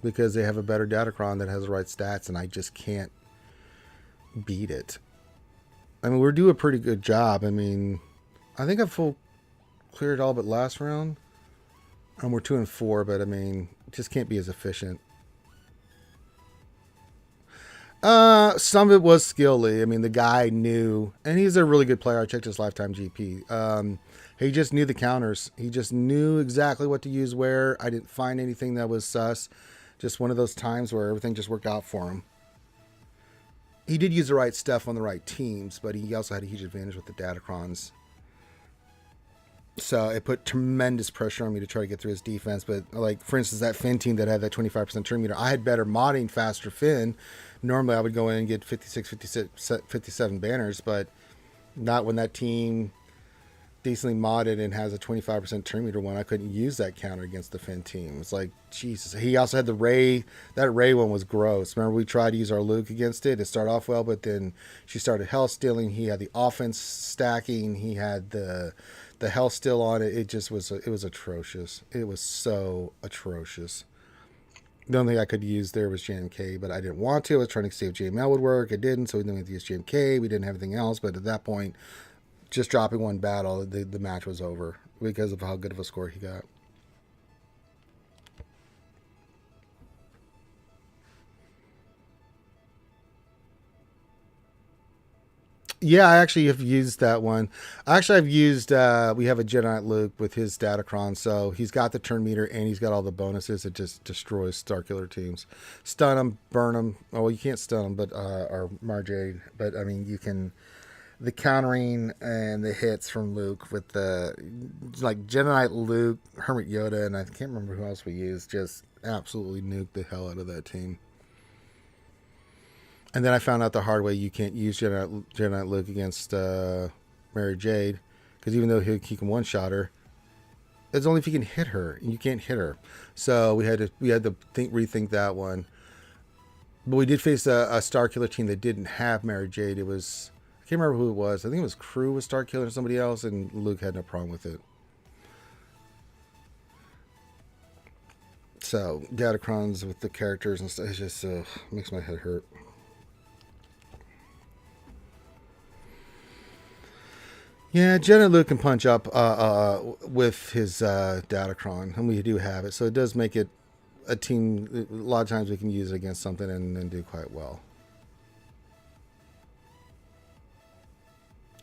because they have a better datacron that has the right stats, and I just can't beat it. I mean, we're doing a pretty good job. I mean, I think I've full cleared all but last round, and we're 2 and 4. But I mean, just can't be as efficient. Some of it was skilly. I mean, the guy knew, and he's a really good player. I checked his lifetime GP. He just knew the counters. He just knew exactly what to use where. I didn't find anything that was sus. Just one of those times where everything just worked out for him. He did use the right stuff on the right teams, but he also had a huge advantage with the datacrons. So it put tremendous pressure on me to try to get through his defense. But like, for instance, that Finn team that had that 25% turn meter, I had better modding faster Finn. Normally I would go in and get 56, 57 banners, but not when that team decently modded and has a 25% turn meter one. I couldn't use that counter against the Finn team. It's like, Jesus. He also had the Ray. That Ray one was gross. Remember, we tried to use our Luke against it. It started off well, but then she started health stealing. He had the offense stacking. He had the health still on it. It was atrocious. It was so atrocious. The only thing I could use there was JMK, but I didn't want to. I was trying to see if JML would work. It didn't, so we didn't have to use JMK. We didn't have anything else, but at that point, just dropping one battle, the match was over because of how good of a score he got. Yeah, I actually have used that one. Actually, I've used, we have a Jedi Luke with his datacron, so he's got the turn meter and he's got all the bonuses. It just destroys Starkiller teams. Stun them, burn them. Oh, well, you can't stun them, but, or Marjade, but I mean, you can, the countering and the hits from Luke with the, like, Jedi Luke, Hermit Yoda, and I can't remember who else we used, just absolutely nuked the hell out of that team. And then I found out the hard way you can't use Jedi Luke against Mary Jade, because even though he can one-shot her, it's only if you can hit her, and you can't hit her. So we had to rethink that one. But we did face a Starkiller team that didn't have Mary Jade. It was, I can't remember who it was. I think it was Crew with Starkiller or somebody else, and Luke had no problem with it. So datacrons with the characters and stuff, it just makes my head hurt. Yeah, Jedi Luke can punch up with his datacron, and we do have it. So it does make it a team. A lot of times we can use it against something and do quite well.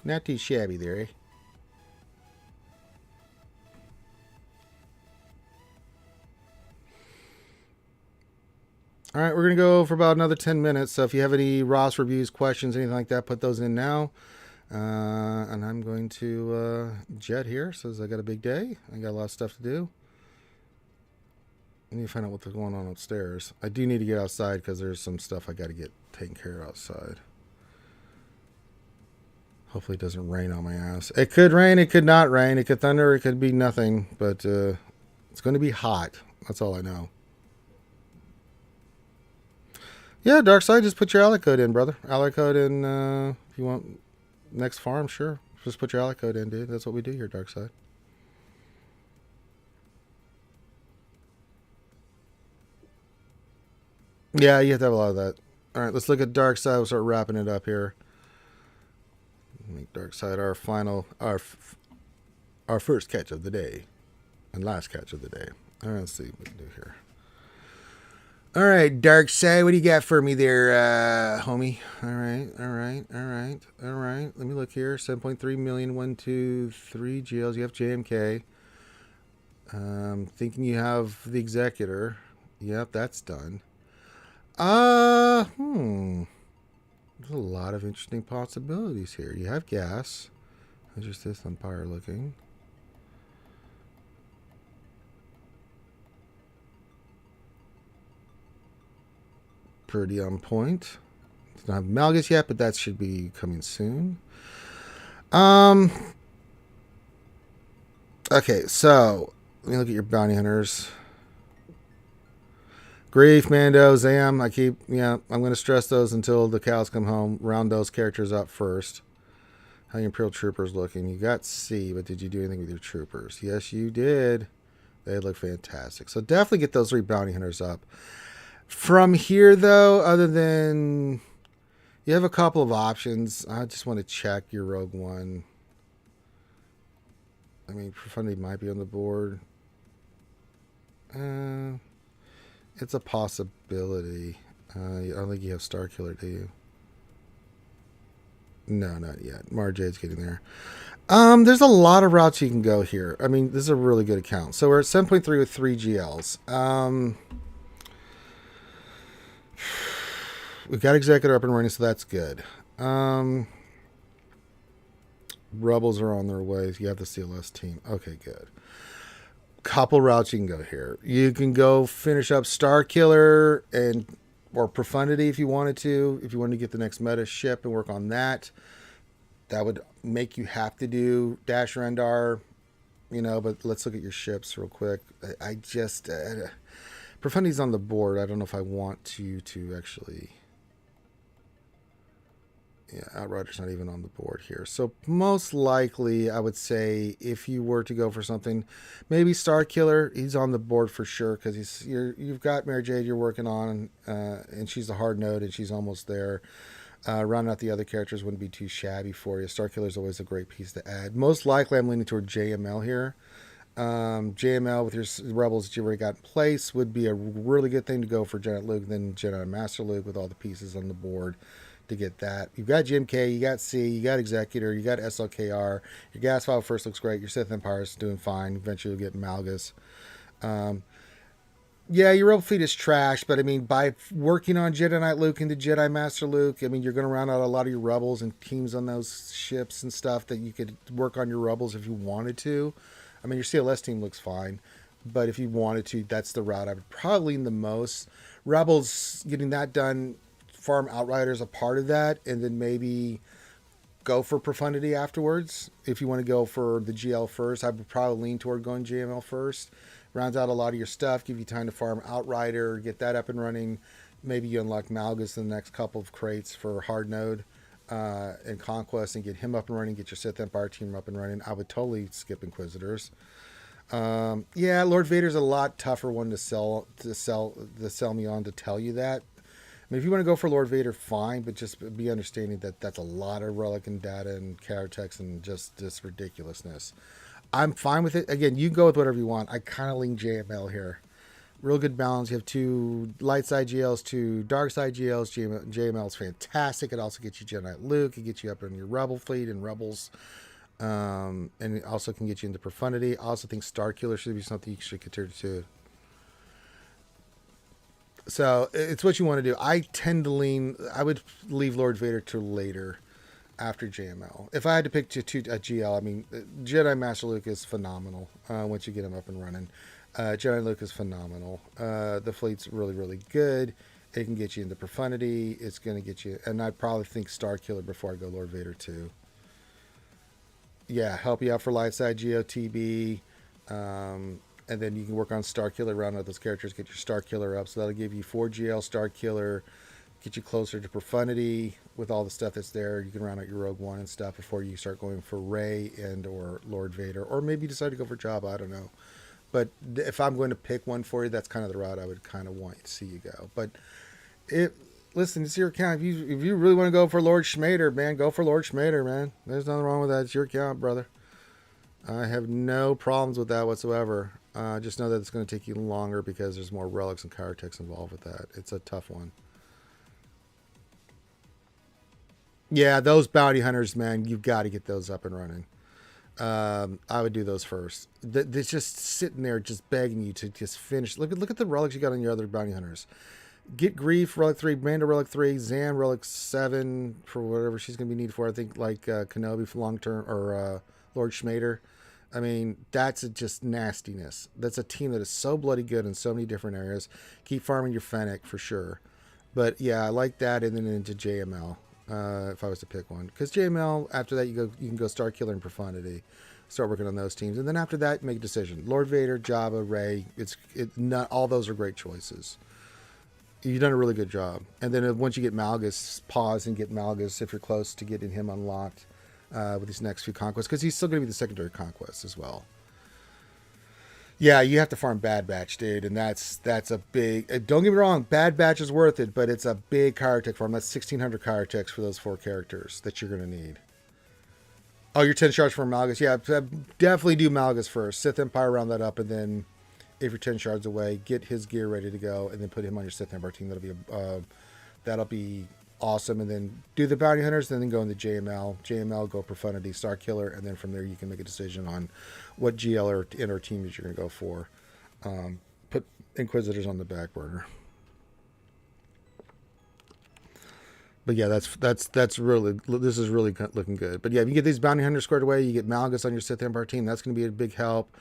Not too shabby there, eh? All right, we're going to go for about another 10 minutes. So if you have any Ross reviews, questions, anything like that, put those in now. And I'm going to jet here. Says I got a big day. I got a lot of stuff to do. I need to find out what's going on upstairs. I do need to get outside because there's some stuff I got to get taken care of outside. Hopefully it doesn't rain on my ass. It could rain. It could not rain. It could thunder. It could be nothing. But it's going to be hot. That's all I know. Yeah, Darkside, just put your ally code in, brother. Ally code in if you want... Next farm, sure. Just put your ally code in, dude. That's what we do here, Darkside. Yeah, you have to have a lot of that. All right, let's look at Darkside. We'll start wrapping it up here. Make Darkside our final, our first catch of the day, and last catch of the day. All right, let's see what we can do here. All right, Darkside, what do you got for me there, homie? All right. Let me look here. 7.3 million, 1, 2, 3 GLs. You have JMK. Thinking you have the Executor. Yep, that's done. There's a lot of interesting possibilities here. You have gas. How's your Sith Empire looking? Pretty on point. It's not Malgus yet, but that should be coming soon. Okay, so let me look at your bounty hunters. Grief, Mando, Zam. I'm going to stress those until the cows come home. Round those characters up first. How your Imperial Troopers looking? You got C, but did you do anything with your troopers? Yes, you did. They look fantastic. So definitely get those 3 bounty hunters up. From here, though, other than you have a couple of options, I just want to check your Rogue One. I mean, Profundity might be on the board. It's a possibility. I don't think you have Starkiller, do you? No, not yet. Marjade's getting there. There's a lot of routes you can go here. I mean, this is a really good account. So we're at 7.3 with 3 GLs. We've got Executor up and running, so that's good. Rebels are on their way. You have the CLS team. Okay, good. Couple routes you can go here. You can go finish up Starkiller or Profundity if you wanted to. If you wanted to get the next meta ship and work on that, that would make you have to do Dash Rendar, but let's look at your ships real quick. I just Profundity's on the board. I don't know if I want you to actually. Yeah, Outrider's not even on the board here. So most likely, I would say if you were to go for something, maybe Starkiller. He's on the board for sure because you've got Mary Jade you're working on, and she's a hard node and she's almost there. Rounding out the other characters wouldn't be too shabby for you. Starkiller is always a great piece to add. Most likely, I'm leaning toward JML here. JML with your Rebels that you already got in place would be a really good thing to go for Jedi Luke, then Jedi Master Luke with all the pieces on the board. To get that, you've got GMK, you got C, you got Executor, you got SLKR. Your gas file first looks great. Your Sith Empire is doing fine. Eventually, you'll get Malgus. Yeah, your Rebel fleet is trash, but I mean, by working on Jedi Knight Luke into Jedi Master Luke, I mean, you're going to round out a lot of your Rebels and teams on those ships and stuff that you could work on your Rebels if you wanted to. I mean, your CLS team looks fine, but if you wanted to, that's the route I would probably lean the most. Rebels, getting that done. Farm Outriders a part of that, and then maybe go for Profundity afterwards. If you want to go for the GL first, I would probably lean toward going JML first. Rounds out a lot of your stuff, give you time to farm Outrider, get that up and running. Maybe you unlock Malgus in the next couple of crates for Hard Node and Conquest and get him up and running, get your Sith Empire team up and running. I would totally skip Inquisitors. Yeah, Lord Vader's a lot tougher one to sell me on to tell you that. I mean, if you want to go for Lord Vader, fine, but just be understanding that that's a lot of relic and data and Caratex and just this ridiculousness. I'm fine with it. Again, you can go with whatever you want. I kind of lean JML here. Real good balance. You have 2 light side GLs, 2 dark side GLs. JML is fantastic. It also gets you Jedi Luke. It gets you up in your Rebel fleet and Rebels. And it also can get you into Profundity. I also think Starkiller should be something you should consider too. So it's what you want to do. I tend to lean. I would leave Lord Vader to later, after JML. If I had to pick a GL, I mean, Jedi Master Luke is phenomenal. Once you get him up and running, Jedi Luke is phenomenal. The fleet's really, really good. It can get you into Profundity. It's going to get you, and I'd probably think Starkiller before I go Lord Vader too. Yeah, help you out for light side GOTB. And then you can work on Starkiller, round out those characters, get your Starkiller up. So that'll give you 4 GL Starkiller, get you closer to Profundity with all the stuff that's there. You can round out your Rogue One and stuff before you start going for Rey and or Lord Vader. Or maybe decide to go for Jabba, I don't know. But if I'm going to pick one for you, that's kind of the route I would kind of want to see you go. But listen, it's your account. If you really want to go for Lord Schmader, man, go for Lord Schmader, man. There's nothing wrong with that. It's your account, brother. I have no problems with that whatsoever. Just know that it's going to take you longer because there's more relics and Caratex involved with that. It's a tough one. Yeah, those bounty hunters, man, you've got to get those up and running. I would do those first. They're just sitting there, just begging you to just finish. Look at the relics you got on your other bounty hunters. Get Grief, Relic 3, Mando, Relic 3, Zan, Relic 7 for whatever she's going to be needed for. I think like Kenobi for long term, or Lord Schmader. I mean, that's just nastiness. That's a team that is so bloody good in so many different areas. Keep farming your Fennec for sure. But yeah, I like that, and then into JML if I was to pick one. Because JML, after that, you can go Starkiller and Profundity. Start working on those teams, and then after that, make a decision. Lord Vader, Jabba, Rey. Not all those are great choices. You've done a really good job. And then once you get Malgus, pause and get Malgus if you're close to getting him unlocked with these next few conquests, because he's still going to be the secondary conquest as well. Yeah, you have to farm Bad Batch, dude, and that's a big... Don't get me wrong, Bad Batch is worth it, but it's a big Kyrotech farm. That's 1,600 Kyrotechs for those 4 characters that you're going to need. Oh, you're 10 shards for Malgus. Yeah, definitely do Malgus first. Sith Empire, round that up, and then if you're 10 shards away, get his gear ready to go, and then put him on your Sith Empire team. That'll be awesome. And then do the Bounty Hunters, and then go into JML. JML, go Profundity, Starkiller, and then from there you can make a decision on what GL or inner team that you're going to go for. Put Inquisitors on the back burner. But yeah, that's really, this is really looking good. But yeah, if you get these Bounty Hunters squared away, you get Malgus on your Sith Empire team. That's going to be a big help.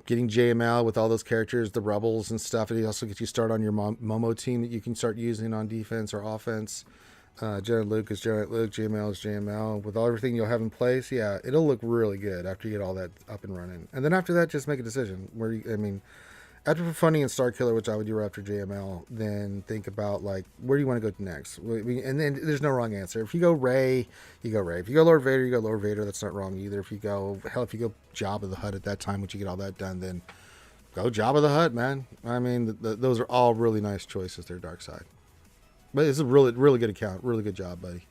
Getting JML with all those characters, the Rebels and stuff. And it also gets you started on your Momo team that you can start using on defense or offense. General Luke is General Luke, JML is JML. With everything you'll have in place, yeah, it'll look really good after you get all that up and running. And then after that, just make a decision. After Profundity and Starkiller, which I would do after JML, then think about, like, where do you want to go next? And then there's no wrong answer. If you go Rey, you go Rey. If you go Lord Vader, you go Lord Vader. That's not wrong either. If you go Jabba the Hutt at that time, once you get all that done, then go Jabba the Hutt, man. I mean, those are all really nice choices there, Dark Side. But it's a really, really good account. Really good job, buddy.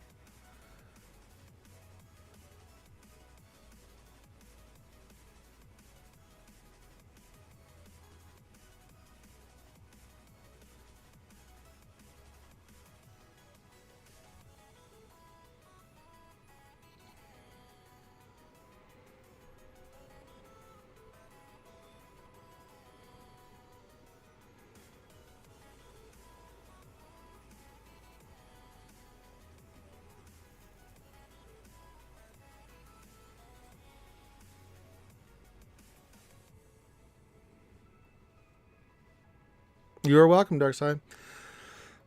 You're welcome, Darkside.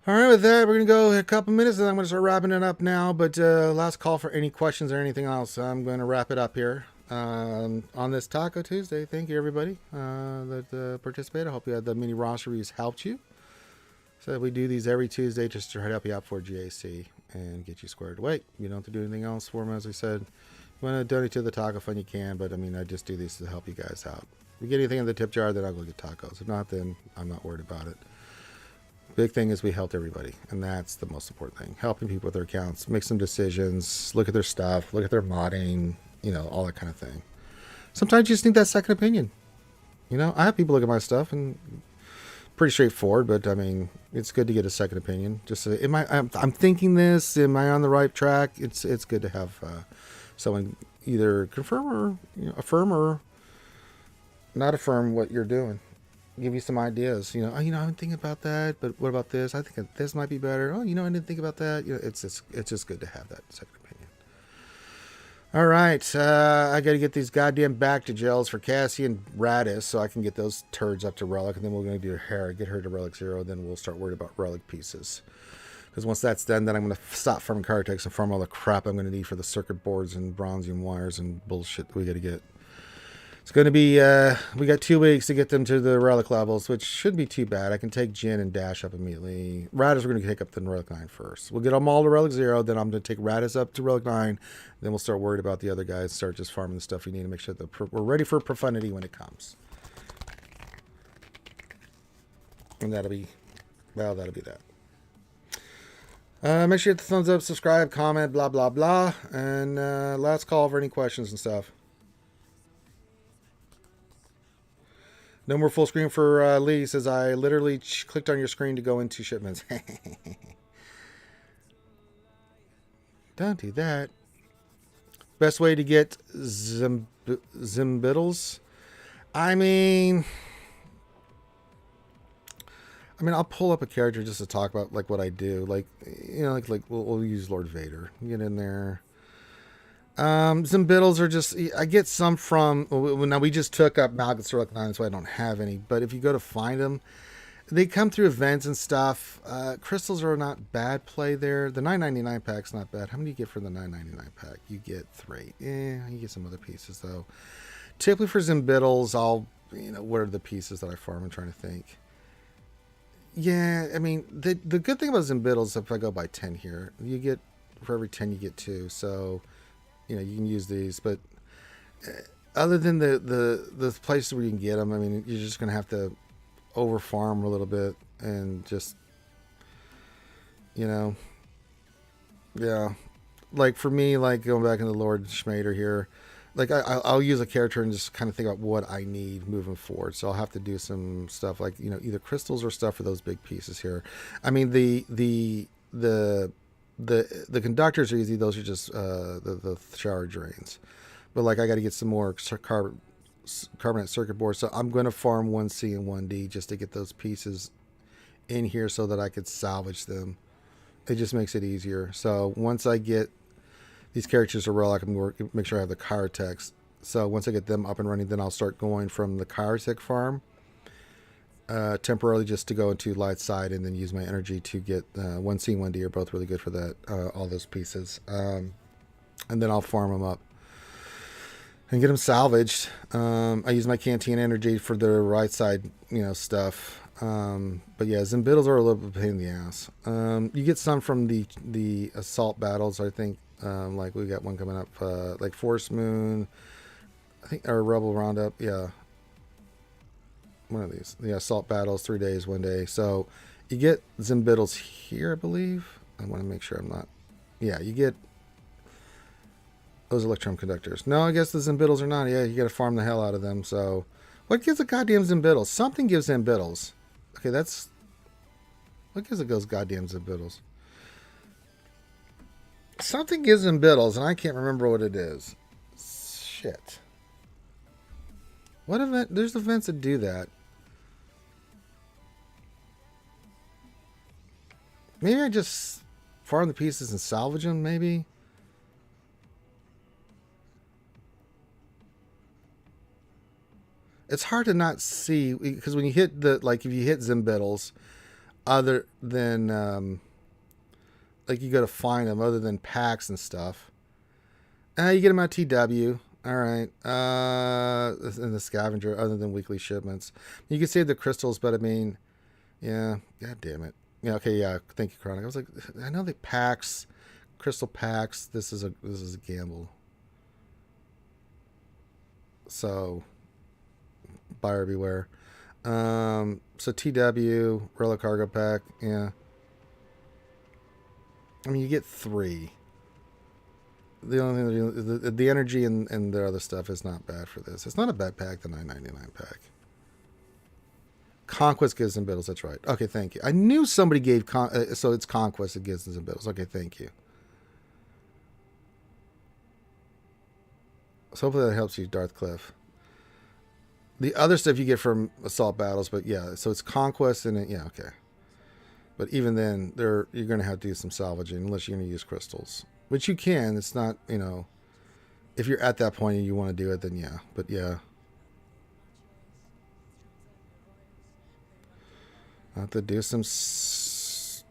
All right, with that, we're going to go a couple minutes, and I'm going to start wrapping it up now. But last call for any questions or anything else. I'm going to wrap it up here on this Taco Tuesday. Thank you, everybody that participated. I hope you had the mini roster reviews helped you. So we do these every Tuesday just to try to help you out for GAC and get you squared away. You don't have to do anything else for them, as I said. If you want to donate to the Taco Fund, you can. But, I just do these to help you guys out. If we get anything in the tip jar, then I'll go get tacos. If not, then I'm not worried about it. Big thing is we helped everybody, and that's the most important thing. Helping people with their accounts, make some decisions, look at their stuff, look at their modding, all that kind of thing. Sometimes you just need that second opinion. I have people look at my stuff, and pretty straightforward, but it's good to get a second opinion. Just say, I'm thinking this, am I on the right track? It's good to have someone either confirm or affirm or not affirm what you're doing. Give you some ideas. I'm thinking about that, but what about this? I think this might be better. I didn't think about that. It's just good to have that second opinion. All right, I got to get these goddamn back to gels for Cassie and Radis so I can get those turds up to Relic, and then we're going to do her, get her to Relic 0, then we'll start worrying about Relic pieces. Because once that's done, then I'm going to stop farming Kyrotechs and farm all the crap I'm going to need for the circuit boards and bronzium wires and bullshit that we got to get. It's going to be, we got 2 weeks to get them to the Relic levels, which shouldn't be too bad. I can take Jin and Dash up immediately. Radis, we're going to take up the Relic 9 first. We'll get them all to Relic 0, then I'm going to take Radis up to Relic 9, then we'll start worried about the other guys, start just farming the stuff we need to make sure that we're ready for Profundity when it comes. And that'll be that. Make sure you hit the thumbs up, subscribe, comment, blah, blah, blah. And last call for any questions and stuff. No more full screen for Lee. Says, I literally clicked on your screen to go into shipments. Don't do that. Best way to get Zimbiddles? I'll pull up a character just to talk about what I do. We'll use Lord Vader. Get in there. Zimbiddles are just, I get some from, now we just took up Malgus Relic 9, so I don't have any, but if you go to find them, They come through events and stuff. Crystals are not bad play there. The 9.99 pack's not bad. How many do you get for the 9.99 pack? You get 3. You get some other pieces though. Typically for Zimbittles, what are the pieces that I farm? I'm trying to think. Yeah, I mean, the good thing about Zimbittles, if I go by 10 here, you get, for every 10 you get 2. So, you can use these. But other than the places where you can get them, I mean, you're just going to have to over farm a little bit and just, yeah. Like for me, like going back into Lord Schmader here, like I'll use a character and just kind of think about what I need moving forward. So I'll have to do some stuff like either crystals or stuff for those big pieces here. I mean the conductors are easy; those are just the shower drains. But like I got to get some more carbonate circuit boards, so I'm going to farm 1C and 1D just to get those pieces in here so that I could salvage them. It just makes it easier. So once I get these characters are real, I can make sure I have the Chirotecs. So once I get them up and running, then I'll start going from the Chirotech farm temporarily just to go into light side and then use my energy to get 1C and 1D are both really good for that, all those pieces. And then I'll farm them up and get them salvaged. I use my canteen energy for the right side, stuff. But yeah, Zimbittles are a little bit pain in the ass. You get some from the assault battles, I think. Like we got one coming up, like Force Moon, I think, or Rebel Roundup. Yeah. One of these. Yeah, assault battles, 3 days, 1 day. So you get Zimbittles here, I believe. I want to make sure I'm not. Yeah, you get those electron conductors. No, I guess the Zimbittles are not. Yeah, you got to farm the hell out of them. So what gives a goddamn Zimbittles? Something gives Zimbittles. Okay, that's... What gives it those goddamn Zimbittles? Something gives Zimbittles, and I can't remember what it is. Shit. What event? There's events that do that. Maybe I just farm the pieces and salvage them, maybe? It's hard to not see, because when you hit if you hit Zimbittles, other than, like you got to find them other than packs and stuff. You get them at TW. All right. And the scavenger, other than weekly shipments. You can save the crystals, but I mean, yeah, god damn it. Yeah, okay, yeah. Thank you, Chronic. I was like, I know the packs, crystal packs. This is a gamble. So, buyer beware. So TW, Relic Cargo Pack, yeah. I mean, you get 3. The only thing, the energy and the other stuff is not bad for this. It's not a bad pack, the 9.99 pack. Conquest gives them Zimbittles, that's right. Okay, thank you. I knew somebody gave, so it's Conquest that gives them Zimbittles. Okay, thank you. So hopefully that helps you, Darth Cliff. The other stuff you get from assault battles, but yeah, so it's Conquest and yeah, okay. But even then, you're going to have to do some salvaging unless you're going to use crystals. Which you can. It's not, if you're at that point and you want to do it, then yeah. But yeah. I have to do some salvage.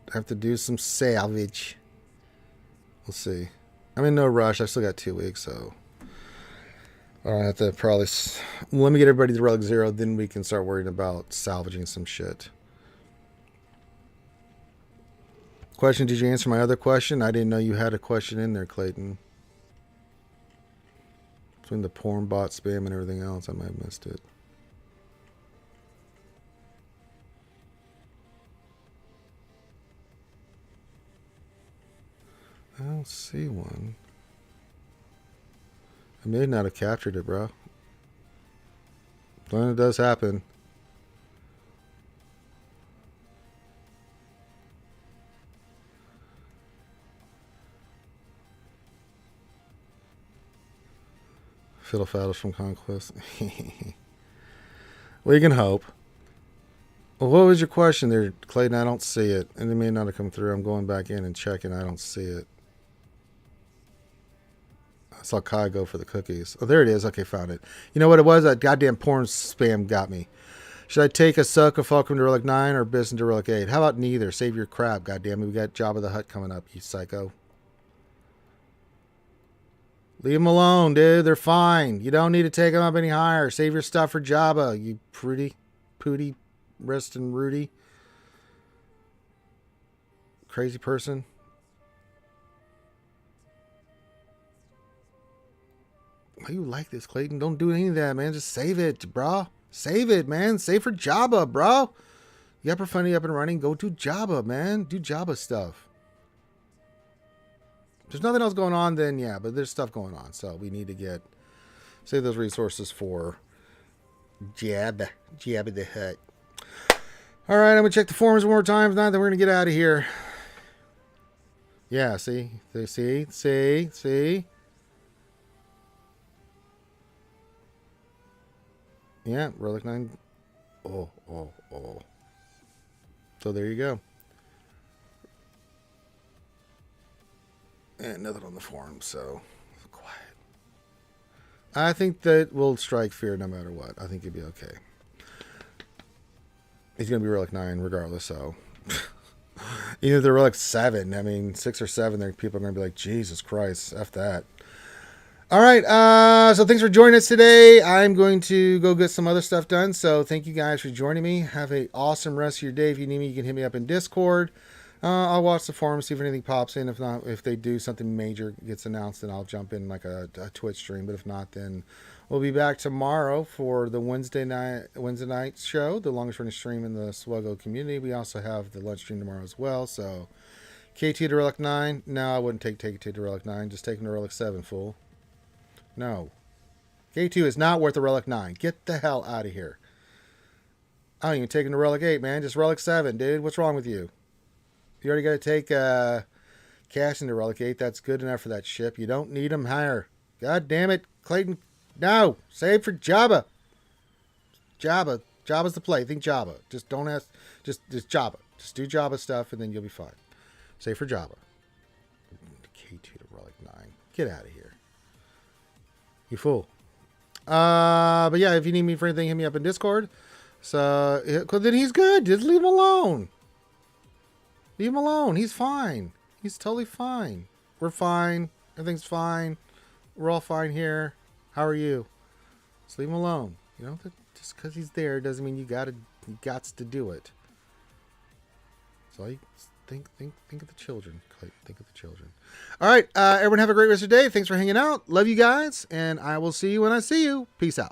We'll see. I'm in no rush. I still got 2 weeks, so I have to probably... Let me get everybody to Relic 0, then we can start worrying about salvaging some shit. Question, did you answer my other question? I didn't know you had a question in there, Clayton. Between the porn bot spam and everything else, I might have missed it. I don't see one. I may not have captured it, bro. When it does happen. Fiddle Faddles from Conquest. Well, you can hope. Well, what was your question there, Clayton? I don't see it. And it may not have come through. I'm going back in and checking. I don't see it. I saw Kai go for the cookies. Oh, there it is. Okay, found it. You know what it was? That goddamn porn spam got me. Should I take a suck of Falcon to Relic 9 or Biss into Relic 8? How about neither? Save your crap, goddammit. We got Jabba the Hutt coming up, you psycho. Leave them alone, dude. They're fine. You don't need to take them up any higher. Save your stuff for Jabba, you pretty, pooty, wrist and Rudy. Crazy person. Why you like this, Clayton? Don't do any of that, man. Just save it, bro. Save it, man. Save for Jabba, bro. You got Profundity up and running. Go do Jabba, man. Do Jabba stuff. If there's nothing else going on, then yeah, but there's stuff going on. So we need to save those resources for Jabba the Hutt. All right, I'm going to check the forums one more time. If not, then we're going to get out of here. Yeah, see? Yeah, Relic 9. Oh. So there you go. And nothing on the forum, so quiet. I think that we'll strike fear no matter what. I think he'll be okay. He's going to be Relic 9 regardless, so. Even if they're Relic 7, I mean, 6 or 7, there people are going to be like, Jesus Christ, F that. All right, so thanks for joining us today. I'm going to go get some other stuff done, so thank you guys for joining me. Have an awesome rest of your day. If you need me, you can hit me up in Discord. I'll watch the forums, see if anything pops in. If not, if they do, something major gets announced, then I'll jump in like a Twitch stream. But if not, then we'll be back tomorrow for the Wednesday night show, the longest running stream in the SWGOH community. We also have the lunch stream tomorrow as well, so KT to Relic 9. No, I wouldn't take KT to Relic 9. Just take him to Relic 7, fool. No. K2 is not worth a Relic 9. Get the hell out of here. I don't even take him to Relic 8, man. Just Relic 7, dude. What's wrong with you? You already got to take Cash into Relic 8. That's good enough for that ship. You don't need him higher. God damn it, Clayton. No. Save for Jabba. Jabba. Jabba's the play. Think Jabba. Just don't ask. Just Jabba. Just do Jabba stuff, and then you'll be fine. Save for Jabba. K2 to Relic 9. Get out of here. You fool. But yeah, if you need me for anything, hit me up in Discord. So then he's good. Just leave him alone. Leave him alone. He's fine. He's totally fine. We're fine. Everything's fine. We're all fine here. How are you? Just leave him alone. You know, just because he's there doesn't mean you gots to do it. So I think of the children. Think of the children. All right, everyone have a great rest of your day. Thanks for hanging out. Love you guys, and I will see you when I see you. Peace out.